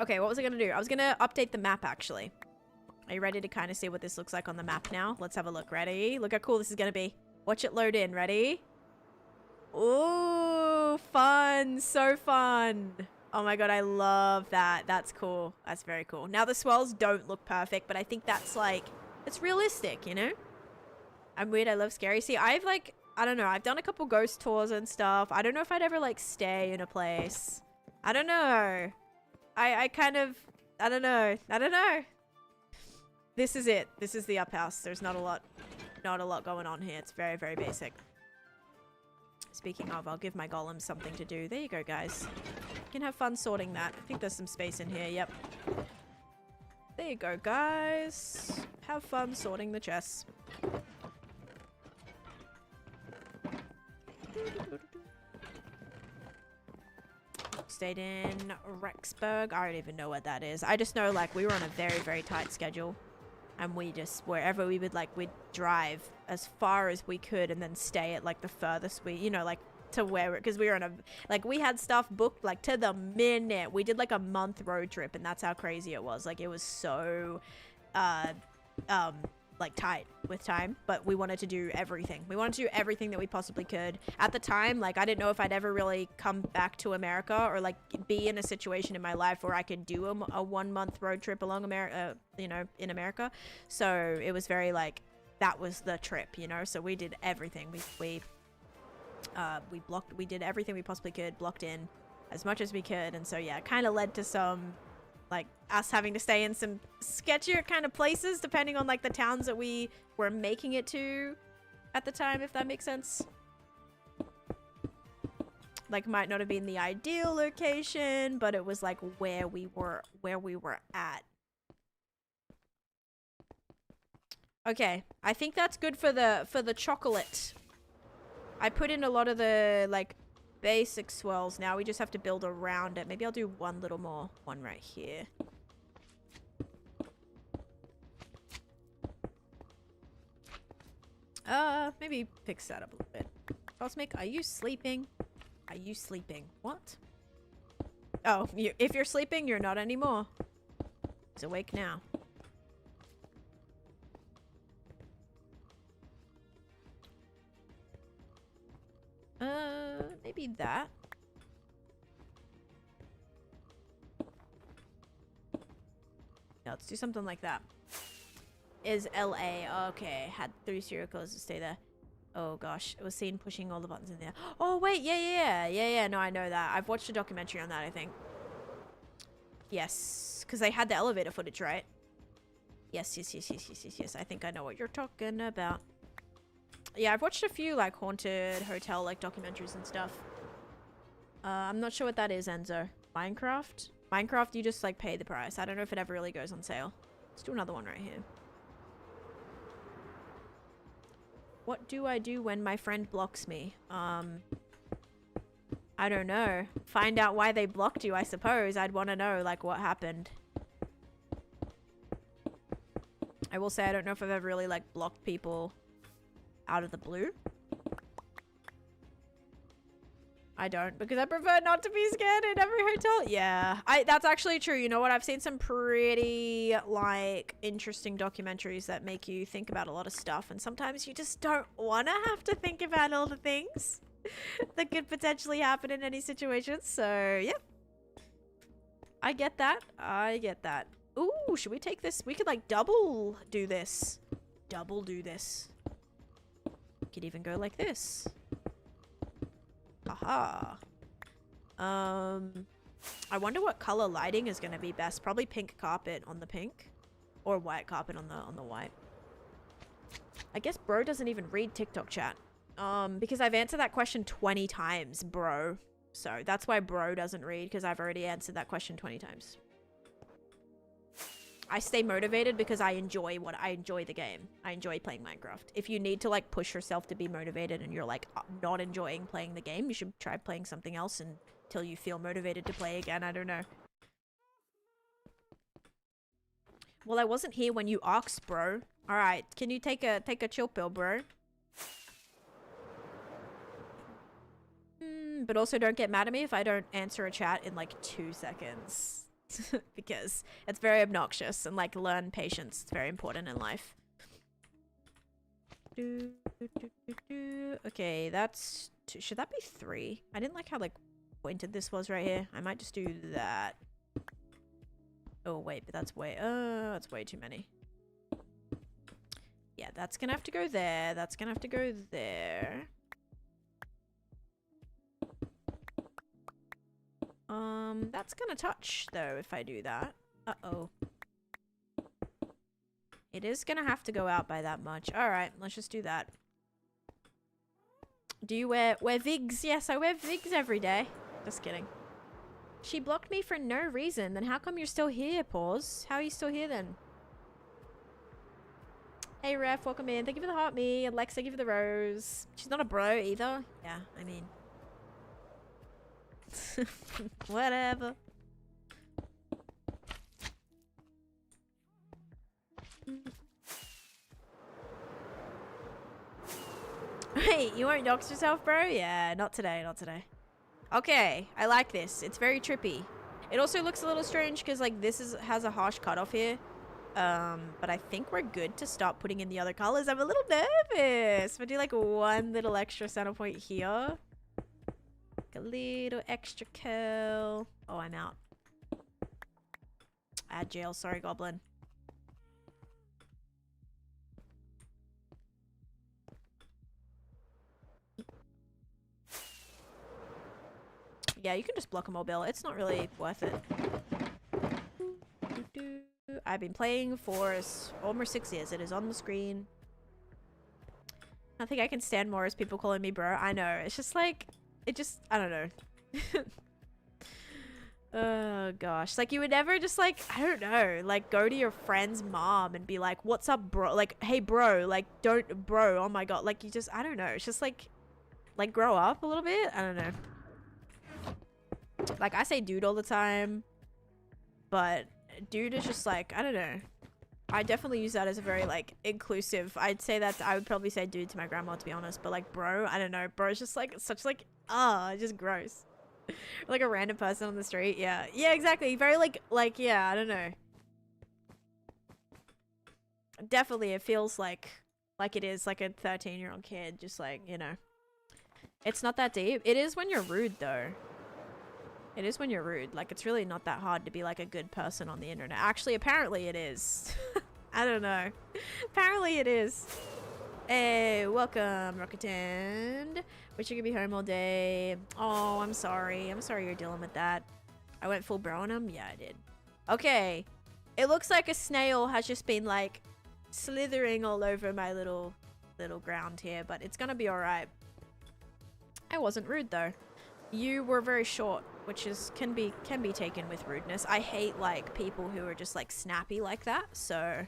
Okay, what was I gonna do? I was gonna update the map actually. Are you ready to kind of see what this looks like on the map now? Let's have a look. Ready? Look how cool this is gonna be. Watch it load in. Ready? Ooh, fun. So fun. Oh my god, I love that. That's cool. That's very cool. Now the swells don't look perfect, but I think that's like, it's realistic, you know? I'm weird. I love scary. See, I don't know. I've done a couple ghost tours and stuff. I don't know if I'd ever like stay in a place. I don't know. I don't know. This is it. This is the up house. There's not a lot going on here. It's very, very basic. Speaking of, I'll give my golems something to do. There you go, guys. You can have fun sorting that. I think there's some space in here. Yep. There you go, guys. Have fun sorting the chests. Stayed in Rexburg. I don't even know what that is. I just know, like, we were on a very, very tight schedule. And we just, wherever we would, like, we'd drive as far as we could and then stay at, like, the furthest we, you know, like, to where, because we were on a, like, we had stuff booked, like, to the minute. We did, like, a month road trip, and that's how crazy it was. Like, it was so, like, tight with time, but we wanted to do everything. We wanted to do everything that we possibly could. At the time, like, I didn't know if I'd ever really come back to America or, like, be in a situation in my life where I could do a 1 month road trip along America, you know, in America. So it was very, like, that was the trip, you know? So we did everything. We did everything we possibly could, blocked in as much as we could. And so, yeah, it kind of led to some, like, us having to stay in some sketchier kind of places depending on, like, the towns that we were making it to at the time, if that makes sense. Like, might not have been the ideal location, but it was, like, where we were at. Okay, I think that's good for the chocolate. I put in a lot of the, like, basic swells. Now we just have to build around it. Maybe I'll do one little more. One right here. Maybe fix that up a little bit. Cosmic, are you sleeping? Are you sleeping? What? Oh, if you're sleeping, you're not anymore. He's awake now. Maybe that. Yeah, let's do something like that. Is LA. Okay, had 3 serial killers to stay there. Oh gosh, it was seen pushing all the buttons in there. Oh wait, yeah, no, I know that. I've watched a documentary on that, I think. Yes, because they had the elevator footage, right? Yes, I think I know what you're talking about. Yeah, I've watched a few, like, haunted hotel, like, documentaries and stuff. I'm not sure what that is, Enzo. Minecraft? Minecraft, you just, like, pay the price. I don't know if it ever really goes on sale. Let's do another one right here. What do I do when my friend blocks me? I don't know. Find out why they blocked you, I suppose. I'd want to know, like, what happened. I will say I don't know if I've ever really, like, blocked people out of the blue. I don't, because I prefer not to be scared in every hotel. Yeah, that's actually true. You know what? I've seen some pretty, like, interesting documentaries that make you think about a lot of stuff. And sometimes you just don't want to have to think about all the things that could potentially happen in any situation. So, yeah. I get that. I get that. Ooh, should we take this? We could, like, double do this. Double do this. We could even go like this. Aha. I wonder what color lighting is going to be best. Probably pink carpet on the pink. Or white carpet on the white. I guess bro doesn't even read TikTok chat. Because I've answered that question 20 times, bro. So that's why bro doesn't read, because I've already answered that question 20 times. I stay motivated because I enjoy the game. I enjoy playing Minecraft. If you need to like push yourself to be motivated and you're like not enjoying playing the game, you should try playing something else until you feel motivated to play again. I don't know. Well, I wasn't here when you asked, bro. All right, can you take a chill pill, bro? But also don't get mad at me if I don't answer a chat in like 2 seconds. Because it's very obnoxious, and like learn patience. It's very important in life. Okay, that's two. Should that be 3? I didn't like how like pointed this was right here. I might just do that. Oh wait, but that's way too many. Yeah, that's gonna have to go there. That's gonna have to go there. That's gonna touch though if I do that. Uh-oh. It is gonna have to go out by that much. Alright, let's just do that. Do you wear wigs? Yes, I wear wigs every day. Just kidding. She blocked me for no reason. Then how come you're still here, Pause? How are you still here then? Hey Ref, welcome in. Thank you for the heart me. Alexa, give you the rose. She's not a bro either. Yeah, I mean. Whatever. Wait, you won't dox yourself, bro? Yeah, not today, not today. Okay, I like this. It's very trippy. It also looks a little strange because like this has a harsh cutoff here. But I think we're good to start putting in the other colors. I'm a little nervous. We'll do like one little extra center point here. A little extra curl. Oh, I'm out. Add jail. Sorry, Goblin. Yeah, you can just block a mobile. It's not really worth it. I've been playing for almost 6 years. It is on the screen. I think I can stand more as people calling me bro. I know. It's just like... I don't know. Oh gosh, like you would never just like, I don't know, like go to your friend's mom and be like, what's up bro, like hey bro, like don't bro, oh my god, like you just, I don't know, it's just like grow up a little bit. I don't know, like I say dude all the time, but dude is just like, I don't know, I definitely use that as a very like inclusive. I'd say that I would probably say dude to my grandma, to be honest, but like bro, I don't know, bro is just like such like just gross. Like a random person on the street. Yeah, exactly, very like yeah, I don't know, definitely it feels like it is like a 13-year-old kid, just like, you know, it's not that deep. It is when you're rude though. It is when you're rude. Like, it's really not that hard to be, like, a good person on the internet. Actually, apparently it is. I don't know. Apparently it is. Hey, welcome, Rocketand. Wish you could be home all day. Oh, I'm sorry. I'm sorry you're dealing with that. I went full bro on him? Yeah, I did. Okay. It looks like a snail has just been, like, slithering all over my little ground here, but it's gonna be alright. I wasn't rude, though. You were very short, which is can be taken with rudeness. I hate like people who are just like snappy like that. So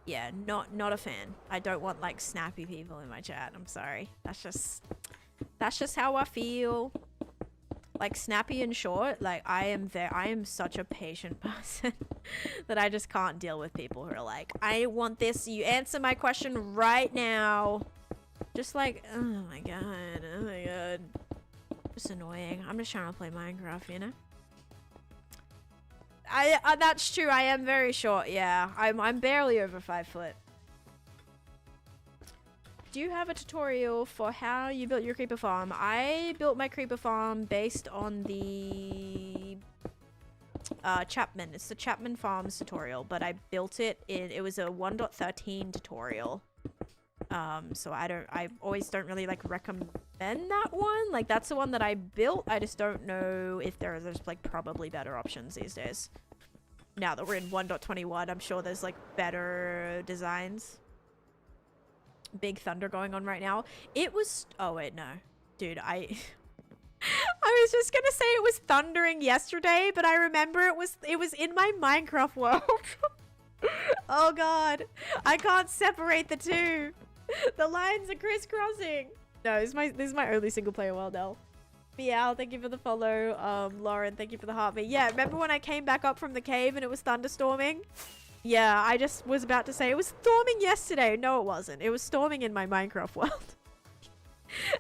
yeah, not a fan. I don't want like snappy people in my chat. I'm sorry. That's just how I feel. Like snappy and short, like I am such a patient person that I just can't deal with people who are like, I want this, you answer my question right now. Just like, oh my god. Just annoying. I'm just trying to play Minecraft, you know? That's true, I am very short, yeah. I'm barely over 5 foot. Do you have a tutorial for how you built your creeper farm? I built my creeper farm based on the Chapman. It's the Chapman Farms tutorial, but I built it it was a 1.13 tutorial. So I always don't really like recommend that one. Like that's the one that I built. I just don't know if there's like probably better options these days. Now that we're in 1.21, I'm sure there's like better designs. Big thunder going on right now. It was, oh wait, no. Dude, I was just gonna say it was thundering yesterday, but I remember it was in my Minecraft world. Oh god, I can't separate the two. The lines are crisscrossing. No, this is my only single player world, L. Meow, thank you for the follow. Lauren, thank you for the heartbeat. Yeah, remember when I came back up from the cave and it was thunderstorming? Yeah, I just was about to say it was storming yesterday. No, it wasn't. It was storming in my Minecraft world.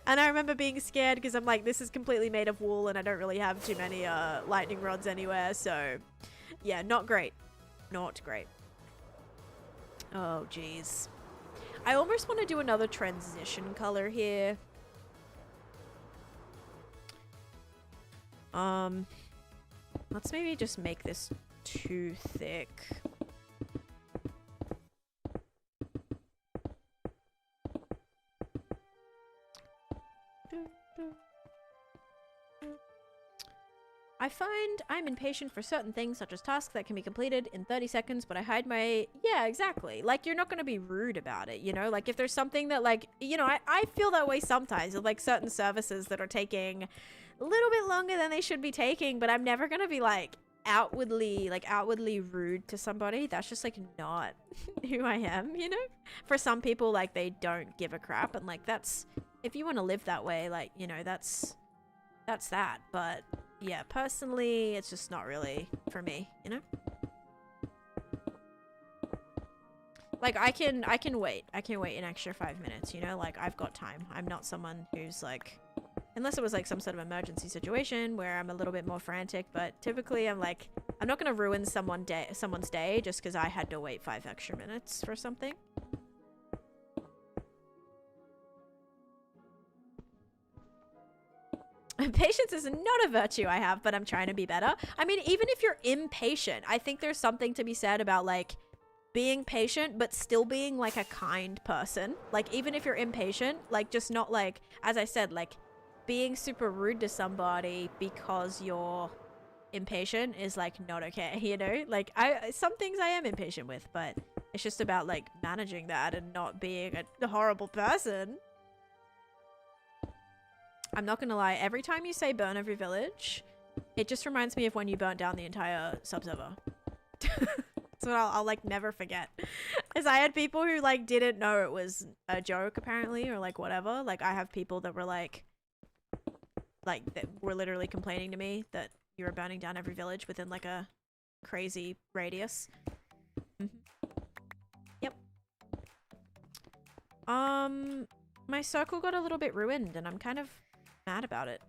And I remember being scared because I'm like, this is completely made of wool and I don't really have too many lightning rods anywhere. So, yeah, not great. Not great. Oh, jeez. I almost want to do another transition color here. Let's maybe just make this too thick. I find I'm impatient for certain things, such as tasks that can be completed in 30 seconds, but I hide my... Yeah, exactly. Like, you're not going to be rude about it, you know? Like, if there's something that, like... You know, I feel that way sometimes with, like, certain services that are taking a little bit longer than they should be taking, but I'm never going to be, like, outwardly rude to somebody. That's just, like, not who I am, you know? For some people, like, they don't give a crap, and, like, that's... If you want to live that way, like, you know, that's that, but... Yeah, personally, it's just not really for me, you know? Like, I can wait. I can wait an extra 5 minutes, you know? Like, I've got time. I'm not someone who's, like... Unless it was, like, some sort of emergency situation where I'm a little bit more frantic, but typically I'm, like... I'm not gonna ruin someone's day just because I had to wait 5 extra minutes for something. Patience is not a virtue I have, but I'm trying to be better. I mean, even if you're impatient, I think there's something to be said about, like, being patient, but still being, like, a kind person. Like, even if you're impatient, like, just not, like, as I said, like, being super rude to somebody because you're impatient is, like, not okay, you know? Like, some things I am impatient with, but it's just about, like, managing that and not being a horrible person. I'm not gonna lie, every time you say burn every village, it just reminds me of when you burnt down the entire sub-server. That's what I'll like never forget. Because I had people who like didn't know it was a joke apparently, or like whatever. Like I have people that were like that were literally complaining to me that you were burning down every village within like a crazy radius. Yep. My circle got a little bit ruined and I'm kind of mad about it.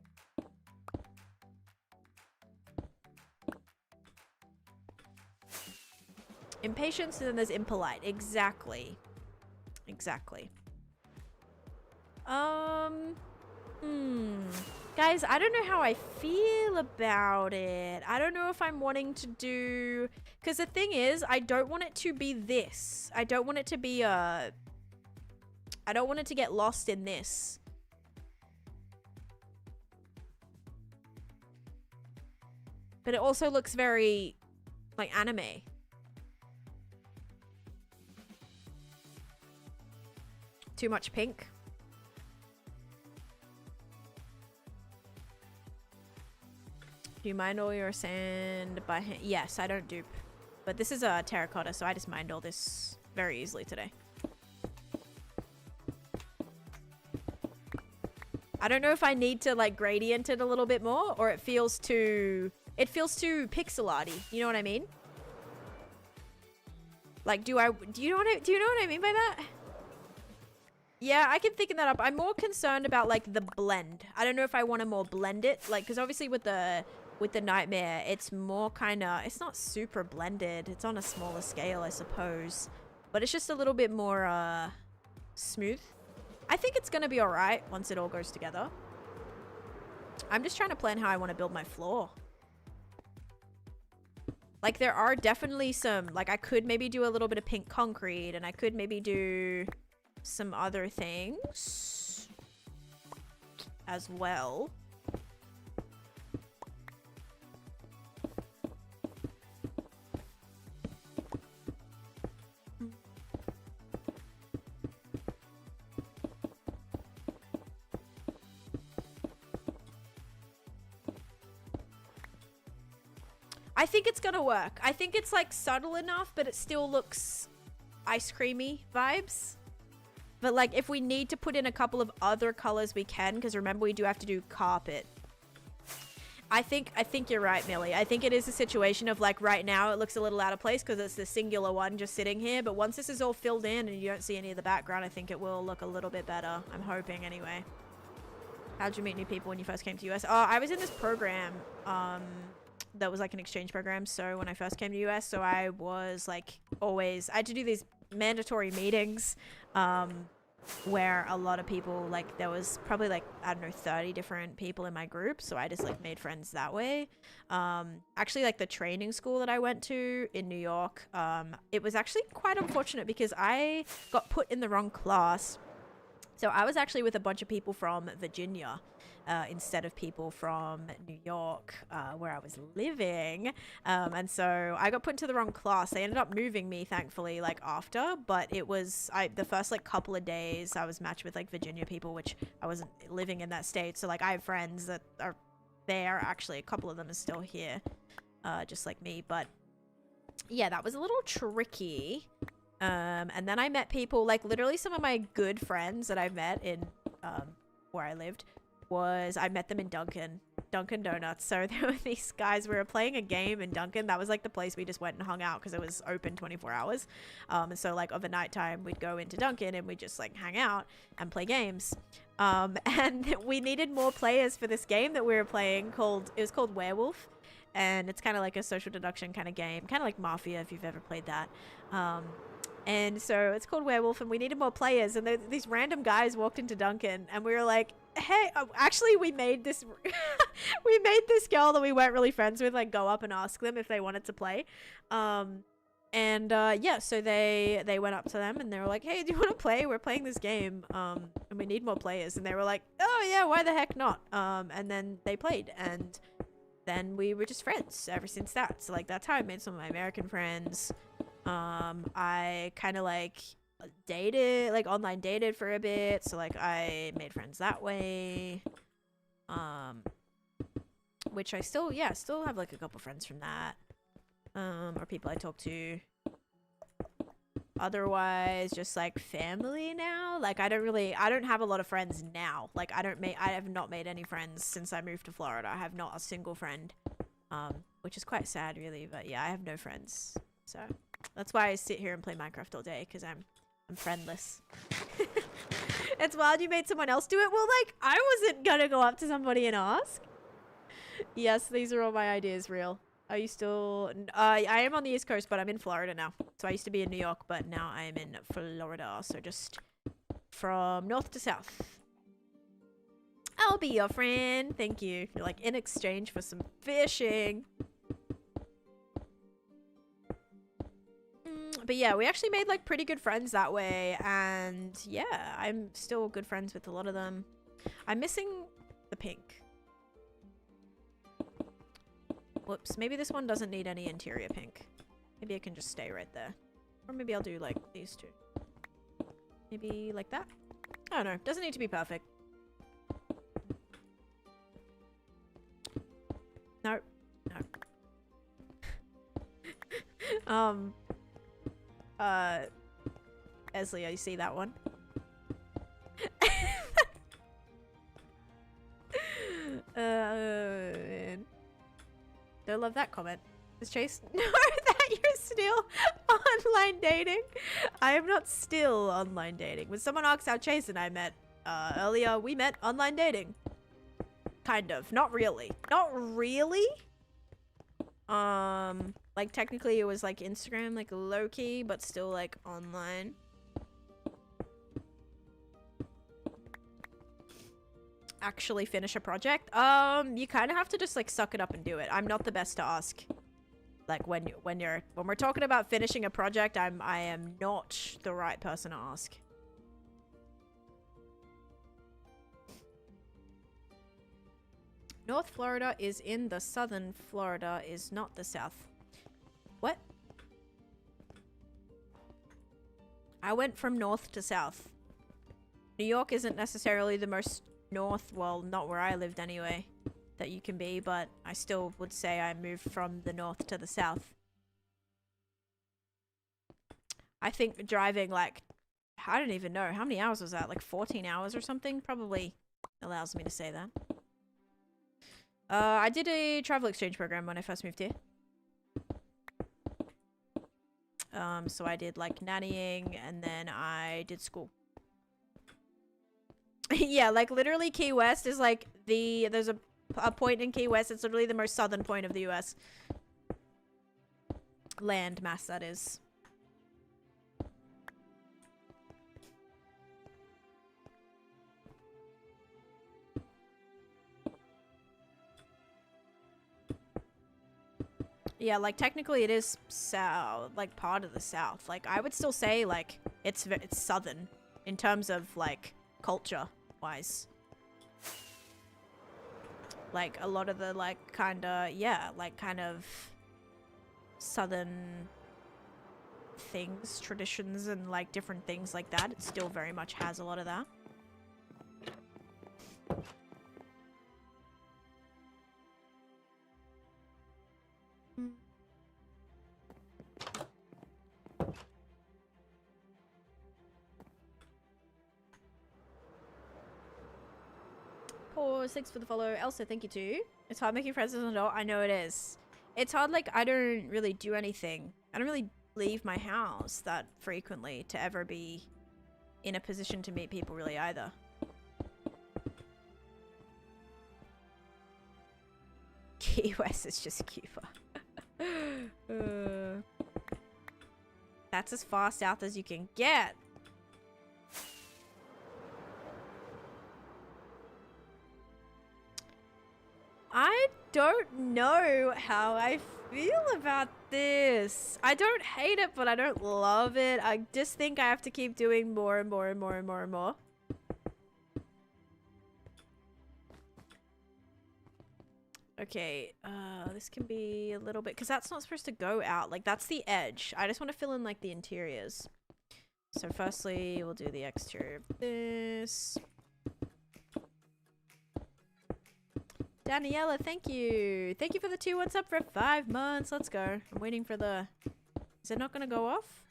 Impatience and then there's impolite. Exactly. Exactly. Guys, I don't know how I feel about it. I don't know if I'm wanting to do... Because the thing is, I don't want it to be this. I don't want it to be I don't want it to get lost in this. But it also looks very, like, anime. Too much pink. Do you mind all your sand by hand? Yes, I don't dupe. But this is a terracotta, so I just mined all this very easily today. I don't know if I need to, like, gradient it a little bit more, or it feels too... It feels too pixel-arty. You know what I mean? Like, do you know what I mean by that? Yeah, I can thicken that up. I'm more concerned about, like, the blend. I don't know if I want to more blend it. Like, because obviously with the nightmare, it's more kind of... It's not super blended. It's on a smaller scale, I suppose. But it's just a little bit more, smooth. I think it's going to be alright once it all goes together. I'm just trying to plan how I want to build my floor. Like, there are definitely some... Like, I could maybe do a little bit of pink concrete, and I could maybe do some other things as well. I think it's gonna work. I think it's like subtle enough, but it still looks ice creamy vibes. But like if we need to put in a couple of other colors, we can, because remember we do have to do carpet. I think you're right, Millie. I think it is a situation of like right now it looks a little out of place because it's the singular one just sitting here. But once this is all filled in and you don't see any of the background, I think it will look a little bit better. I'm hoping anyway. How'd you meet new people when you first came to US? Oh, I was in this program that was like an exchange program. So when I first came to US, so I was like always, I had to do these mandatory meetings where a lot of people, like there was probably like, I don't know, 30 different people in my group. So I just like made friends that way. Actually like the training school that I went to in New York, it was actually quite unfortunate because I got put in the wrong class. So I was actually with a bunch of people from Virginia instead of people from New York where I was living. And so I got put into the wrong class. They ended up moving me, thankfully, like after. But it was the first like couple of days I was matched with like Virginia people, which I wasn't living in that state. So like I have friends that are there. Actually, a couple of them are still here, just like me. But yeah, that was a little tricky. And then I met people, like literally some of my good friends that I met in where I lived I met them in Dunkin' Donuts. So there were these guys, we were playing a game in Dunkin'. That was like the place we just went and hung out because it was open 24 hours. And so like over night time, we'd go into Dunkin' and we'd just like hang out and play games. And we needed more players for this game that we were playing it was called Werewolf. And it's kind of like a social deduction kind of game, kind of like Mafia if you've ever played that. And so it's called Werewolf and we needed more players. And these random guys walked into Dunkin' and we were like, hey, actually we made this, we made this girl that we weren't really friends with, like go up and ask them if they wanted to play. Yeah, so they went up to them and they were like, hey, do you want to play? We're playing this game. And we need more players. And they were like, oh yeah, why the heck not? And then they played and then we were just friends ever since that. So like that's how I made some of my American friends. I kind of like dated, like online dated for a bit. So like I made friends that way. Which I still have like a couple friends from that. Or people I talk to. Otherwise, just like family now. Like I don't have a lot of friends now. Like I have not made any friends since I moved to Florida. I have not a single friend. Which is quite sad really, but yeah, I have no friends. So that's why I sit here and play Minecraft all day, because I'm friendless. It's wild you made someone else do it. Well, like, I wasn't gonna go up to somebody and ask. Yes, these are all my ideas, real. Are you still... I am on the East Coast, but I'm in Florida now. So I used to be in New York, but now I am in Florida. So just from north to south. I'll be your friend. Thank you. You're like, in exchange for some fishing. But yeah, we actually made like pretty good friends that way, and yeah, I'm still good friends with a lot of them. I'm missing the pink. Whoops, maybe this one doesn't need any interior pink. Maybe it can just stay right there. Or maybe I'll do like these two. Maybe like that? I don't know, doesn't need to be perfect. No, no. Esley, you see that one? Man. Don't love that comment. Is Chase? No, that you're still online dating? I am not still online dating. When someone asks how Chase and I met earlier, we met online dating. Kind of. Not really. Not really. Like technically it was like Instagram, like low-key, but still like online. Actually finish a project? You kind of have to just like suck it up and do it. I'm not the best to ask. Like when we're talking about finishing a project, I am not the right person to ask. North Florida is in the southern Florida is not the south. What? I went from north to south. New York isn't necessarily the most north, well, not where I lived anyway, that you can be, but I still would say I moved from the north to the south. I think driving like, I don't even know. How many hours was that? Like 14 hours or something? Probably allows me to say that. I did a travel exchange program when I first moved here. So I did like nannying and then I did school. Yeah, like literally Key West is like there's a point in Key West. It's literally the most southern point of the US. Land mass, that is. Yeah, like technically it is south, like part of the South. Like I would still say like it's southern in terms of like culture wise. Like a lot of the like kind of, yeah, like kind of southern things, traditions and like different things like that. It still very much has a lot of that. Pause, thanks for the follow. Elsa, thank you too. It's hard making friends as an adult. I know it is. It's hard, like, I don't really do anything. I don't really leave my house that frequently to ever be in a position to meet people really either. Key West is just Cuba. That's as far south as you can get. I don't know how I feel about this. I don't hate it, but I don't love it. I just think I have to keep doing more and more and more and more and more. Okay, this can be a little bit, because that's not supposed to go out. Like, that's the edge. I just want to fill in, like, the interiors. So, firstly, we'll do the exterior of this. Daniela, thank you. Thank you for the 2 months up for 5 months. Let's go. I'm waiting for the... Is it not going to go off?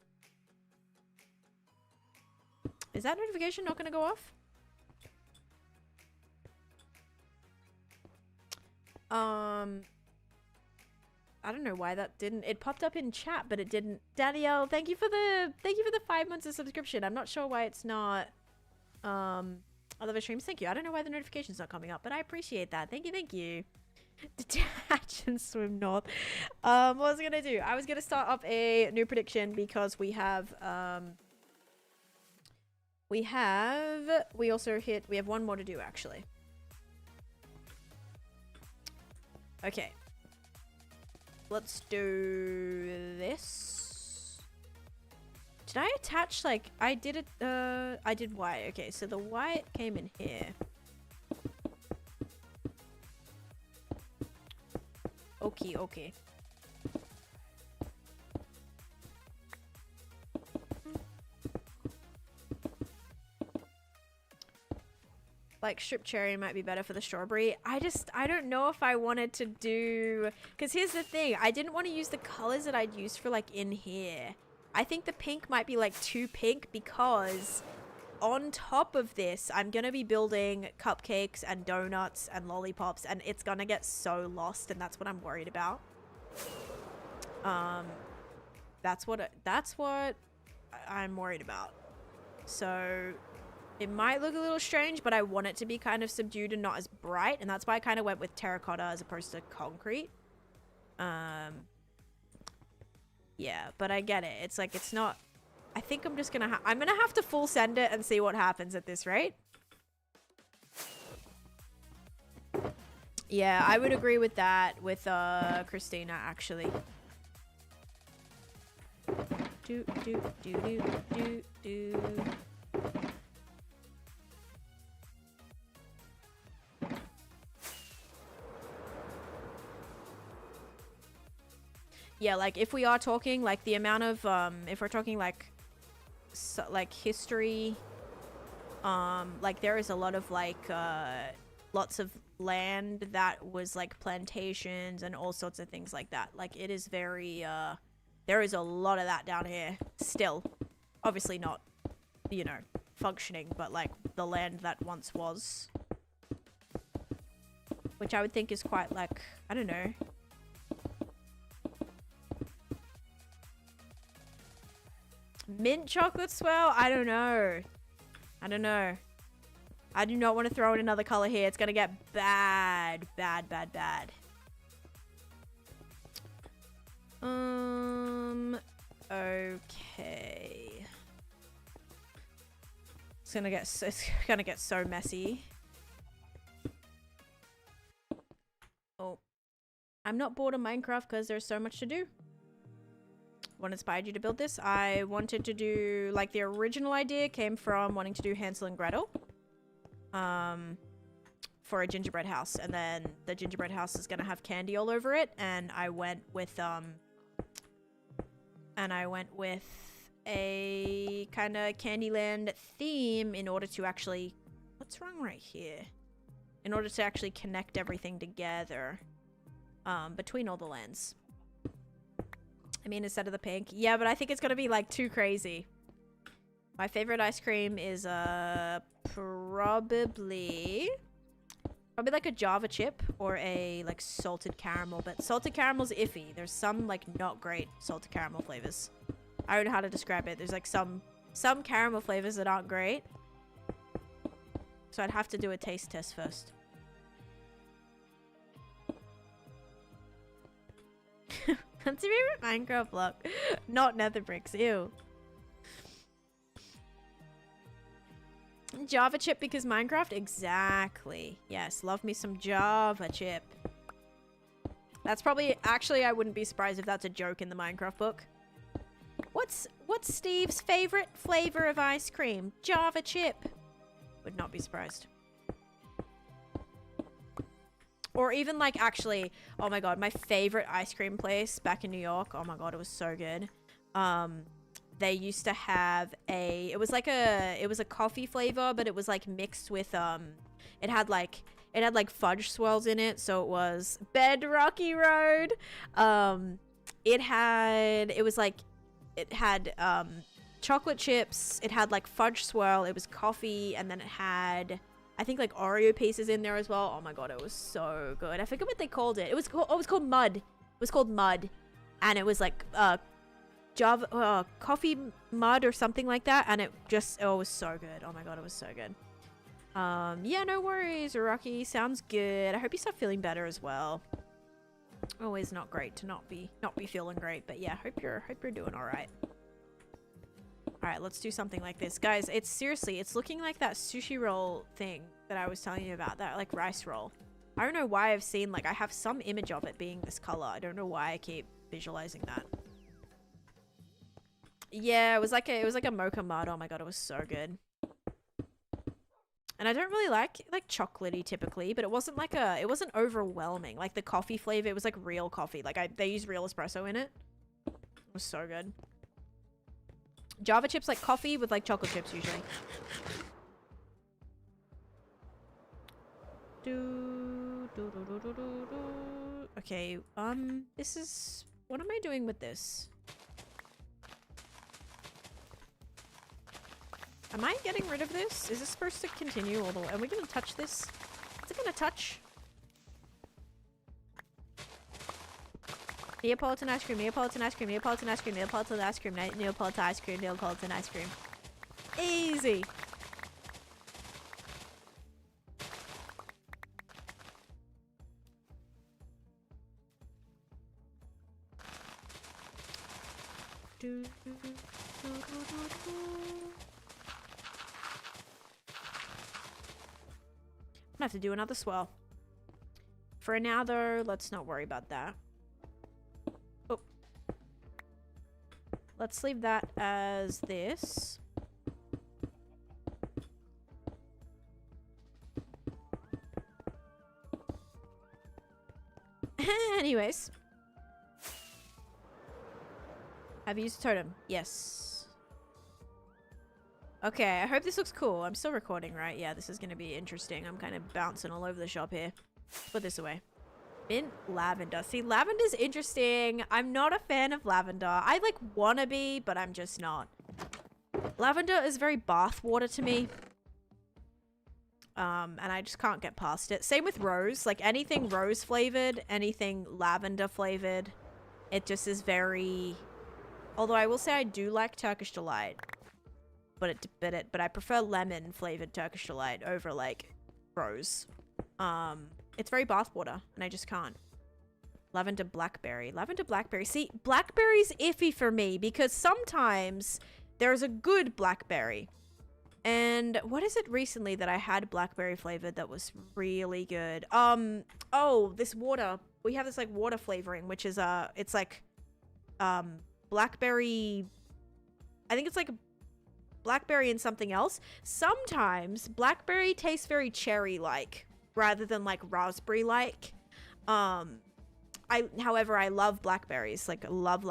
Is that notification not going to go off? I don't know why that didn't. It popped up in chat, but it didn't. Danielle, thank you for the 5 months of subscription. I'm not sure why it's not other streams. Thank you. I don't know why the notification's not coming up, but I appreciate that. Thank you, thank you. Detach and swim north. What was I gonna do? I was gonna start up a new prediction because we have we have one more to do actually. Okay. Let's do this. Did I attach, like, I did it, I did white. Okay, so the white came in here. Okay, okay. Like, strip cherry might be better for the strawberry. I don't know if I wanted to do... Because here's the thing. I didn't want to use the colors that I'd used for, like, in here. I think the pink might be, like, too pink because on top of this, I'm going to be building cupcakes and donuts and lollipops, and it's going to get so lost, and that's what I'm worried about. That's what I'm worried about. So... It might look a little strange, but I want it to be kind of subdued and not as bright. And that's why I kind of went with terracotta as opposed to concrete. Yeah, but I get it. It's like, it's not... I think I'm just gonna I'm gonna have to full send it and see what happens at this rate. Yeah, I would agree with that with Christina, actually. Do, do, do, do, do, do. Yeah, like, if we are talking, like, the amount of, if we're talking, like, so, like, history, like, there is a lot of, like, lots of land that was, like, plantations and all sorts of things like that. Like, it is very, there is a lot of that down here, still. Obviously not, you know, functioning, but like the land that once was. Which I would think is quite like, I don't know. Mint chocolate swirl? I don't know. I don't know. I do not want to throw in another color here. It's going to get bad. Bad, bad, bad. Okay. It's gonna get so messy. Oh. I'm not bored of Minecraft because there's so much to do. What inspired you to build this? I wanted to do, like, the original idea came from wanting to do Hansel and Gretel. For a gingerbread house. And then the gingerbread house is gonna have candy all over it. And I went with, a kind of Candyland theme in order to actually... What's wrong right here? In order to actually connect everything together. Between all the lands. I mean, instead of the pink. Yeah, but I think it's gonna be, like, too crazy. My favorite ice cream is, probably like a Java chip or a, like, salted caramel. But salted caramel's iffy. There's some, like, not great salted caramel flavors. I don't know how to describe it. There's, like, some caramel flavors that aren't great. So I'd have to do a taste test first. What's your favorite Minecraft block? Not nether bricks. Ew. Java chip because Minecraft? Exactly. Yes, love me some Java chip. That's probably... Actually, I wouldn't be surprised if that's a joke in the Minecraft book. What's Steve's favorite flavor of ice cream? Java chip. Would not be surprised. Or even, like, actually... Oh my god, my favorite ice cream place back in New York. Oh my god, it was so good. They used to have a... It was a coffee flavor, but it was, like, mixed with, It had, like, fudge swirls in it, so it was Bedrocky Road. It had chocolate chips. It had, like, fudge swirl. It was coffee, and then it had... I think, like, Oreo pieces in there as well. Oh my god, it was so good. I forget what they called it. It was called Mud. It was called Mud. And it was, like, Java, coffee mud or something like that. And it just, oh, it was so good. Oh my god, it was so good. Yeah, no worries, Rocky. Sounds good. I hope you start feeling better as well. Always not great to not be feeling great. But yeah, hope you're doing alright. Alright, let's do something like this. Guys, it's looking like that sushi roll thing that I was telling you about. That, like, rice roll. I don't know why I've seen, like, I have some image of it being this color. I don't know why I keep visualizing that. Yeah, it was like a mocha mud. Oh my god, it was so good. And I don't really like chocolatey typically, but it wasn't overwhelming. Like the coffee flavor, it was like real coffee. Like they use real espresso in it. It was so good. Java chips like coffee with like chocolate chips usually. Okay, this is... What am I doing with this? Am I getting rid of this? Is this supposed to continue all the way? Are we gonna touch this? Is it gonna touch? Neapolitan ice cream, Neapolitan ice cream, Neapolitan ice cream, Neapolitan ice cream, Neapolitan ice cream, Neapolitan ice cream. Easy. I'm gonna have to do another swirl. For now though, let's not worry about that. Oh. Let's leave that as this. Anyways. Have you used a totem? Yes. Okay, I hope this looks cool. I'm still recording, right? Yeah, this is gonna be interesting. I'm kind of bouncing all over the shop here. Put this away. Mint lavender. See, lavender's interesting. I'm not a fan of lavender. I like wanna be, but I'm just not. Lavender is very bath water to me. And I just can't get past it. Same with rose. Like anything rose flavored, anything lavender flavored, it just is very... Although I will say I do like Turkish Delight. But I prefer lemon flavored Turkish Delight over like rose. It's very bath water and I just can't. Lavender blackberry. Lavender blackberry. See, blackberry's iffy for me because sometimes there's a good blackberry. And what is it recently that I had blackberry flavored that was really good? Oh, this water. We have this like water flavoring, which is it's like blackberry. I think it's like blackberry and something else. Sometimes blackberry tastes very cherry-like rather than like raspberry-like. However, I love blackberries. Like love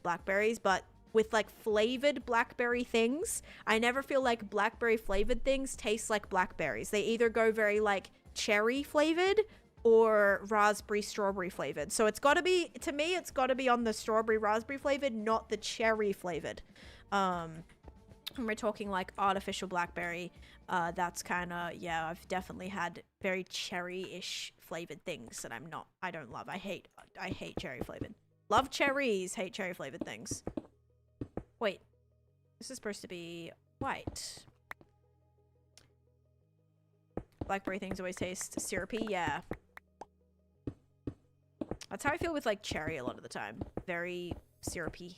blackberries, but with like flavored blackberry things, I never feel like blackberry flavored things taste like blackberries. They either go very like cherry flavored or raspberry strawberry flavored. So it's got to be, to me, it's got to be on the strawberry raspberry flavored, not the cherry flavored. When we're talking like artificial blackberry, that's kind of, yeah, I've definitely had very cherry-ish flavored things that I don't love. I hate cherry flavored. Love cherries, hate cherry flavored things. Wait, this is supposed to be white. Blackberry things always taste syrupy, yeah. That's how I feel with like cherry a lot of the time. Very syrupy.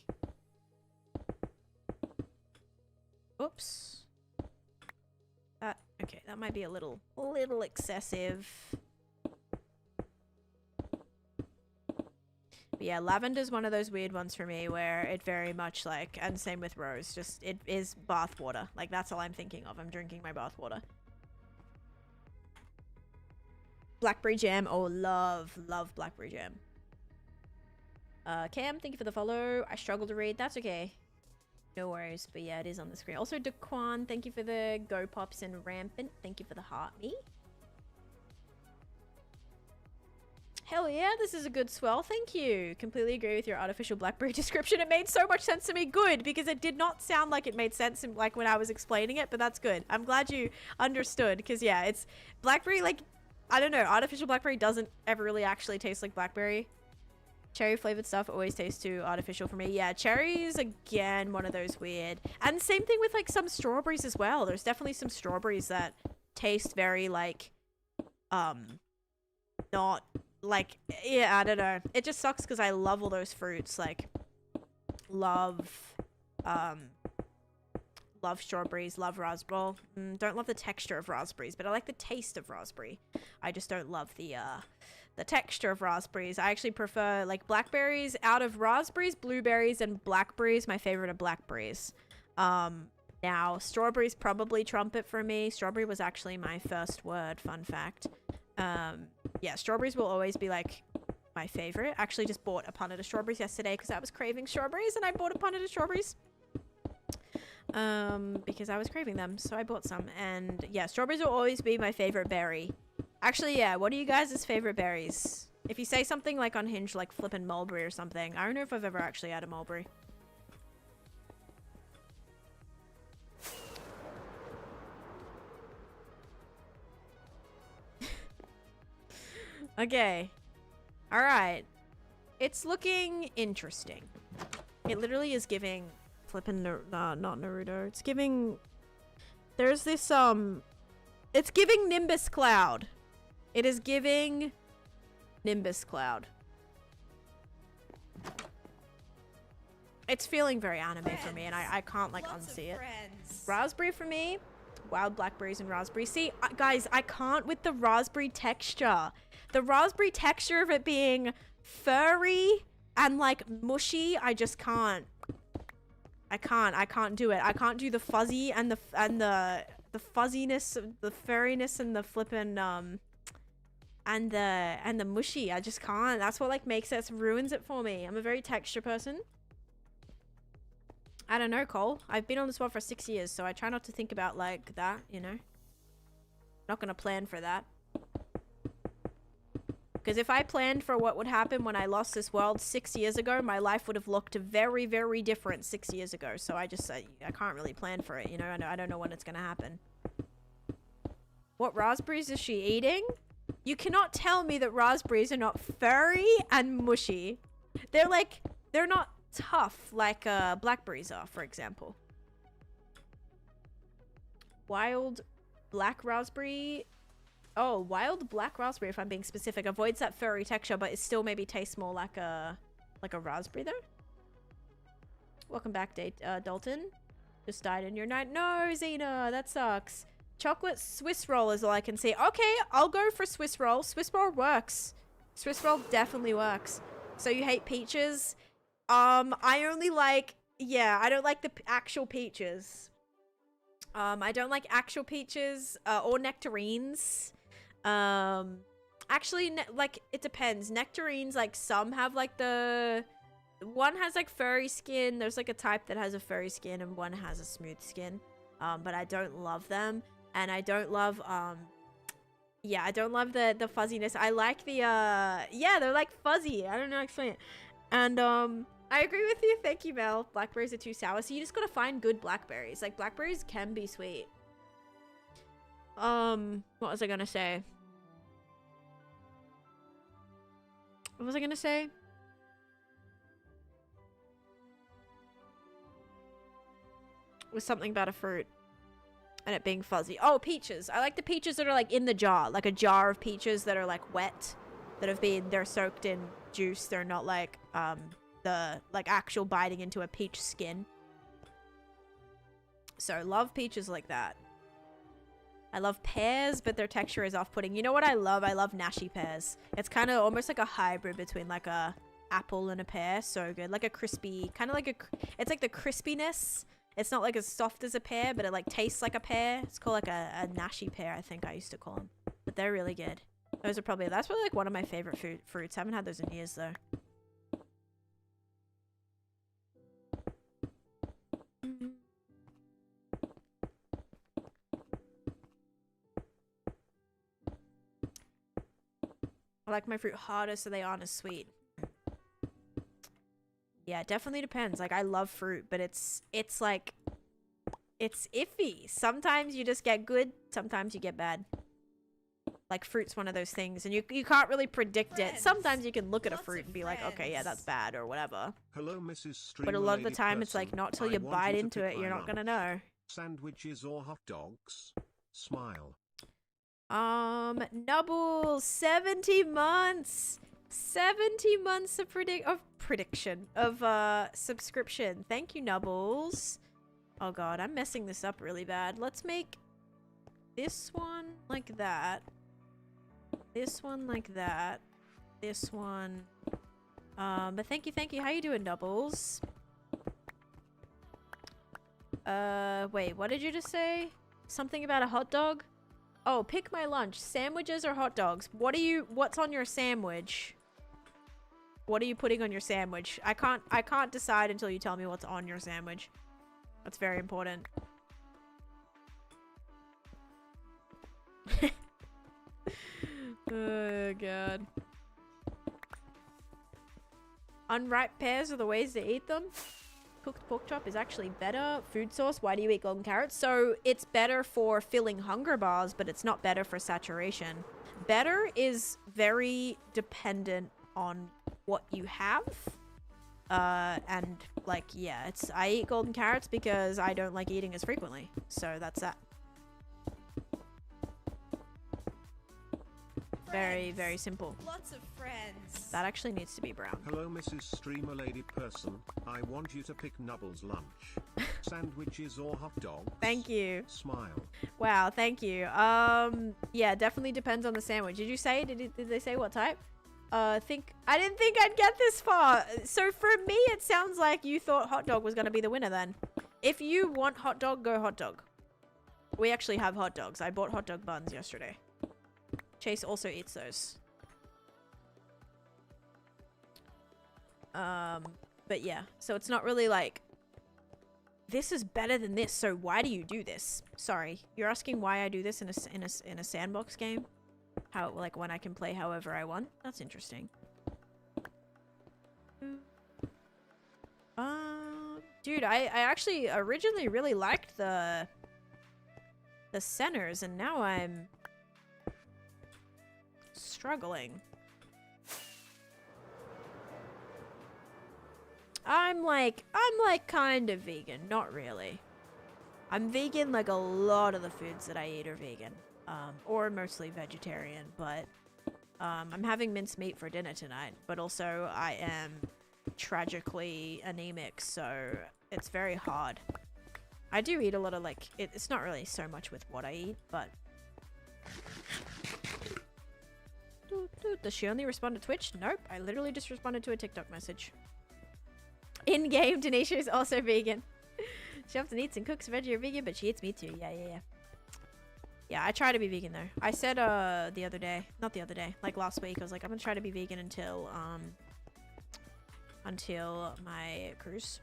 Oops. Okay, that might be a little excessive. But yeah, lavender's one of those weird ones for me where it very much like, and same with rose, just it is bath water. Like that's all I'm thinking of. I'm drinking my bath water. Blackberry jam. Oh, love blackberry jam. Cam, thank you for the follow. I struggle to read. That's okay. No worries, but yeah, it is on the screen. Also, Daquan, thank you for the Go Pops and Rampant. Thank you for the heart me. Hell yeah, this is a good swell. Thank you. Completely agree with your artificial blackberry description. It made so much sense to me. Good, because it did not sound like it made sense in, like when I was explaining it, but that's good. I'm glad you understood, because yeah, it's blackberry, like, I don't know, artificial blackberry doesn't ever really actually taste like blackberry. Cherry flavored stuff always tastes too artificial for me. Yeah, cherries, again, one of those weird. And same thing with like some strawberries as well. There's definitely some strawberries that taste very like, not like, yeah, I don't know. It just sucks because I love all those fruits. Like, love strawberries, love raspberry. Don't love the texture of raspberries, but I like the taste of raspberry. I just don't love the texture of raspberries. I actually prefer like blackberries out of raspberries, blueberries, and blackberries. My favorite are blackberries. Now strawberries probably trump it for me. Strawberry was actually my first word, fun fact. Yeah, strawberries will always be like my favorite. Actually just bought a punnet of strawberries yesterday because I was craving strawberries and I bought a punnet of strawberries. Because I was craving them, so I bought some. And yeah, strawberries will always be my favorite berry. Actually, yeah, what are you guys' favorite berries? If you say something like on Hinge, like flippin' mulberry or something. I don't know if I've ever actually had a mulberry. Okay. Alright. It's looking interesting. It literally is giving flippin' not Naruto. It's giving... There's this, it's giving Nimbus Cloud. It is giving Nimbus Cloud. It's feeling very anime for me, and I can't, like, unsee it. Raspberry for me. Wild blackberries and raspberry. See, guys, I can't with the raspberry texture. The raspberry texture of it being furry and, like, mushy, I just can't. I can't do it. I can't do the fuzzy and the fuzziness, the furriness, and the flippin' and the mushy. I just can't. That's what like makes it, ruins it for me. I'm a very texture person. I don't know, Cole. I've been on this world for 6 years, so I try not to think about like that, you know. Not gonna plan for that. Because if I planned for what would happen when I lost this world 6 years ago, my life would have looked very, very different 6 years ago. So I can't really plan for it, you know? I don't know when it's going to happen. What raspberries is she eating? You cannot tell me that raspberries are not furry and mushy. They're not tough like blackberries are, for example. Wild black raspberry. Oh, wild black raspberry, if I'm being specific, avoids that furry texture, but it still maybe tastes more like a raspberry though. Welcome back, Dalton. Just died in your night. No, Xena, that sucks. Chocolate Swiss roll is all I can see. Okay, I'll go for Swiss roll. Swiss roll works. Swiss roll definitely works. So you hate peaches? I only like, yeah, I don't like the actual peaches. I don't like actual peaches or nectarines. Actually, like, it depends. Nectarines, like, some have, like, one has, like, furry skin. There's, like, a type that has a furry skin and one has a smooth skin. But I don't love them. And I don't love, yeah, I don't love the fuzziness. I like the, yeah, they're, like, fuzzy. I don't know how to explain it. And, I agree with you. Thank you, Mel. Blackberries are too sour. So you just gotta find good blackberries. Like, blackberries can be sweet. What was I gonna say? What was I gonna say? It was something about a fruit. And it being fuzzy. Oh, peaches. I like the peaches that are, like, in the jar. Like, a jar of peaches that are, like, wet. They're soaked in juice. They're not, like, like, actual biting into a peach skin. So, love peaches like that. I love pears, but their texture is off-putting. You know what I love? I love Nashi pears. It's kind of almost like a hybrid between, like, a apple and a pear. So good. Like a crispy, kind of like it's like the crispiness. It's not, like, as soft as a pear, but it, like, tastes like a pear. It's called, like, a Nashi pear, I think I used to call them. But they're really good. That's probably, like, one of my favorite fruits. I haven't had those in years, though. I like my fruit harder so they aren't as sweet. Yeah, it definitely depends. Like, I love fruit, but it's like, it's iffy. Sometimes you just get good, sometimes you get bad. Like, fruit's one of those things, and you can't really predict it. Sometimes you can look at a fruit and be like, okay, yeah, that's bad, or whatever. Hello, Mrs. But a lot of the time, it's like, not till you bite into it, you're not gonna know. Sandwiches or hot dogs? Smile. Nubbles, 70 months. 70 months of prediction of subscription. Thank you, Nubbles. Oh god, I'm messing this up really bad. Let's make this one like that. This one like that. This one. But thank you. How you doing, Nubbles? Wait, what did you just say? Something about a hot dog? Oh, pick my lunch. Sandwiches or hot dogs? What's on your sandwich? What are you putting on your sandwich? I can't decide until you tell me what's on your sandwich. That's very important. Oh god. Unripe pears are the ways to eat them. Cooked pork chop is actually better. Food source, why do you eat golden carrots? So it's better for filling hunger bars, but it's not better for saturation. Better is very dependent on what you have. And like, yeah, I eat golden carrots because I don't like eating as frequently. So that's that. Very, very simple. Lots of friends. That actually needs to be brown. Hello, Mrs. Streamer Lady Person. I want you to pick Nubble's lunch. Sandwiches or hot dogs? Thank you. Smile. Wow, thank you. Yeah, definitely depends on the sandwich. Did you say? Did they say what type? I didn't think I'd get this far. So for me, it sounds like you thought hot dog was gonna be the winner then. If you want hot dog, go hot dog. We actually have hot dogs. I bought hot dog buns yesterday. Chase also eats those. But yeah, so it's not really like, this is better than this, so why do you do this? Sorry, you're asking why I do this in a sandbox game? how, like, when I can play however I want. That's interesting. Dude, I actually originally really liked the centers, and now I'm struggling. I'm like kind of vegan, not really. I'm vegan, like a lot of the foods that I eat are vegan, or mostly vegetarian, but I'm having mincemeat for dinner tonight, but also I am tragically anemic, so it's very hard. I do eat a lot of, like, it's not really so much with what I eat, but... Does she only respond to Twitch? Nope, I literally just responded to a TikTok message. In-game, Taneesha is also vegan. She often eats and cooks veggie or vegan, but she eats meat too. Yeah. Yeah, I try to be vegan though. I said the other day, not the other day, like last week, I was like, I'm gonna try to be vegan until my cruise.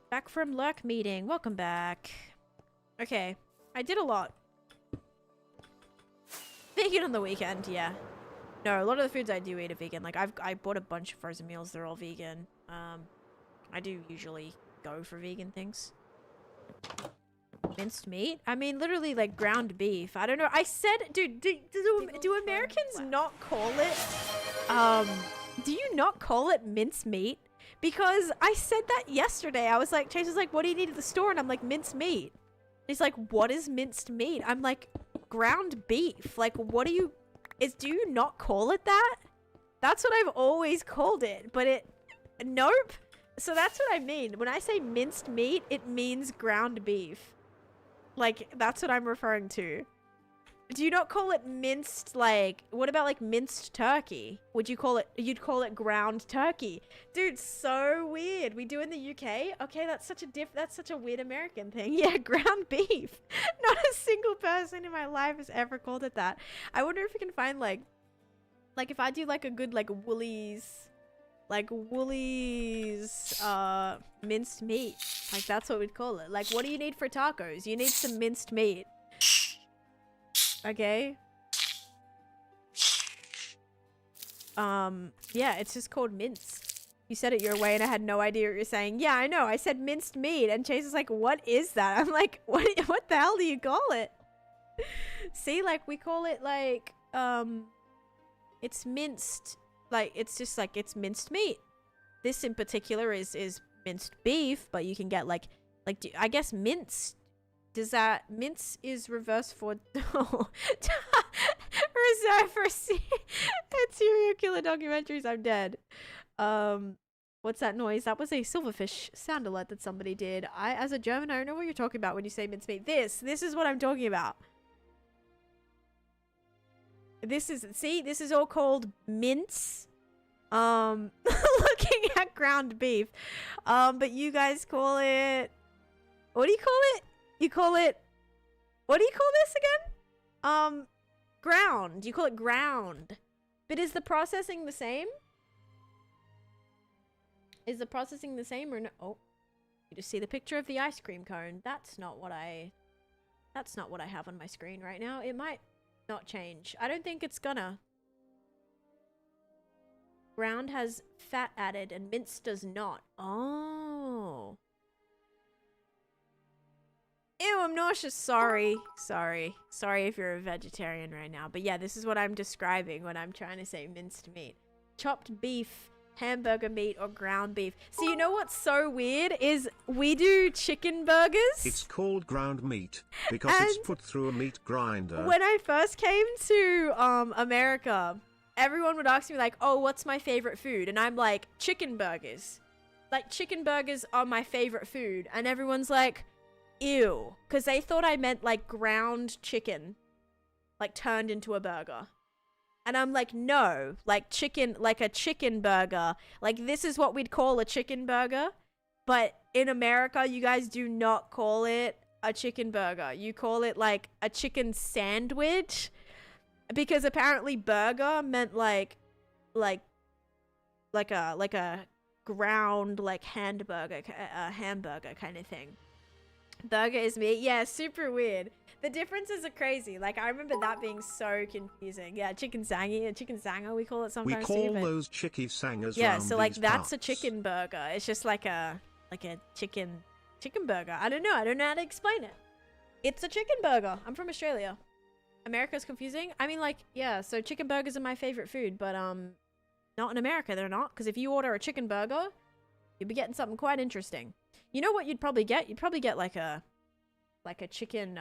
Back from Lurk meeting. Welcome back. Okay, I did a lot. Vegan on the weekend, yeah. No, a lot of the foods I do eat are vegan. Like, I bought a bunch of frozen meals. They're all vegan. I do usually go for vegan things. Minced meat? I mean, literally, like, ground beef. I don't know. I said, dude, do Americans not call it, do you not call it minced meat? Because I said that yesterday. I was like, Chase was like, what do you need at the store? And I'm like, minced meat. He's like, what is minced meat? I'm like, ground beef. Like, what do you... do you not call it that? That's what I've always called it, but it... Nope. So that's what I mean. When I say minced meat, it means ground beef. Like, that's what I'm referring to. Do you not call it minced, like... What about, like, minced turkey? Would you call it... You'd call it ground turkey. Dude, so weird. We do in the UK? Okay, that's such a that's such a weird American thing. Yeah, ground beef. Not a single person in my life has ever called it that. I wonder if you can find, like... Like, if I do, like, a good, like, Woolies... Like, Woolies, minced meat. Like, that's what we'd call it. Like, what do you need for tacos? You need some minced meat. Okay. Yeah, it's just called mince. You said it your way and I had no idea what you're saying. Yeah, I know. I said minced meat and Chase is like, what is that? I'm like, what the hell do you call it? See, like, we call it, like, it's minced. Like, it's just, like, it's minced meat. This in particular is minced beef, but you can get, like I guess mince. Does that... Mince is reverse for... Reserved for serial killer documentaries. I'm dead. What's that noise? That was a silverfish sound alert that somebody did. As a German, I don't know what you're talking about when you say mincemeat. This is what I'm talking about. This is all called mince. Looking at ground beef. But you guys call it... What do you call it? You call it... What do you call this again? Ground. You call it ground. But is the processing the same? Is the processing the same or no? Oh. You just see the picture of the ice cream cone. That's not what I have on my screen right now. It might not change. I don't think it's gonna. Ground has fat added and mince does not. Oh. Ew, I'm nauseous. Sorry if you're a vegetarian right now. But yeah, this is what I'm describing when I'm trying to say minced meat. Chopped beef, hamburger meat, or ground beef. So you know what's so weird is we do chicken burgers. It's called ground meat because it's put through a meat grinder. When I first came to America, everyone would ask me like, oh, what's my favorite food? And I'm like, chicken burgers. Like, chicken burgers are my favorite food. And everyone's like... Ew, because they thought I meant like ground chicken, like turned into a burger. And I'm like, no, like chicken, like a chicken burger. Like, this is what we'd call a chicken burger. But in America, you guys do not call it a chicken burger. You call it like a chicken sandwich. Because apparently burger meant like a ground, like hamburger kind of thing. Burger is meat. Yeah, super weird. The differences are crazy. Like, I remember that being so confusing. Yeah, chicken sangy, chicken sanger, we call it We sometimes call too. those chickie sangers Yeah, round so like these that's a parts. chicken burger. It's just like a chicken burger. I don't know how to explain it. It's a chicken burger. I'm from Australia. America's confusing. I mean, like, yeah, so chicken burgers are my favorite food, but not in America, they're not. Because if you order a chicken burger, you'll be getting something quite interesting. You know what you'd probably get? You'd probably get like a chicken,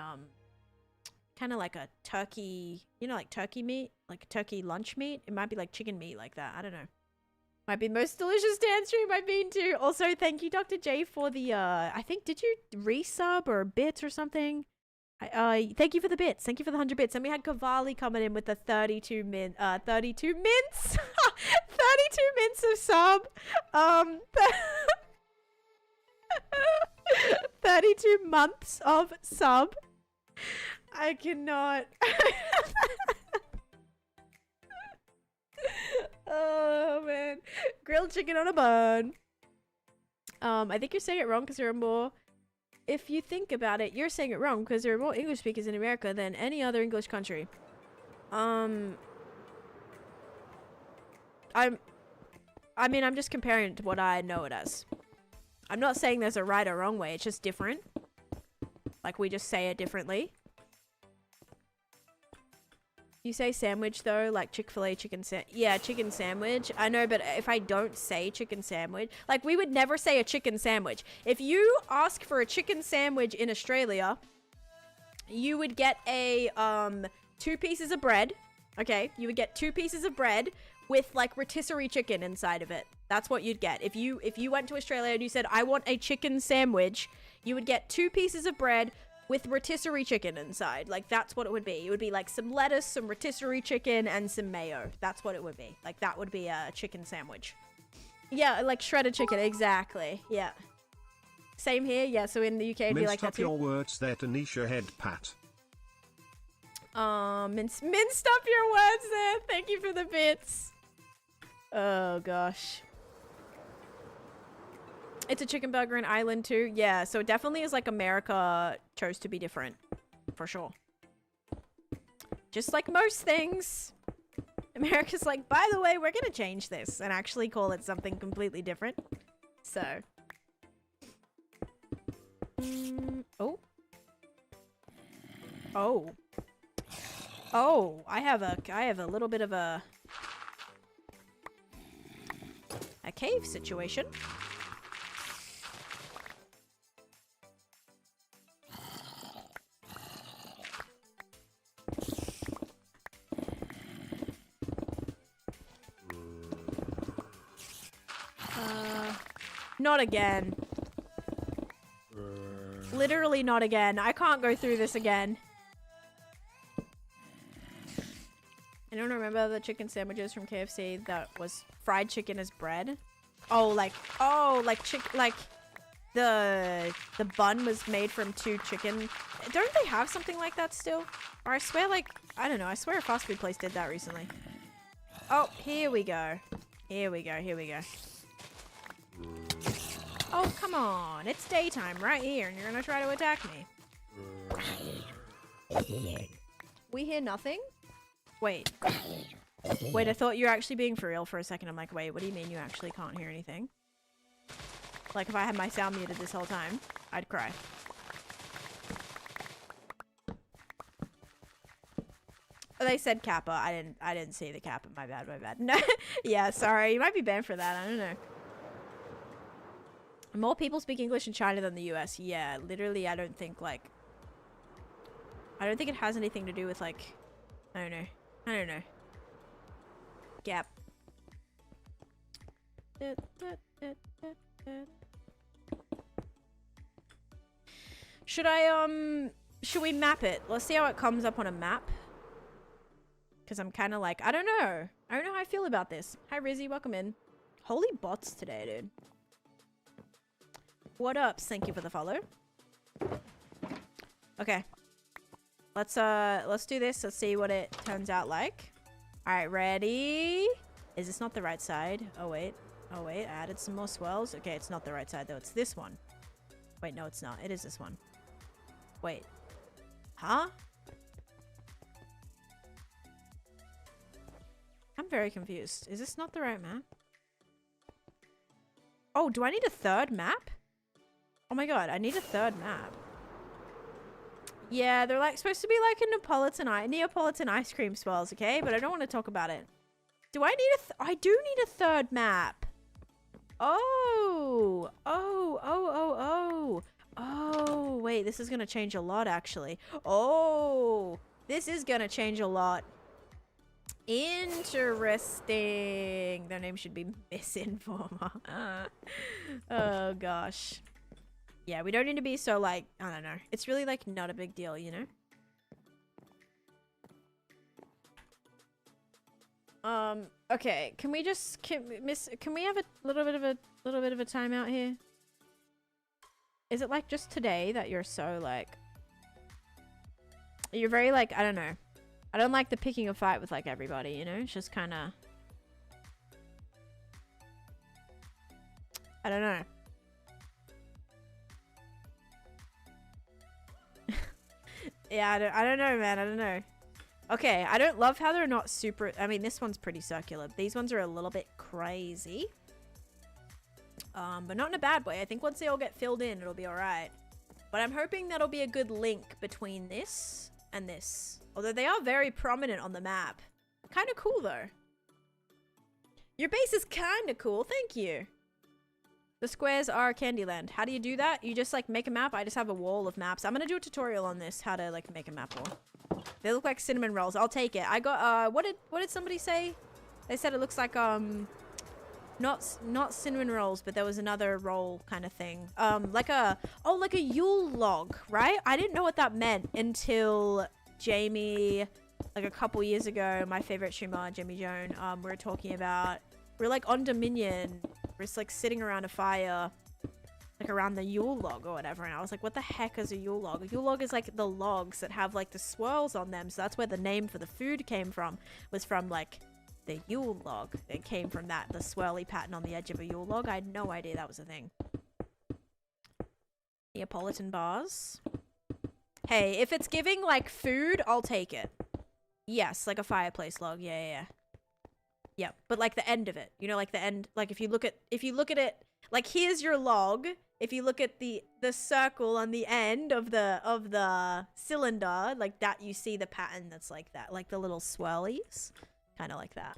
kind of like a turkey, you know, like turkey meat, like turkey lunch meat. It might be like chicken meat like that. I don't know. Might be most delicious dance stream I've been to. Also, thank you, Dr. J, for the, I think, did you resub or bits or something? Thank you for the bits. Thank you for the 100 bits. And we had Cavalli coming in with the 32 mints. 32 mints of sub. 32 months of sub. I cannot. Oh man, grilled chicken on a bun. I think you're saying it wrong because there are more. If you think about it, you're saying it wrong because there are more English speakers in America than any other English country. I mean, I'm just comparing it to what I know it as. I'm not saying there's a right or wrong way. It's just different. Like, we just say it differently. You say sandwich, though, like Chick-fil-A chicken chicken sandwich. I know, but if I don't say chicken sandwich... Like, we would never say a chicken sandwich. If you ask for a chicken sandwich in Australia, you would get a, 2 pieces of bread. Okay? You would get 2 pieces of bread with, like, rotisserie chicken inside of it. That's what you'd get. If you went to Australia and you said, I want a chicken sandwich, you would get 2 pieces of bread with rotisserie chicken inside. Like, that's what it would be. It would be like some lettuce, some rotisserie chicken, and some mayo. That's what it would be. Like, that would be a chicken sandwich. Yeah, like shredded chicken. Exactly. Yeah. Same here. Yeah, so in the UK, it'd be like that too. Minced up your words there, Taneesha head pat. Minced up your words there. Thank you for the bits. Oh, gosh. It's a chicken burger in Ireland too. Yeah, so it definitely is like America chose to be different. For sure. Just like most things. America's like, by the way, we're gonna change this and actually call it something completely different. So. Oh. Oh. Oh, I have a little bit of a cave situation. Not again. Literally not again. I can't go through this again. I don't remember the chicken sandwiches from KFC that was fried chicken as bread. Like the bun was made from 2 chicken. Don't they have something like that still? Or I swear, like, I don't know. I swear a fast food place did that recently. Oh, here we go. Here we go. Here we go. Oh, come on. It's daytime right here, and you're gonna try to attack me. We hear nothing? Wait. Wait, I thought you were actually being for real for a second. I'm like, wait, what do you mean you actually can't hear anything? Like, if I had my sound muted this whole time, I'd cry. Oh, they said Kappa. I didn't see the Kappa. My bad, my bad. No, yeah, sorry. You might be banned for that. I don't know. More people speak English in China than the US. Yeah, literally, I don't think it has anything to do with, like, I don't know. Gap. Should we map it? Let's see how it comes up on a map. Because I'm kind of like, I don't know how I feel about this. Hi, Rizzy, welcome in. Holy bots today, dude. What up? Thank you for the follow. Okay. Let's do this. Let's see what it turns out like. All right, ready? Is this not the right side? Oh, wait. Oh, wait. I added some more swells. Okay, it's not the right side, though. It's this one. Wait, no, it's not. It is this one. Wait. Huh? I'm very confused. Is this not the right map? Oh, do I need a third map? Oh my god, I need a third map. Yeah, they're like supposed to be like a Neapolitan ice cream swirls, okay? But I don't want to talk about it. Do I need I do need a third map. Oh. Oh, wait, this is gonna change a lot actually. Oh, this is gonna change a lot. Interesting. Their name should be Misinformer. Oh gosh. Yeah, we don't need to be so like, I don't know. It's really like not a big deal, you know? Okay, can we just can we have a little bit of a timeout here? Is it like just today that you're so like you're very like, I don't know. I don't like the picking a fight with like everybody, you know? It's just kind of I don't know. Yeah, I don't know, man. I don't know. Okay, I don't love how they're not super... I mean, this one's pretty circular. These ones are a little bit crazy. But not in a bad way. I think once they all get filled in, it'll be alright. But I'm hoping that'll be a good link between this and this. Although they are very prominent on the map. Kind of cool, though. Your base is kind of cool. Thank you. The squares are Candyland. How do you do that? You just like make a map. I just have a wall of maps. I'm gonna do a tutorial on this, how to like make a map wall. They look like cinnamon rolls. I'll take it. I got what did somebody say? They said it looks like not cinnamon rolls, but there was another roll kind of thing. Like a Yule log, right? I didn't know what that meant until Jamie, like a couple years ago, my favorite streamer, Jamie Joan, we were talking about, we're like on Dominion. We're just like sitting around a fire, like around the Yule log or whatever. And I was like, what the heck is a Yule log? A Yule log is like the logs that have like the swirls on them. So that's where the name for the food came from, was from like the Yule log. It came from that, the swirly pattern on the edge of a Yule log. I had no idea that was a thing. Neapolitan bars. Hey, if it's giving like food, I'll take it. Yes, like a fireplace log. Yeah. Yep, but like the end of it, you know, like the end, like if you look at it, like here's your log. If you look at the circle on the end of the cylinder, like that, you see the pattern that's like that, like the little swirlies, kind of like that.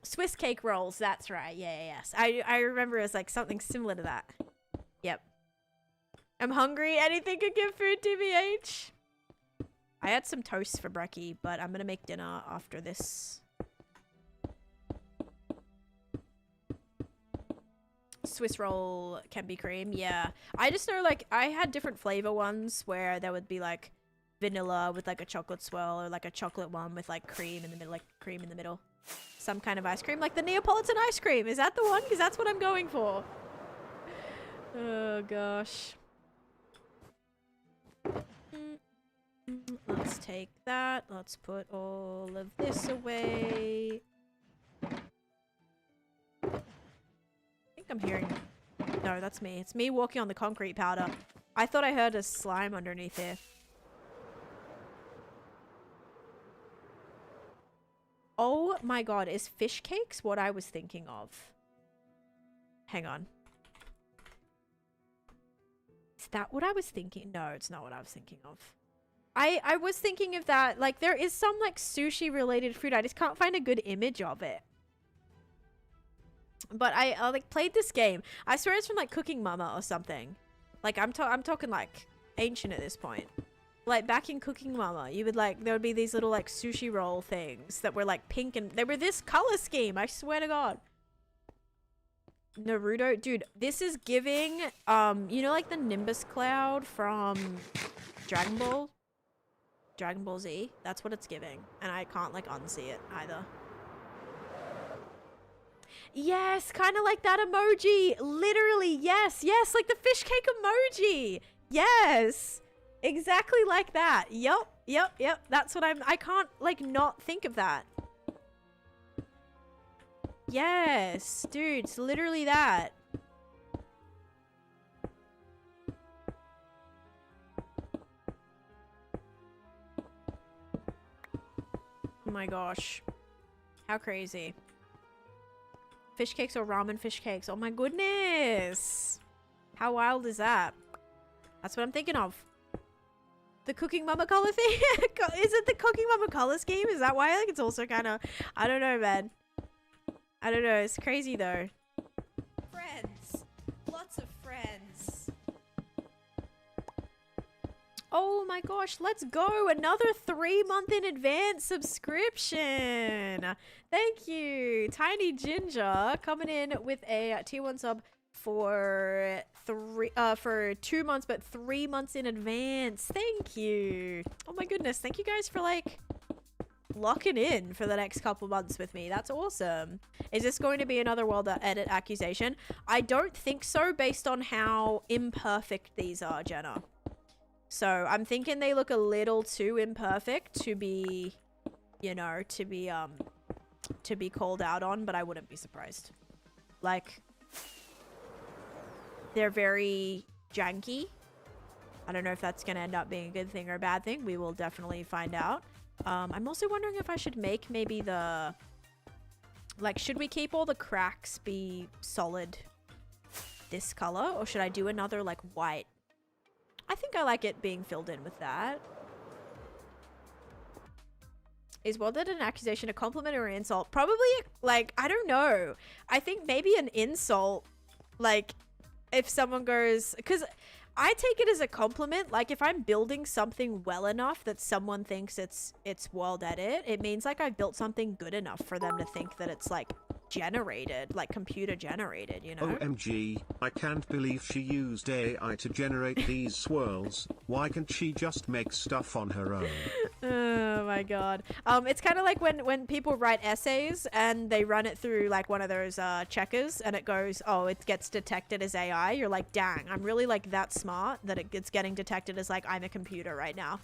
Swiss cake rolls, that's right. Yes. I remember it was like something similar to that. Yep. I'm hungry. Anything could give food, TBH. I had some toast for brekkie, but I'm gonna make dinner after this. Swiss roll can be cream, yeah. I just know like I had different flavor ones where there would be like vanilla with like a chocolate swirl, or like a chocolate one with like cream in the middle, like cream in the middle. Some kind of ice cream, like the Neapolitan ice cream. Is that the one? Because that's what I'm going for. Oh gosh. Let's take that. Let's put all of this away. I'm hearing... No, that's me. It's me walking on the concrete powder. I thought I heard a slime underneath here. Oh my god, is fish cakes what I was thinking of? Hang on. Is that what I was thinking? No, it's not what I was thinking of. I was thinking of that. Like, there is some, like, sushi-related food. I just can't find a good image of it. But I like played this game. I swear it's from like Cooking Mama or something. Like I'm talking like ancient at this point. Like back in Cooking Mama, you would like, there would be these little like sushi roll things that were like pink, and they were this color scheme. I swear to God. Naruto, dude, this is giving you know, like the Nimbus cloud from Dragon Ball Z. That's what it's giving, and I can't like unsee it either. Yes, kind of like that emoji. Literally, yes, like the fish cake emoji. Yes, exactly like that. Yep. That's what I can't like not think of that. Yes, dude, it's literally that. my gosh. How crazy. Fish cakes or ramen fish cakes? Oh my goodness. How wild is that? That's what I'm thinking of. The Cooking Mama Color thing? Is it the Cooking Mama Color scheme? Is that why? Like, it's also kind of... I don't know, man. I don't know. It's crazy, though. Friends. Lots of friends. Oh my gosh, let's go. Another 3-month in advance subscription. Thank you. Tiny Ginger coming in with a tier 1 sub for 2 months, but 3 months in advance. Thank you. Oh my goodness. Thank you guys for like locking in for the next couple months with me. That's awesome. Is this going to be another World Edit accusation? I don't think so, based on how imperfect these are, Jenna. So I'm thinking they look a little too imperfect to be, you know, to be called out on, but I wouldn't be surprised. Like, they're very janky. I don't know if that's going to end up being a good thing or a bad thing. We will definitely find out. I'm also wondering if I should make maybe the... Like, should we keep all the cracks be solid this color? Or should I do another, like, white? I think I like it being filled in with that. Is World Edit an accusation, a compliment, or an insult? Probably, like, I don't know. I think maybe an insult, like, if someone goes... Because I take it as a compliment. Like, if I'm building something well enough that someone thinks it's World Edit, it means, like, I've built something good enough for them to think that it's, like, generated, like computer generated, you know? OMG, I can't believe she used AI to generate these swirls. Why can't she just make stuff on her own? Oh my god. It's kind of like when people write essays and they run it through like one of those checkers and it goes, oh, it gets detected as AI. You're like, dang, I'm really like that smart that it's getting detected as like I'm a computer right now,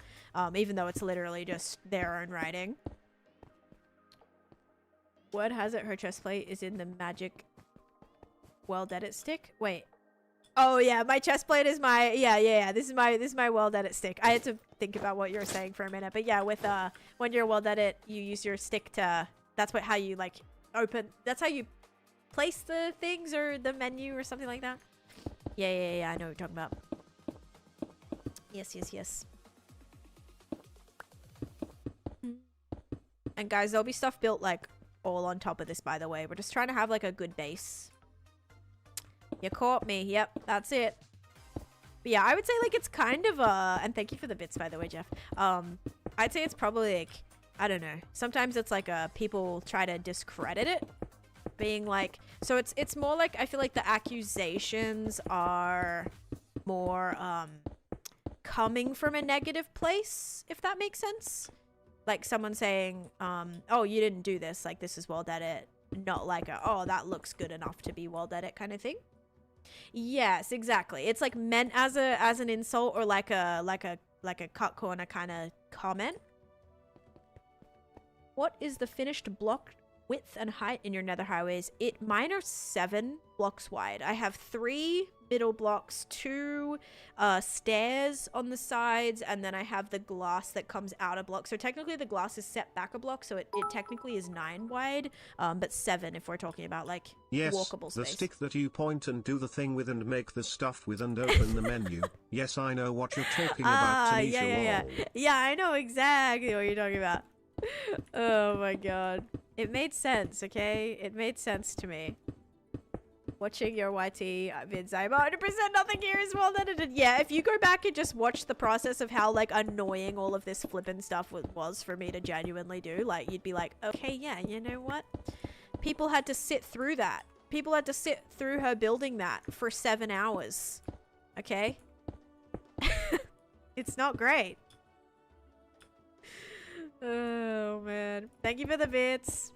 even though it's literally just their own writing. Word has it her chest plate is in the magic World Edit stick. Wait. Oh yeah, my chest plate is my yeah. This is my World Edit stick. I had to think about what you were saying for a minute, but yeah, with when you're World Edit, you use your stick to. That's how you like open. That's how you place the things or the menu or something like that. Yeah. I know what you're talking about. Yes. And guys, there'll be stuff built like all on top of this, by the way. We're just trying to have like a good base. You caught me. Yep, that's it. But yeah, I would say like it's kind of and thank you for the bits, by the way, Jeff. I'd say it's probably like, I don't know. Sometimes it's like people try to discredit it, being like, so it's more like I feel like the accusations are more coming from a negative place, if that makes sense. Like someone saying, oh, you didn't do this, like this is World Edit, not like oh, that looks good enough to be World Edit kind of thing. Yes, exactly. It's like meant as an insult or like a cut corner kind of comment. What is the finished block width and height in your nether highways? Mine are 7 blocks wide. I have 3 middle blocks, 2 stairs on the sides, and then I have the glass that comes out a block. So technically the glass is set back a block, so it technically is 9 wide, but 7 if we're talking about like walkable space. The stick that you point and do the thing with and make the stuff with and open the menu. Yes, I know what you're talking about, Taneesha. Yeah, I know exactly what you're talking about. Oh my god. It made sense, okay? It made sense to me. Watching your YT vids, I'm 100% nothing here is well edited. Yeah, if you go back and just watch the process of how like annoying all of this flippin' stuff was for me to genuinely do, like you'd be like, okay, yeah, you know what? People had to sit through that. People had to sit through her building that for 7 hours. Okay? It's not great. Oh man. Thank you for the bits.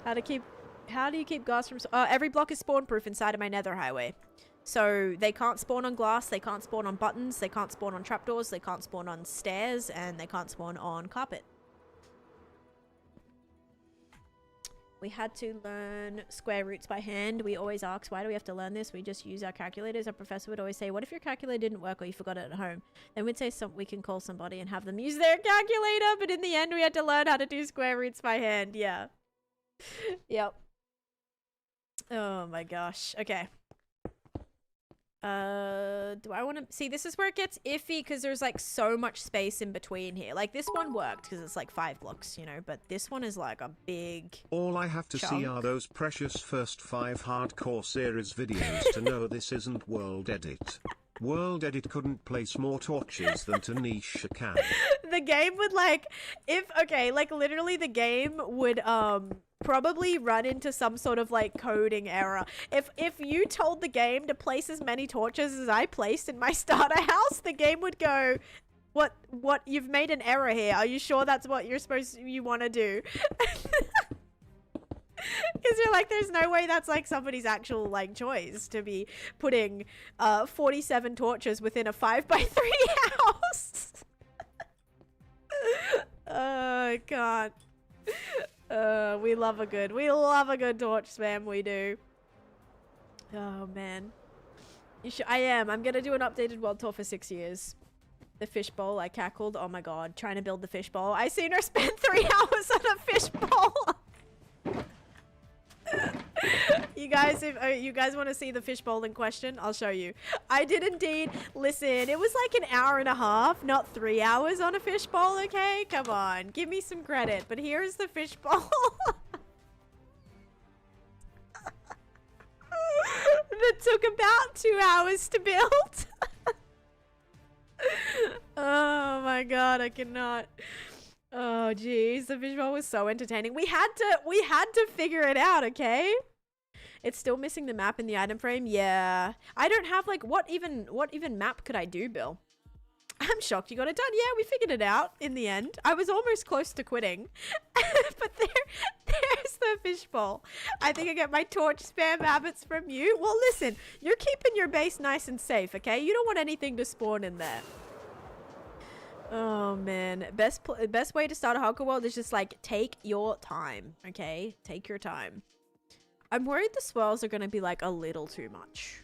How do you keep ghast from every block is spawn proof inside of my nether highway. So they can't spawn on glass, they can't spawn on buttons, they can't spawn on trapdoors, they can't spawn on stairs, and they can't spawn on carpet. We had to learn square roots by hand. We always ask, why do we have to learn this? We just use our calculators. Our professor would always say, what if your calculator didn't work or you forgot it at home? Then we'd say we can call somebody and have them use their calculator. But in the end, we had to learn how to do square roots by hand. Yeah. Yep. Oh my gosh. Okay. Do I want to see? This is where it gets iffy because there's like so much space in between here. Like this one worked because it's like 5 blocks, you know, but this one is like a big All I have to see are those precious first 5 hardcore series videos to know this isn't World Edit. World Edit couldn't place more torches than Taneesha can. The game would like, like literally the game would probably run into some sort of like coding error. If you told the game to place as many torches as I placed in my starter house, the game would go, what you've made an error here. Are you sure that's what you want to do? Because you're like, there's no way that's like somebody's actual like choice to be putting 47 torches within a 5x3 house. Oh god. We love a good torch spam, we do. Oh man. I'm gonna do an updated world tour for 6 years. The fishbowl, I cackled. Oh my god, trying to build the fishbowl. I seen her spend 3 hours on a fishbowl. You guys, if you guys want to see the fishbowl in question, I'll show you. I did indeed. Listen, it was like an hour and a half, not 3 hours on a fishbowl, okay? Come on, give me some credit. But here's the fishbowl. That took about 2 hours to build. Oh my god, I cannot. Oh jeez, the fishbowl was so entertaining. We had to figure it out, okay? It's still missing the map in the item frame. Yeah. I don't have like what even map could I do, Bill? I'm shocked you got it done. Yeah, we figured it out in the end. I was almost close to quitting. But there's the fishbowl. I think I get my torch spam habits from you. Well, listen, you're keeping your base nice and safe, okay? You don't want anything to spawn in there. Oh man, best way to start a hardcore world is just like take your time, okay? Take your time. I'm worried the swirls are gonna be like a little too much.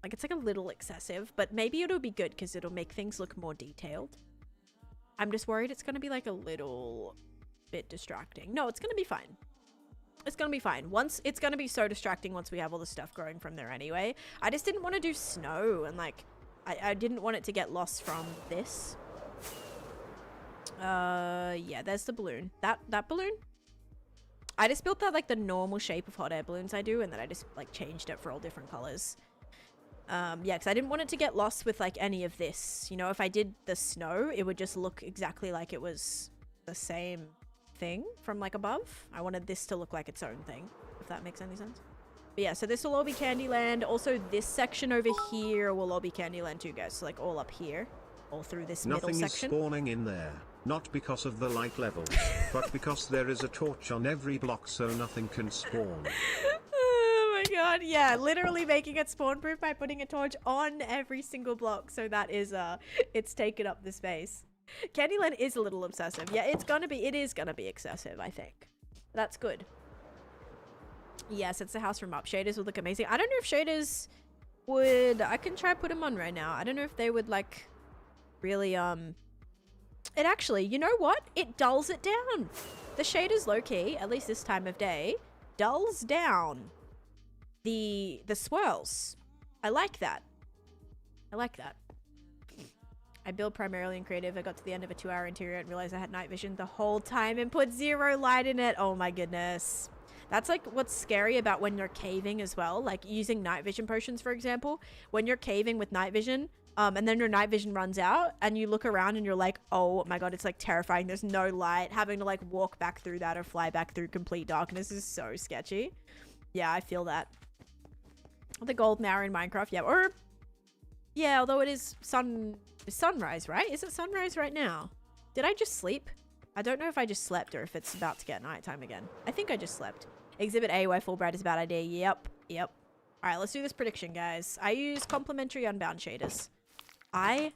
Like it's like a little excessive, but maybe it'll be good because it'll make things look more detailed. I'm just worried it's gonna be like a little bit distracting. No, it's gonna be fine. It's gonna be fine. It's gonna be so distracting once we have all the stuff growing from there anyway. I just didn't want to do snow and like I didn't want it to get lost from this. Yeah, there's the balloon. That balloon? I just built that like the normal shape of hot air balloons I do, and then I just like changed it for all different colors. Yeah, because I didn't want it to get lost with like any of this. You know, if I did the snow, it would just look exactly like it was the same thing from like above. I wanted this to look like its own thing, if that makes any sense. But yeah, so this will all be Candyland. Also, this section over here will all be Candyland too, guys. So like all up here, all through this middle section. Nothing is spawning in there. Not because of the light level, but because there is a torch on every block so nothing can spawn. Oh my god, yeah, literally making it spawn proof by putting a torch on every single block, so that is it's taken up the space. Candyland is a little obsessive. Yeah, it is gonna be excessive, I think. That's good. Yes, it's the house from up. Shaders would look amazing. I don't know if shaders would, I can try put them on right now. I don't know if they would like really it actually, you know what? It dulls it down. The shaders low-key, at least this time of day, dulls down the swirls. I like that. I like that. I build primarily in creative. I got to the end of a 2-hour interior and realized I had night vision the whole time and put 0 light in it. Oh my goodness. That's like what's scary about when you're caving as well. Like using night vision potions, for example. When you're caving with night vision, and then your night vision runs out and you look around and you're like, oh my god, it's like terrifying. There's no light. Having to like walk back through that or fly back through complete darkness is so sketchy. Yeah, I feel that. The golden hour in Minecraft, yeah. Or, yeah, although it is sunrise, right? Is it sunrise right now? Did I just sleep? I don't know if I just slept or if it's about to get nighttime again. I think I just slept. Exhibit A, why full bright is a bad idea. Yep. All right, let's do this prediction, guys. I use complementary unbound shaders. I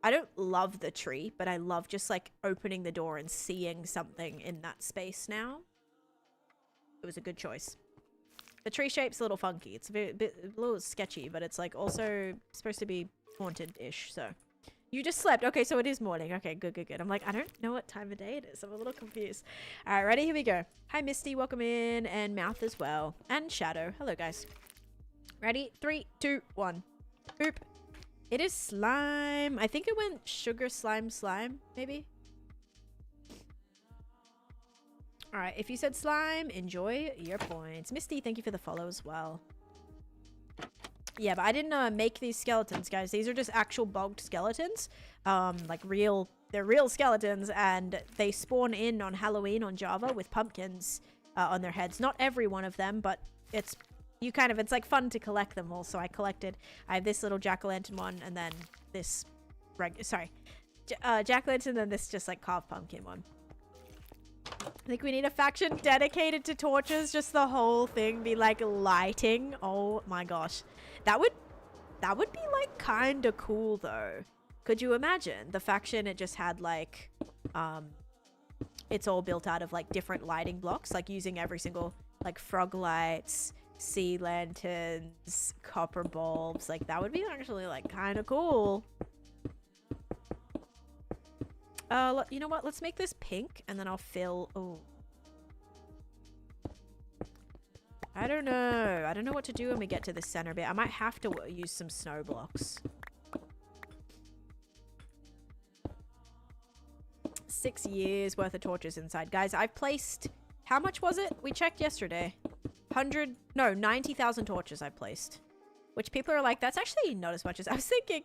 don't love the tree, but I love just like opening the door and seeing something in that space now. it was a good choice. The tree shape's a little funky. It's a little sketchy, but it's like also supposed to be haunted-ish, so. You just slept. Okay, so it is morning. Okay, good, good, good. I'm like, I don't know what time of day it is. I'm a little confused. All right, ready? Here we go. Hi, Misty. Welcome in. And Mouth as well. And Shadow. Hello, guys. Ready? 3, 2, 1. Boop. It is slime. I think it went sugar slime, maybe? All right, if you said slime, enjoy your points. Misty, thank you for the follow as well. Yeah, but I didn't make these skeletons, guys. These are just actual bogged skeletons. Like they're real skeletons, and they spawn in on Halloween on Java with pumpkins on their heads. Not every one of them, but it's like fun to collect them all. So I have this little jack-o'-lantern one, and then this jack-o'-lantern, and then this just like carved pumpkin one. I think we need a faction dedicated to torches. Just the whole thing be like lighting. Oh my gosh. That would be like kind of cool though. Could you imagine the faction? It just had like, it's all built out of like different lighting blocks, like using every single like frog lights, sea lanterns, copper bulbs. Like that would be actually like kind of cool. You know what? Let's make this pink, and then I'll fill. Oh, I don't know. I don't know what to do when we get to the center bit. I might have to use some snow blocks. 6 years worth of torches inside, guys. I've placed. How much was it? We checked yesterday. 90,000 torches I placed. Which people are like, that's actually not as much as I was thinking.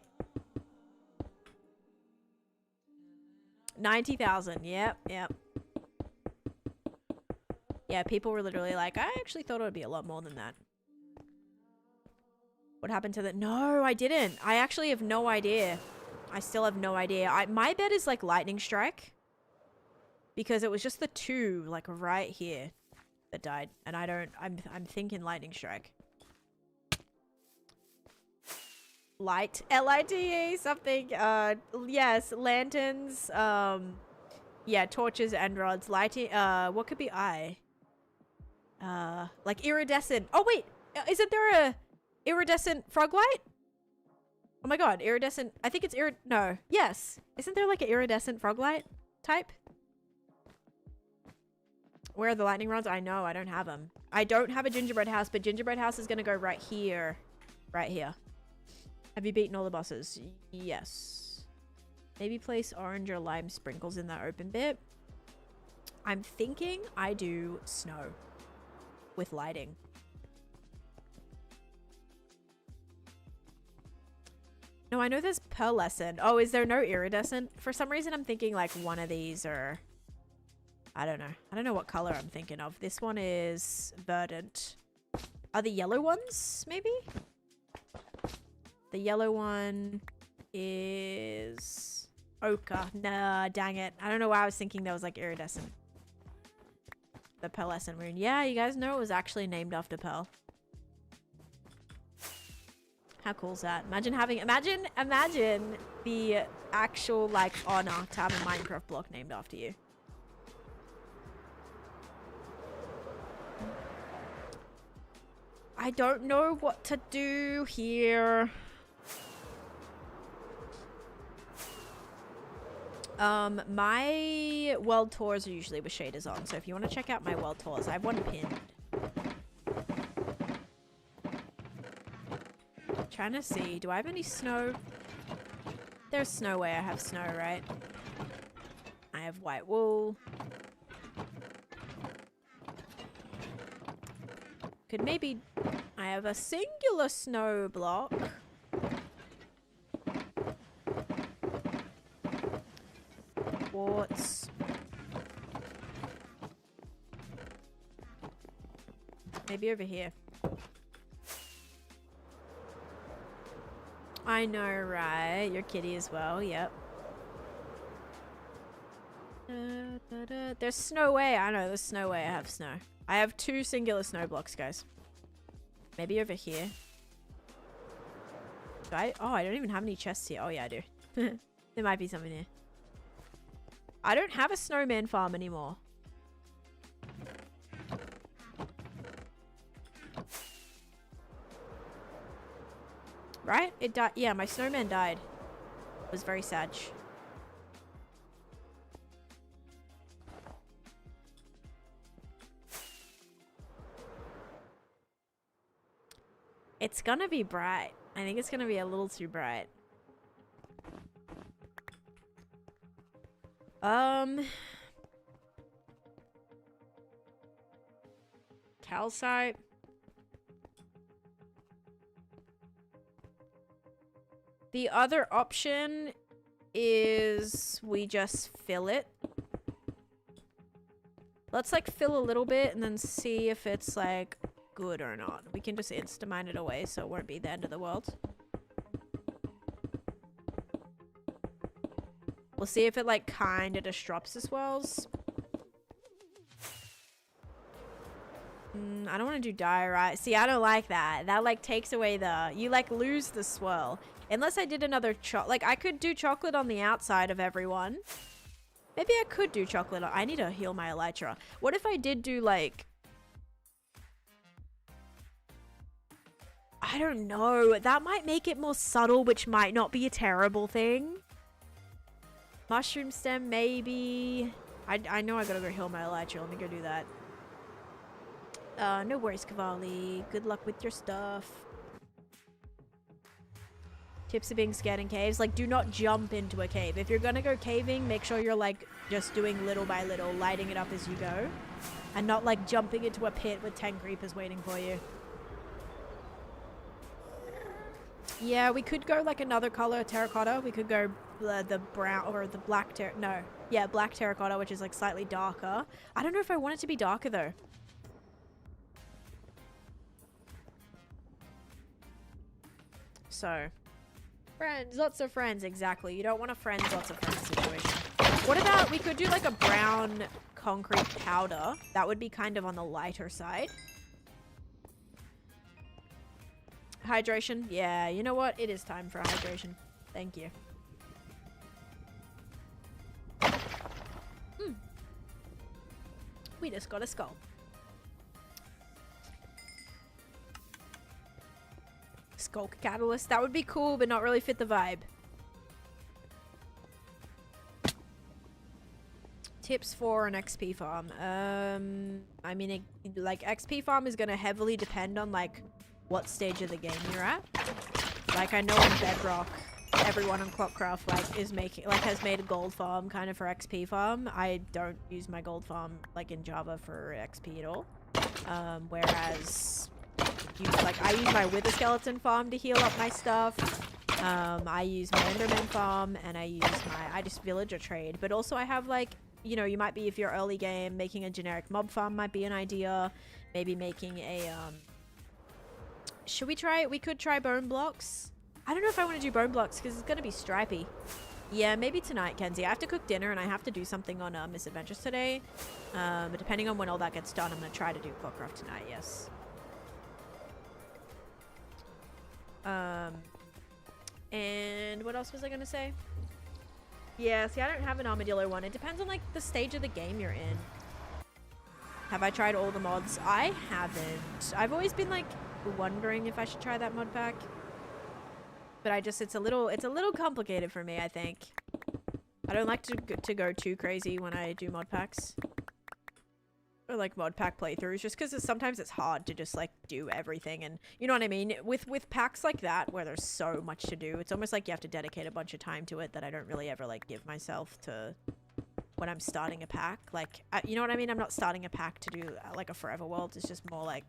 90,000. Yep. Yeah, people were literally like, I actually thought it would be a lot more than that. What happened to the... No, I didn't. I actually have no idea. I still have no idea. My bet is like lightning strike. Because it was just the 2 like right here that died. And I'm thinking lightning strike. Light, L-I-T-E, something, yes, lanterns, yeah, torches and rods, lighting, what could be like iridescent. Oh wait, isn't there a iridescent frog light? Oh my god, iridescent, I think it's no, yes, isn't there like an iridescent frog light type? Where are the lightning rods? I know, I don't have them. I don't have a gingerbread house, but gingerbread house is gonna go right here. Have you beaten all the bosses? Yes. Maybe place orange or lime sprinkles in that open bit. I'm thinking I do snow with lighting. No, I know there's pearlescent. Oh, is there no iridescent? For some reason, I'm thinking like one of these or... I don't know. I don't know what color I'm thinking of. This one is verdant. Are the yellow ones, maybe? The yellow one is ochre. Nah, dang it. I don't know why I was thinking that was like iridescent. The pearlescent rune. Yeah, you guys know it was actually named after Pearl. How cool is that? Imagine having, imagine the actual like honor to have a Minecraft block named after you. I don't know what to do here. My world tours are usually with shaders on, so if you want to check out my world tours, I have one pinned. Trying to see, do I have any snow? There's snow where I have snow, right? I have white wool. Could maybe... I have a singular snow block. Quartz. Maybe over here. I know, right? Your kitty as well, yep. There's snow way. I know, there's snow way. I have snow. I have 2 singular snow blocks, guys. Maybe over here. Do I? Oh, I don't even have any chests here. Oh, yeah, I do. There might be something here. I don't have a snowman farm anymore. Right? It died. Yeah, my snowman died. It was very sad. It's gonna be bright. I think it's gonna be a little too bright. Calcite. The other option is we just fill it. Let's like fill a little bit and then see if it's like good or not. We can just insta-mine it away so it won't be the end of the world. We'll see if it like kind of disrupts the swirls. I don't want to do diorite. See, I don't like that. That like takes away the... You like lose the swirl. Unless I did another like I could do chocolate on the outside of everyone. Maybe I could do chocolate. I need to heal my elytra. What if I did do like... I don't know. That might make it more subtle, which might not be a terrible thing. Mushroom stem, maybe. I know I gotta go heal my elytra. Let me go do that. No worries, Cavalli. Good luck with your stuff. Tips of being scared in caves. Like, do not jump into a cave. If you're gonna go caving, make sure you're, like, just doing little by little, lighting it up as you go. And not, like, jumping into a pit with 10 creepers waiting for you. Yeah, we could go, like, another color, terracotta. We could go the brown, or the black black terracotta, which is, like, slightly darker. I don't know if I want it to be darker, though. So, friends, lots of friends, exactly. You don't want a friends, lots of friends situation. What about, we could do like a brown concrete powder. That would be kind of on the lighter side. Hydration. Yeah, you know what? It is time for hydration. Thank you. We just got a skull. Skulk catalyst. That would be cool, but not really fit the vibe. Tips for an XP farm. I mean, like, XP farm is going to heavily depend on, like, what stage of the game you're at. Like, I know in Bedrock, everyone on Clockcraft, like, is making, like, has made a gold farm kind of for XP farm. I don't use my gold farm, like, in Java for XP at all. Whereas... I use my Wither Skeleton farm to heal up my stuff. I use my Enderman farm, and I just village or trade. But also I have, like, you know, you might be, if you're early game, making a generic mob farm might be an idea. Maybe making a, we could try bone blocks. I don't know if I want to do bone blocks, because it's going to be stripy. Yeah, maybe tonight, Kenzie. I have to cook dinner, and I have to do something on Misadventures today. But depending on when all that gets done, I'm going to try to do Clockcraft tonight, yes. And what else was I gonna say? Yeah, see, I don't have an armadillo one. It depends on, like, the stage of the game you're in. Have I tried all the mods? I haven't. I've always been, like, wondering if I should try that mod pack. But it's a little complicated for me, I think. I don't like to go too crazy when I do mod packs. Or like mod pack playthroughs, just because sometimes it's hard to just like do everything, and you know what I mean. With packs like that where there's so much to do, it's almost like you have to dedicate a bunch of time to it that I don't really ever like give myself to when I'm starting a pack. Like, you know what I mean. I'm not starting a pack to do like a forever world. It's just more like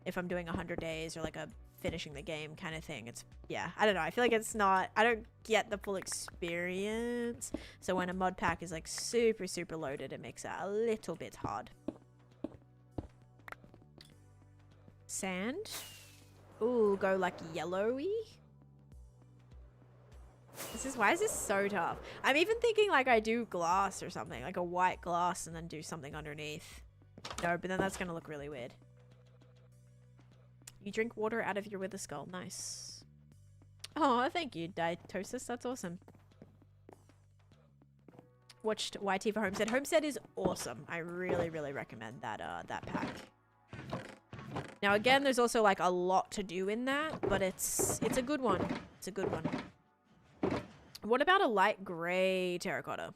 if I'm doing 100 days or like a finishing the game kind of thing. It's, yeah, I don't know. I feel like it's not, I don't get the full experience. So when a mod pack is like super loaded, it makes it a little bit hard. Sand. Ooh, go like yellowy. Why is this so tough? I'm even thinking like I do glass or something, like a white glass, and then do something underneath. No, but then that's gonna look really weird. You drink water out of your wither skull. Nice. Oh, thank you, Dietosis. That's awesome. Watched YT for Homestead. Homestead is awesome. I really recommend that that pack. Now again, there's also like a lot to do in that, but it's a good one. It's a good one. What about a light gray terracotta?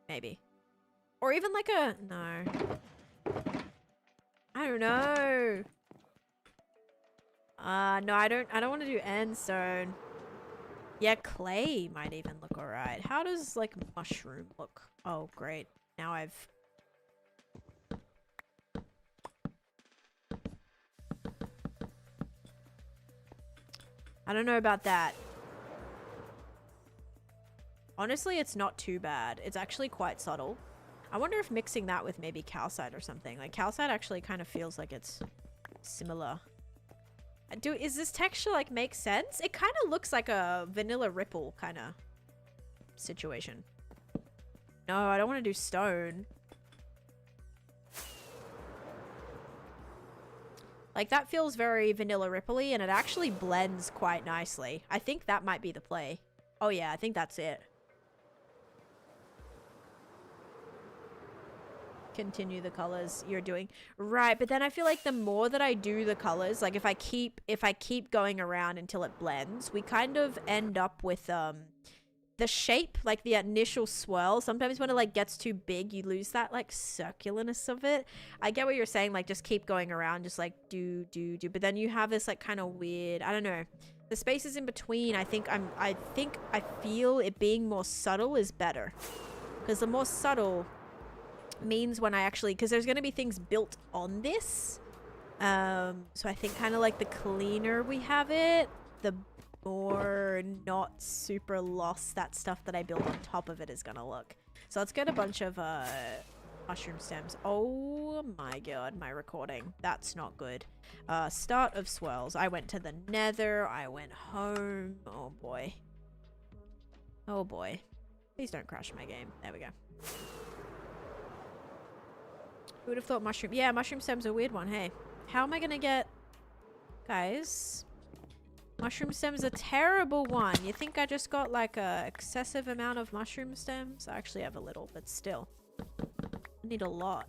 Maybe. Or even like a... No. I don't know. No, I don't want to do endstone. Yeah, clay might even look alright. How does like mushroom look? Oh, great. Now I've... I don't know about that. Honestly, it's not too bad. It's actually quite subtle. I wonder if mixing that with maybe calcite or something. Like calcite actually kind of feels like it's similar. Is this texture like make sense? It kind of looks like a vanilla ripple kind of situation. No, I don't want to do stone. Like that feels very vanilla ripple-y and it actually blends quite nicely. I think that might be the play. Oh yeah, I think that's it. Continue the colors you're doing. Right, but then I feel like the more that I do the colors, like if I keep going around until it blends, we kind of end up with the shape, like the initial swirl. Sometimes when it like gets too big, you lose that like circularness of it. I get what you're saying, like just keep going around, just like do, but then you have this like kind of weird, I don't know. The spaces in between, I feel it being more subtle is better. Because the more subtle means when I actually, because there's going to be things built on this. So I think kind of like the cleaner we have it, the more not super lost that stuff that I build on top of it is going to look. So let's get a bunch of mushroom stems. Oh my god, my recording. That's not good. Start of swirls. I went to the nether. I went home. Oh boy. Oh boy. Please don't crash my game. There we go. Who would have thought mushroom? Yeah, mushroom stems are a weird one. Hey, how am I gonna get... Guys, mushroom stems a terrible one. You think I just got like a excessive amount of mushroom stems? I actually have a little, but still. I need a lot.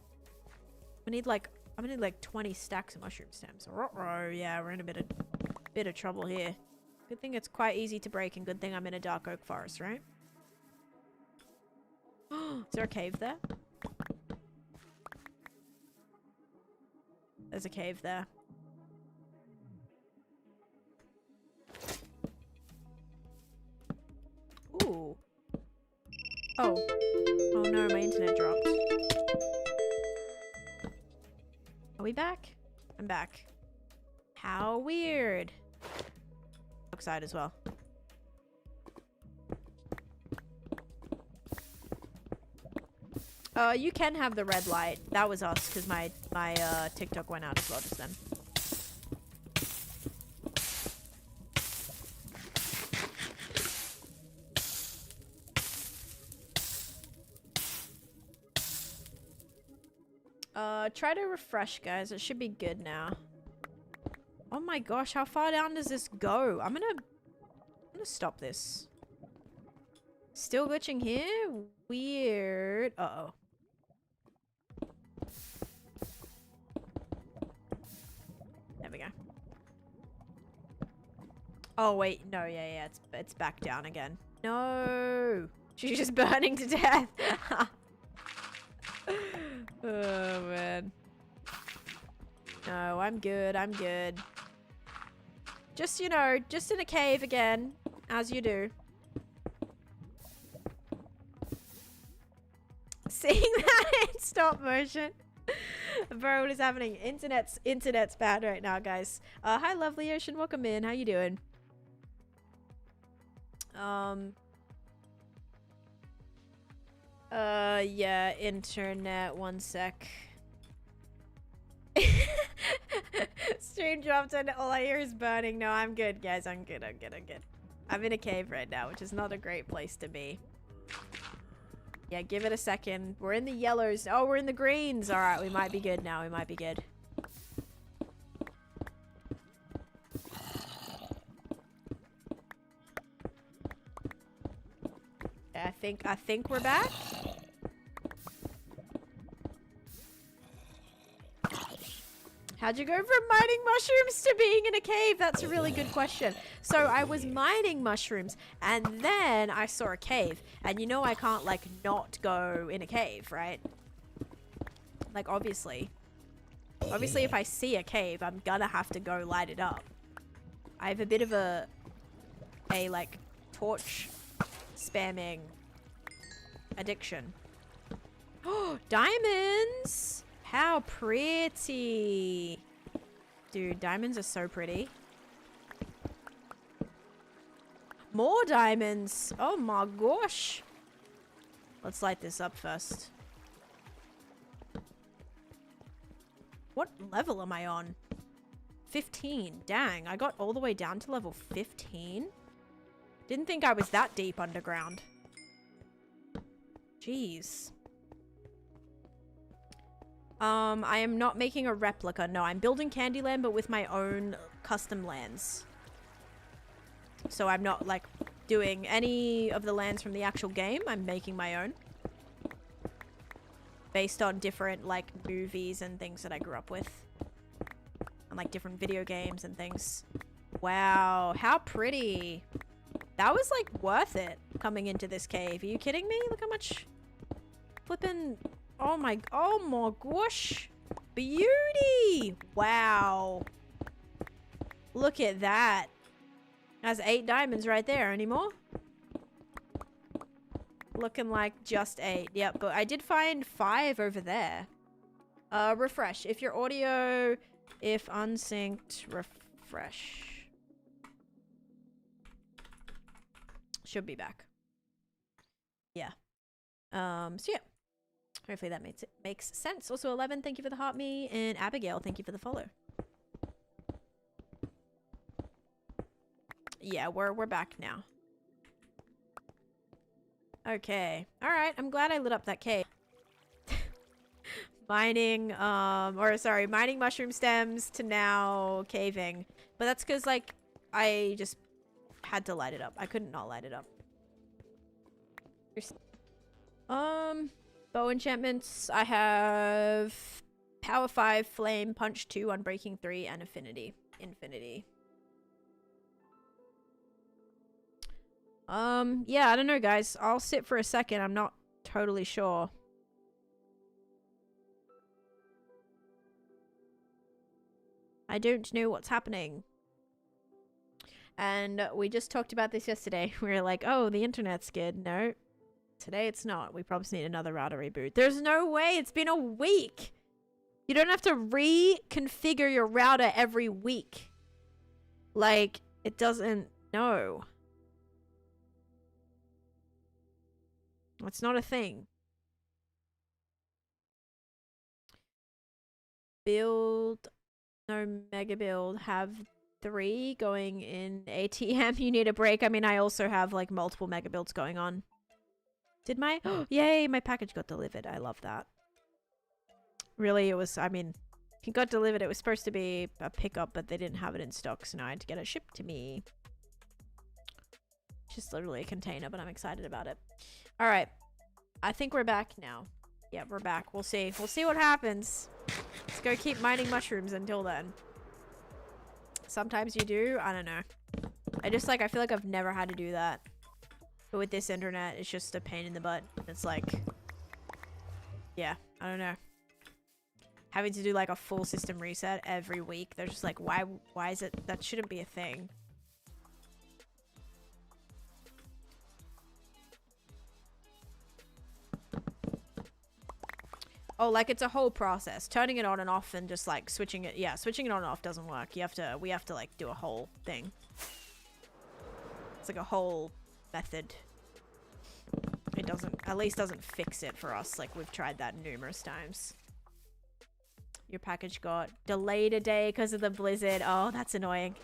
I'm gonna need like 20 stacks of mushroom stems. Yeah, we're in a bit of trouble here. Good thing it's quite easy to break, and good thing I'm in a dark oak forest, right? Is there a cave there? There's a cave there. Ooh. Oh. Oh no, my internet dropped. Are we back? I'm back. How weird. Outside as well. You can have the red light. That was us, because my TikTok went out as well just then. Try to refresh, guys. It should be good now. Oh my gosh, how far down does this go? I'm gonna stop this. Still glitching here? Weird. Uh-oh. There we go. Oh wait, no, yeah, it's back down again. No! She's just burning to death. Oh man. No, I'm good, I'm good. Just, you know, just in a cave again, as you do. Seeing that in stop motion. Bro, what is happening? Internet's bad right now, guys. Hi, lovely ocean. Welcome in. How you doing? Yeah, internet. One sec. Stream dropped and all I hear is burning. No, I'm good, guys. I'm good. I'm in a cave right now, which is not a great place to be. Yeah, give it a second. We're in the yellows. Oh, we're in the greens. All right, we might be good now. We might be good. Yeah, I think we're back. How'd you go from mining mushrooms to being in a cave? That's a really good question. So I was mining mushrooms and then I saw a cave. And you know I can't like not go in a cave, right? Like obviously. Obviously if I see a cave, I'm gonna have to go light it up. I have a bit of a like torch spamming addiction. Oh, diamonds! How pretty. Dude, diamonds are so pretty. More diamonds. Oh my gosh. Let's light this up first. What level am I on? 15. Dang, I got all the way down to level 15. Didn't think I was that deep underground. Jeez. I am not making a replica. No, I'm building Candyland, but with my own custom lands. So I'm not, like, doing any of the lands from the actual game. I'm making my own. Based on different, like, movies and things that I grew up with. And, like, different video games and things. Wow, how pretty. That was, like, worth it, coming into this cave. Are you kidding me? Look how much flippin'... Oh my gosh. Beauty. Wow. Look at that. That's 8 diamonds right there. Any more? Looking like just 8. Yep, but I did find 5 over there. Refresh. If your audio, if unsynced, refresh. Should be back. Yeah. So yeah. Hopefully that makes sense. Also, 11, thank you for the heart me. And Abigail, thank you for the follow. Yeah, we're back now. Okay. Alright, I'm glad I lit up that cave. Mining mushroom stems to now caving. But that's because, like, I just had to light it up. I couldn't not light it up. Bow enchantments. I have Power 5, Flame, Punch 2, Unbreaking 3, and Affinity. Infinity. Yeah, I don't know, guys. I'll sit for a second. I'm not totally sure. I don't know what's happening. And we just talked about this yesterday. We were like, oh, the internet's good. No. Today it's not. We probably need another router reboot. There's no way. It's been a week. You don't have to reconfigure your router every week. Like, it doesn't... No. It's not a thing. Build... No mega build. Have 3 going in ATM. You need a break. I mean, I also have, like, multiple mega builds going on. Did my... Yay, my package got delivered. I love that. Really, it was... I mean, it got delivered. It was supposed to be a pickup, but they didn't have it in stock, so now I had to get it shipped to me. Just literally a container, but I'm excited about it. Alright. I think we're back now. Yeah, we're back. We'll see. We'll see what happens. Let's go keep mining mushrooms until then. Sometimes you do. I don't know. I feel like I've never had to do that. But with this internet, it's just a pain in the butt. It's like... Yeah, I don't know. Having to do like a full system reset every week. They're just like, why is it... That shouldn't be a thing. Oh, like it's a whole process. Turning it on and off and just like switching it. Yeah, switching it on and off doesn't work. We have to like do a whole thing. It's like a whole method. It at least doesn't fix it for us. Like we've tried that numerous times. Your package got delayed a day because of the blizzard. Oh, that's annoying.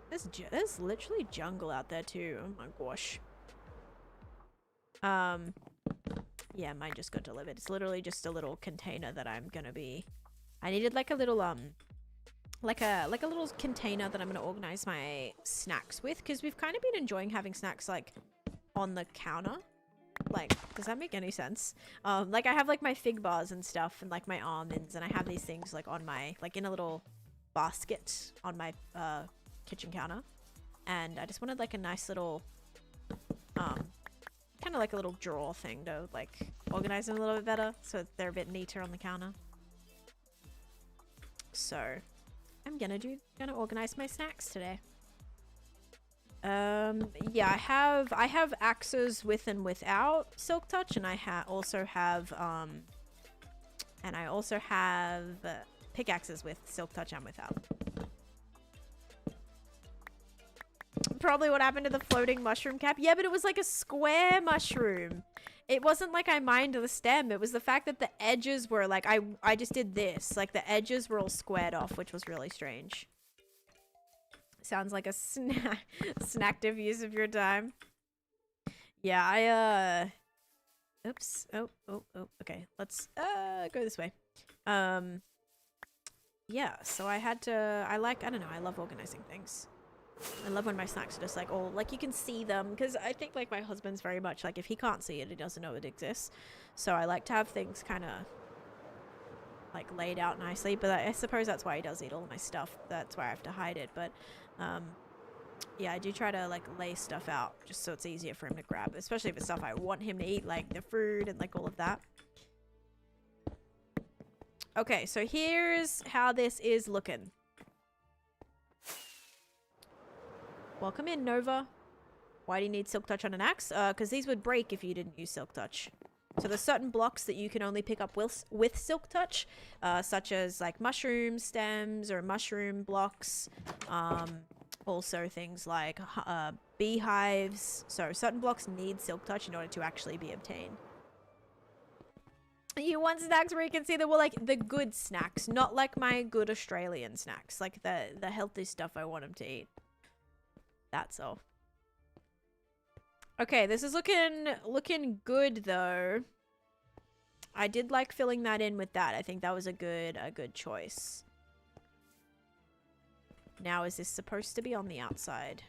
There's literally jungle out there too. Oh my gosh. Yeah, mine just got delivered. It's literally just a little container that I'm gonna be... I needed like a little, like a little container that I'm gonna organize my snacks with, because we've kind of been enjoying having snacks like on the counter. Like, does that make any sense? Like I have like my fig bars and stuff and like my almonds, and I have these things like on my, like in a little basket on my kitchen counter. And I just wanted like a nice little, kind of like a little drawer thing to like organize them a little bit better so they're a bit neater on the counter. So I'm gonna organize my snacks today. Yeah, I have axes with and without silk touch, and I also have pickaxes with silk touch and without. Probably what happened to the floating mushroom cap. Yeah, but it was like a square mushroom. It wasn't like I mined the stem. It was the fact that the edges were like, I just did this. Like the edges were all squared off, which was really strange. Sounds like a snacktive use of your time. Yeah, oops. Oh, okay. Let's, go this way. Yeah, so I had to, I don't know, I love organizing things. I love when my snacks are just like all, like you can see them, because I think like my husband's very much like if he can't see it, he doesn't know it exists. So I like to have things kind of like laid out nicely, but I suppose that's why he does eat all my stuff. That's why I have to hide it. But yeah, I do try to like lay stuff out just so it's easier for him to grab, especially if it's stuff I want him to eat, like the fruit and like all of that. Okay, so here's how this is looking. Welcome in, Nova. Why do you need silk touch on an axe? Because these would break if you didn't use silk touch. So there's certain blocks that you can only pick up with silk touch, such as like mushroom stems or mushroom blocks. Also things like beehives. So certain blocks need silk touch in order to actually be obtained. You want snacks where you can see that, well, like the good snacks, not like my good Australian snacks, like the healthy stuff I want them to eat. That's all. Okay, this is looking good though. I did like filling that in with that. I think that was a good choice. Now, is this supposed to be on the outside?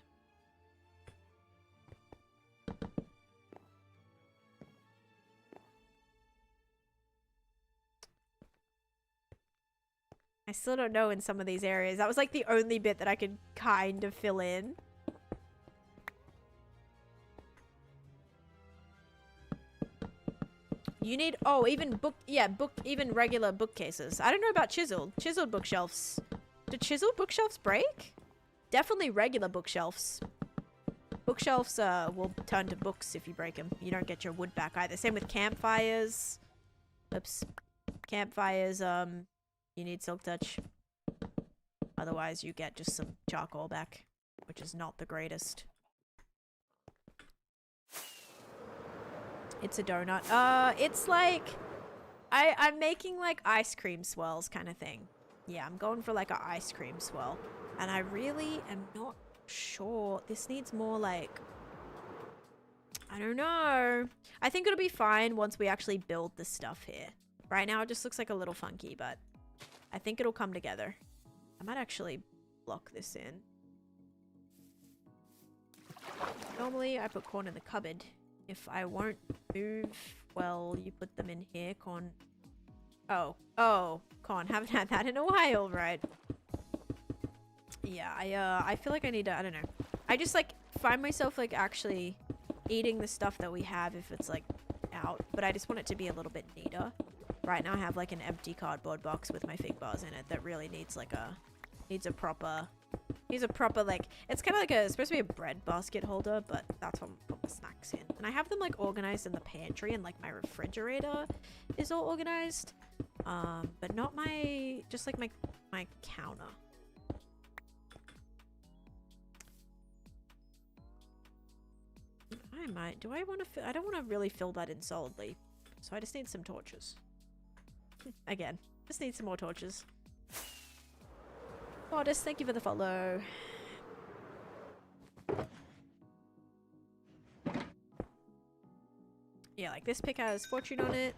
I still don't know in some of these areas. That was like the only bit that I could kind of fill in. You need, oh, even even regular bookcases. I don't know about chiseled bookshelves. Do chiseled bookshelves break? Definitely regular bookshelves. Bookshelves will turn to books if you break them. You don't get your wood back either. Same with campfires. Oops. Campfires, you need silk touch. Otherwise you get just some charcoal back, which is not the greatest. It's a donut. It's like, I'm making like ice cream swirls kind of thing. Yeah, I'm going for like an ice cream swirl. And I really am not sure. This needs more like, I don't know. I think it'll be fine once we actually build the stuff here. Right now it just looks like a little funky, but I think it'll come together. I might actually block this in. Normally I put corn in the cupboard. If I won't move, well, you put them in here, corn. Oh, corn. Haven't had that in a while, right? Yeah, I feel like I need to, I don't know. I just, like, find myself, like, actually eating the stuff that we have if it's, like, out. But I just want it to be a little bit neater. Right now I have, like, an empty cardboard box with my fig bars in it that really needs, like, needs a proper, like, it's kind of like it's supposed to be a bread basket holder, but that's what I'm putting the snacks in. And I have them like organized in the pantry, and like my refrigerator is all organized. But not just like my counter. I don't want to really fill that in solidly. So I just need some torches. Again, just need some more torches. Goddess, thank you for the follow. Yeah, like this pick has fortune on it.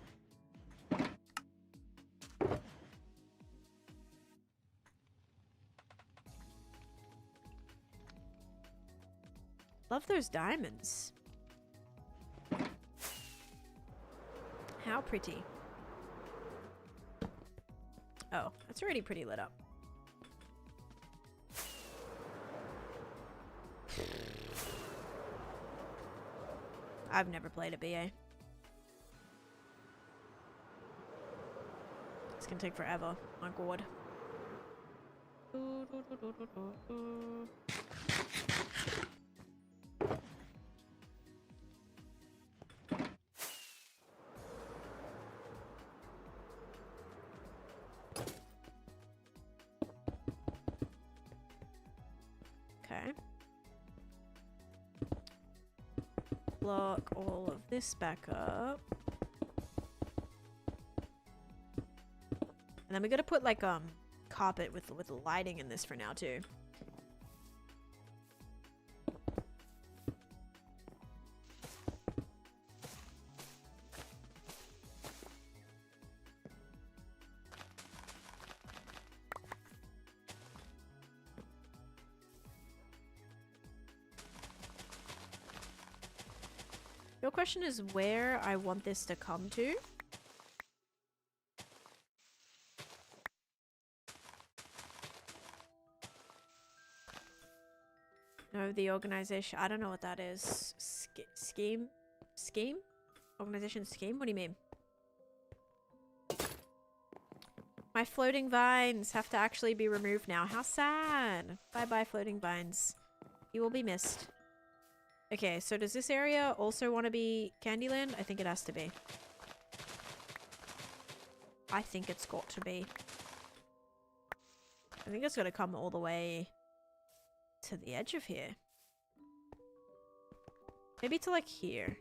Love those diamonds. How pretty. Oh, it's already pretty lit up. I've never played a BA. It's gonna take forever. My god. Okay. Block all of this back up. And then we gotta put like carpet with lighting in this for now too. Your question is where I want this to come to. No, the organization. I don't know what that is. Scheme? Scheme? Organization scheme? What do you mean? My floating vines have to actually be removed now. How sad. Bye-bye, floating vines. You will be missed. Okay, so does this area also want to be Candyland? I think it has to be. I think it's got to be. I think it's got to come all the way to the edge of here. Maybe to like here.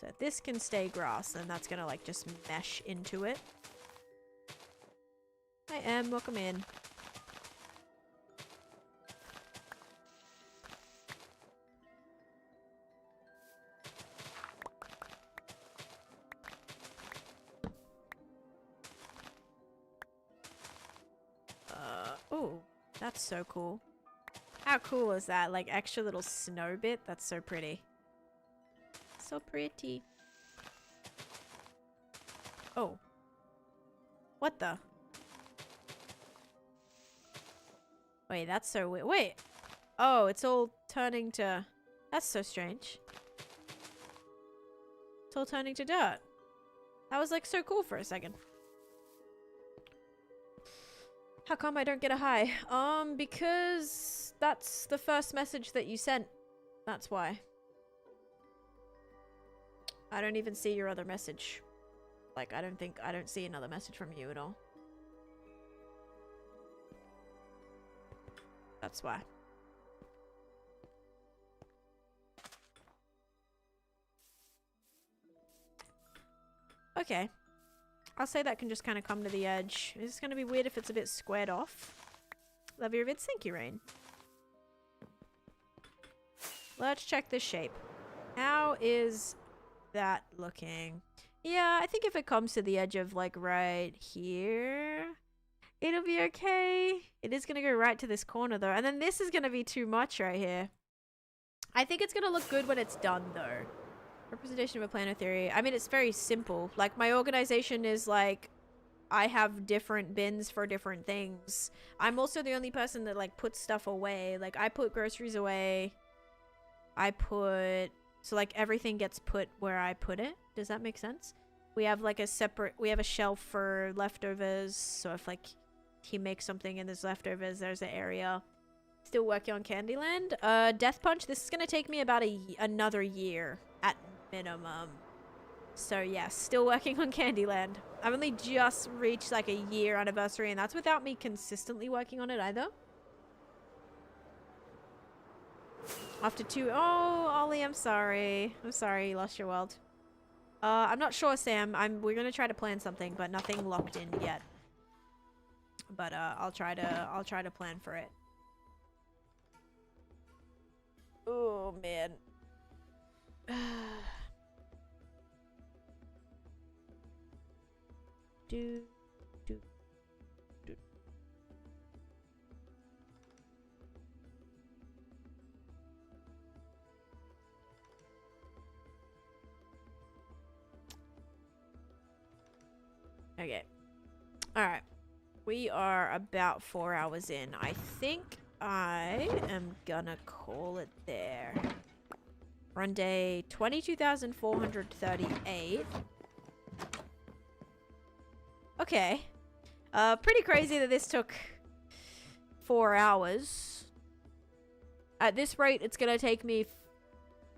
So this can stay grass, and that's gonna like just mesh into it. Hi Em, welcome in. Oh, that's so cool. How cool is that? Like extra little snow bit? That's so pretty. So pretty. Oh. What the? Wait, that's so weird. Wait. Oh, it's all turning to... That's so strange. It's all turning to dirt. That was like so cool for a second. How come I don't get a hi? Because that's the first message that you sent. That's why. I don't even see your other message. Like, I don't see another message from you at all. That's why. Okay. I'll say that can just kind of come to the edge. It's going to be weird if it's a bit squared off. Love your vids. Thank you, Rain. Let's check this shape. How is that looking? Yeah, I think if it comes to the edge of like right here, it'll be okay. It is going to go right to this corner though. And then this is going to be too much right here. I think it's going to look good when it's done though. Representation of a planar theory. I mean, it's very simple. Like, my organization is like, I have different bins for different things. I'm also the only person that like puts stuff away. Like, I put groceries away. So like everything gets put where I put it. Does that make sense? We have like we have a shelf for leftovers. So if like he makes something and there's leftovers, there's an area. Still working on Candyland. Death Punch, this is going to take me about another year at minimum. So yeah, still working on Candyland. I've only just reached like a year anniversary, and that's without me consistently working on it either. After oh, Ollie, I'm sorry. I'm sorry you lost your world. I'm not sure, Sam. We're gonna try to plan something, but nothing locked in yet. But I'll try to plan for it. Oh man. Do. Okay. Alright. We are about 4 hours in. I think I am gonna call it there. We're on day 22,438. Okay. Pretty crazy that this took 4 hours. At this rate, it's gonna take me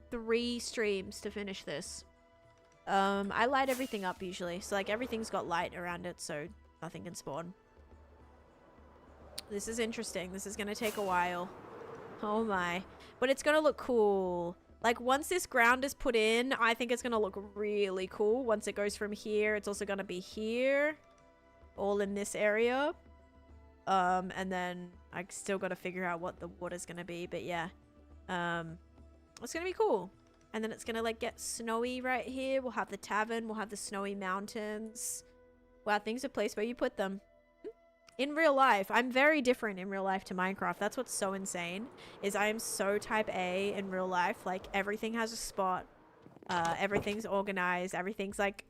3 streams to finish this. I light everything up usually. So, like, everything's got light around it, so nothing can spawn. This is interesting. This is gonna take a while. Oh my. But it's gonna look cool. Like, once this ground is put in, I think it's gonna look really cool. Once it goes from here, it's also gonna be here. All in this area. And then I still gotta figure out what the water's gonna be. But yeah. It's gonna be cool. And then it's gonna, like, get snowy right here. We'll have the tavern. We'll have the snowy mountains. Wow, things are placed where you put them. In real life, I'm very different in real life to Minecraft. That's what's so insane, is I am so type A in real life. Like, everything has a spot. Everything's organized. Everything's, like,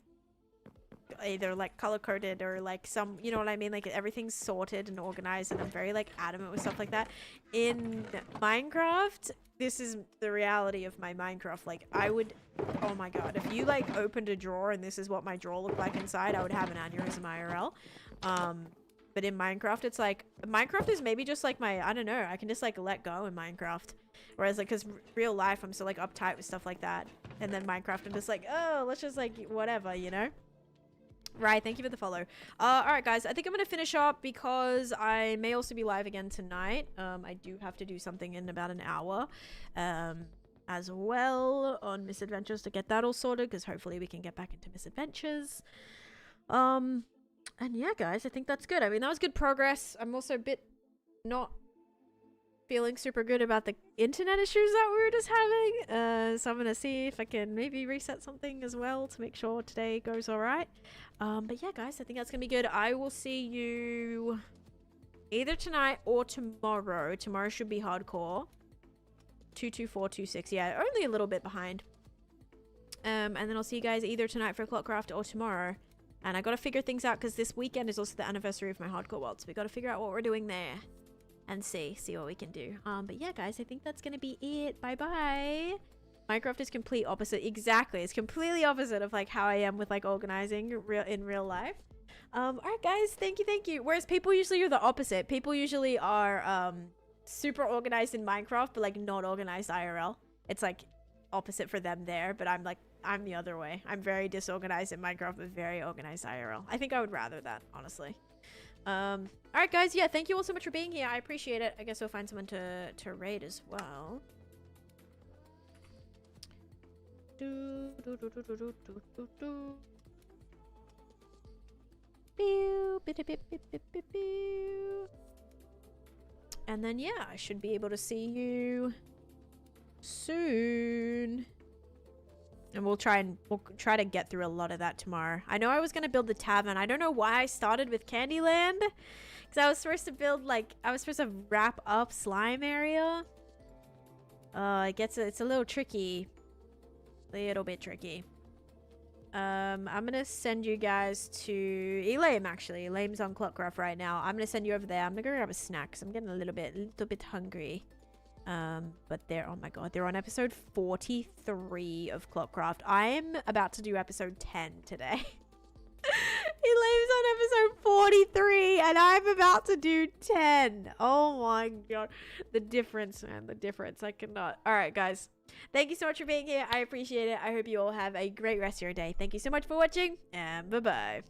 either, like, color-coded or, like, some, you know what I mean? Like, everything's sorted and organized, and I'm very, like, adamant with stuff like that. In Minecraft, this is the reality of my Minecraft. Like, I would, oh my god, if you, like, opened a drawer and this is what my drawer looked like inside, I would have an aneurysm IRL. But in Minecraft, it's like, Minecraft is maybe just like my, I don't know, I can just like let go in Minecraft. Whereas like, cause real life, I'm so like uptight with stuff like that. And then Minecraft, I'm just like, oh, let's just like, whatever, you know? Right, thank you for the follow. Alright guys, I think I'm gonna finish up because I may also be live again tonight. I do have to do something in about an hour. As well on Misadventures to get that all sorted, because hopefully we can get back into Misadventures. And yeah, guys, I think that's good. I mean, that was good progress. I'm also a bit not feeling super good about the internet issues that we were just having. So I'm going to see if I can maybe reset something as well to make sure today goes all right. But yeah, guys, I think that's going to be good. I will see you either tonight or tomorrow. Tomorrow should be hardcore. 22426. Yeah, only a little bit behind. And then I'll see you guys either tonight for Clockcraft or tomorrow. And I gotta figure things out because this weekend is also the anniversary of my hardcore world. So we gotta figure out what we're doing there. And see what we can do. But yeah, guys, I think that's gonna be it. Bye-bye. Minecraft is complete opposite. Exactly. It's completely opposite of like how I am with like organizing in real life. Alright guys, thank you. Whereas people usually are the opposite. People usually are super organized in Minecraft, but like not organized IRL. It's like opposite for them there, but I'm the other way. I'm very disorganized in Minecraft, but very organized IRL. I think I would rather that, honestly. Alright guys, yeah, thank you all so much for being here. I appreciate it. I guess we'll find someone to raid as well. And then yeah, I should be able to see you soon. And we'll try to get through a lot of that tomorrow. I know I was gonna build the tavern. I don't know why I started with Candyland, because I was supposed to build I was supposed to wrap up slime area. It's a little tricky, little bit tricky. I'm gonna send you guys to Elaine. Actually, Elaine's on Clockcraft right now. I'm gonna send you over there. I'm gonna go grab a snack because I'm getting a little bit hungry. But oh my god, they're on episode 43 of Clockcraft. I'm about to do episode 10 today. Elaine's on episode 43 and I'm about to do 10. Oh my god. The difference, man, the difference. I cannot. Alright, guys. Thank you so much for being here. I appreciate it. I hope you all have a great rest of your day. Thank you so much for watching, and bye-bye.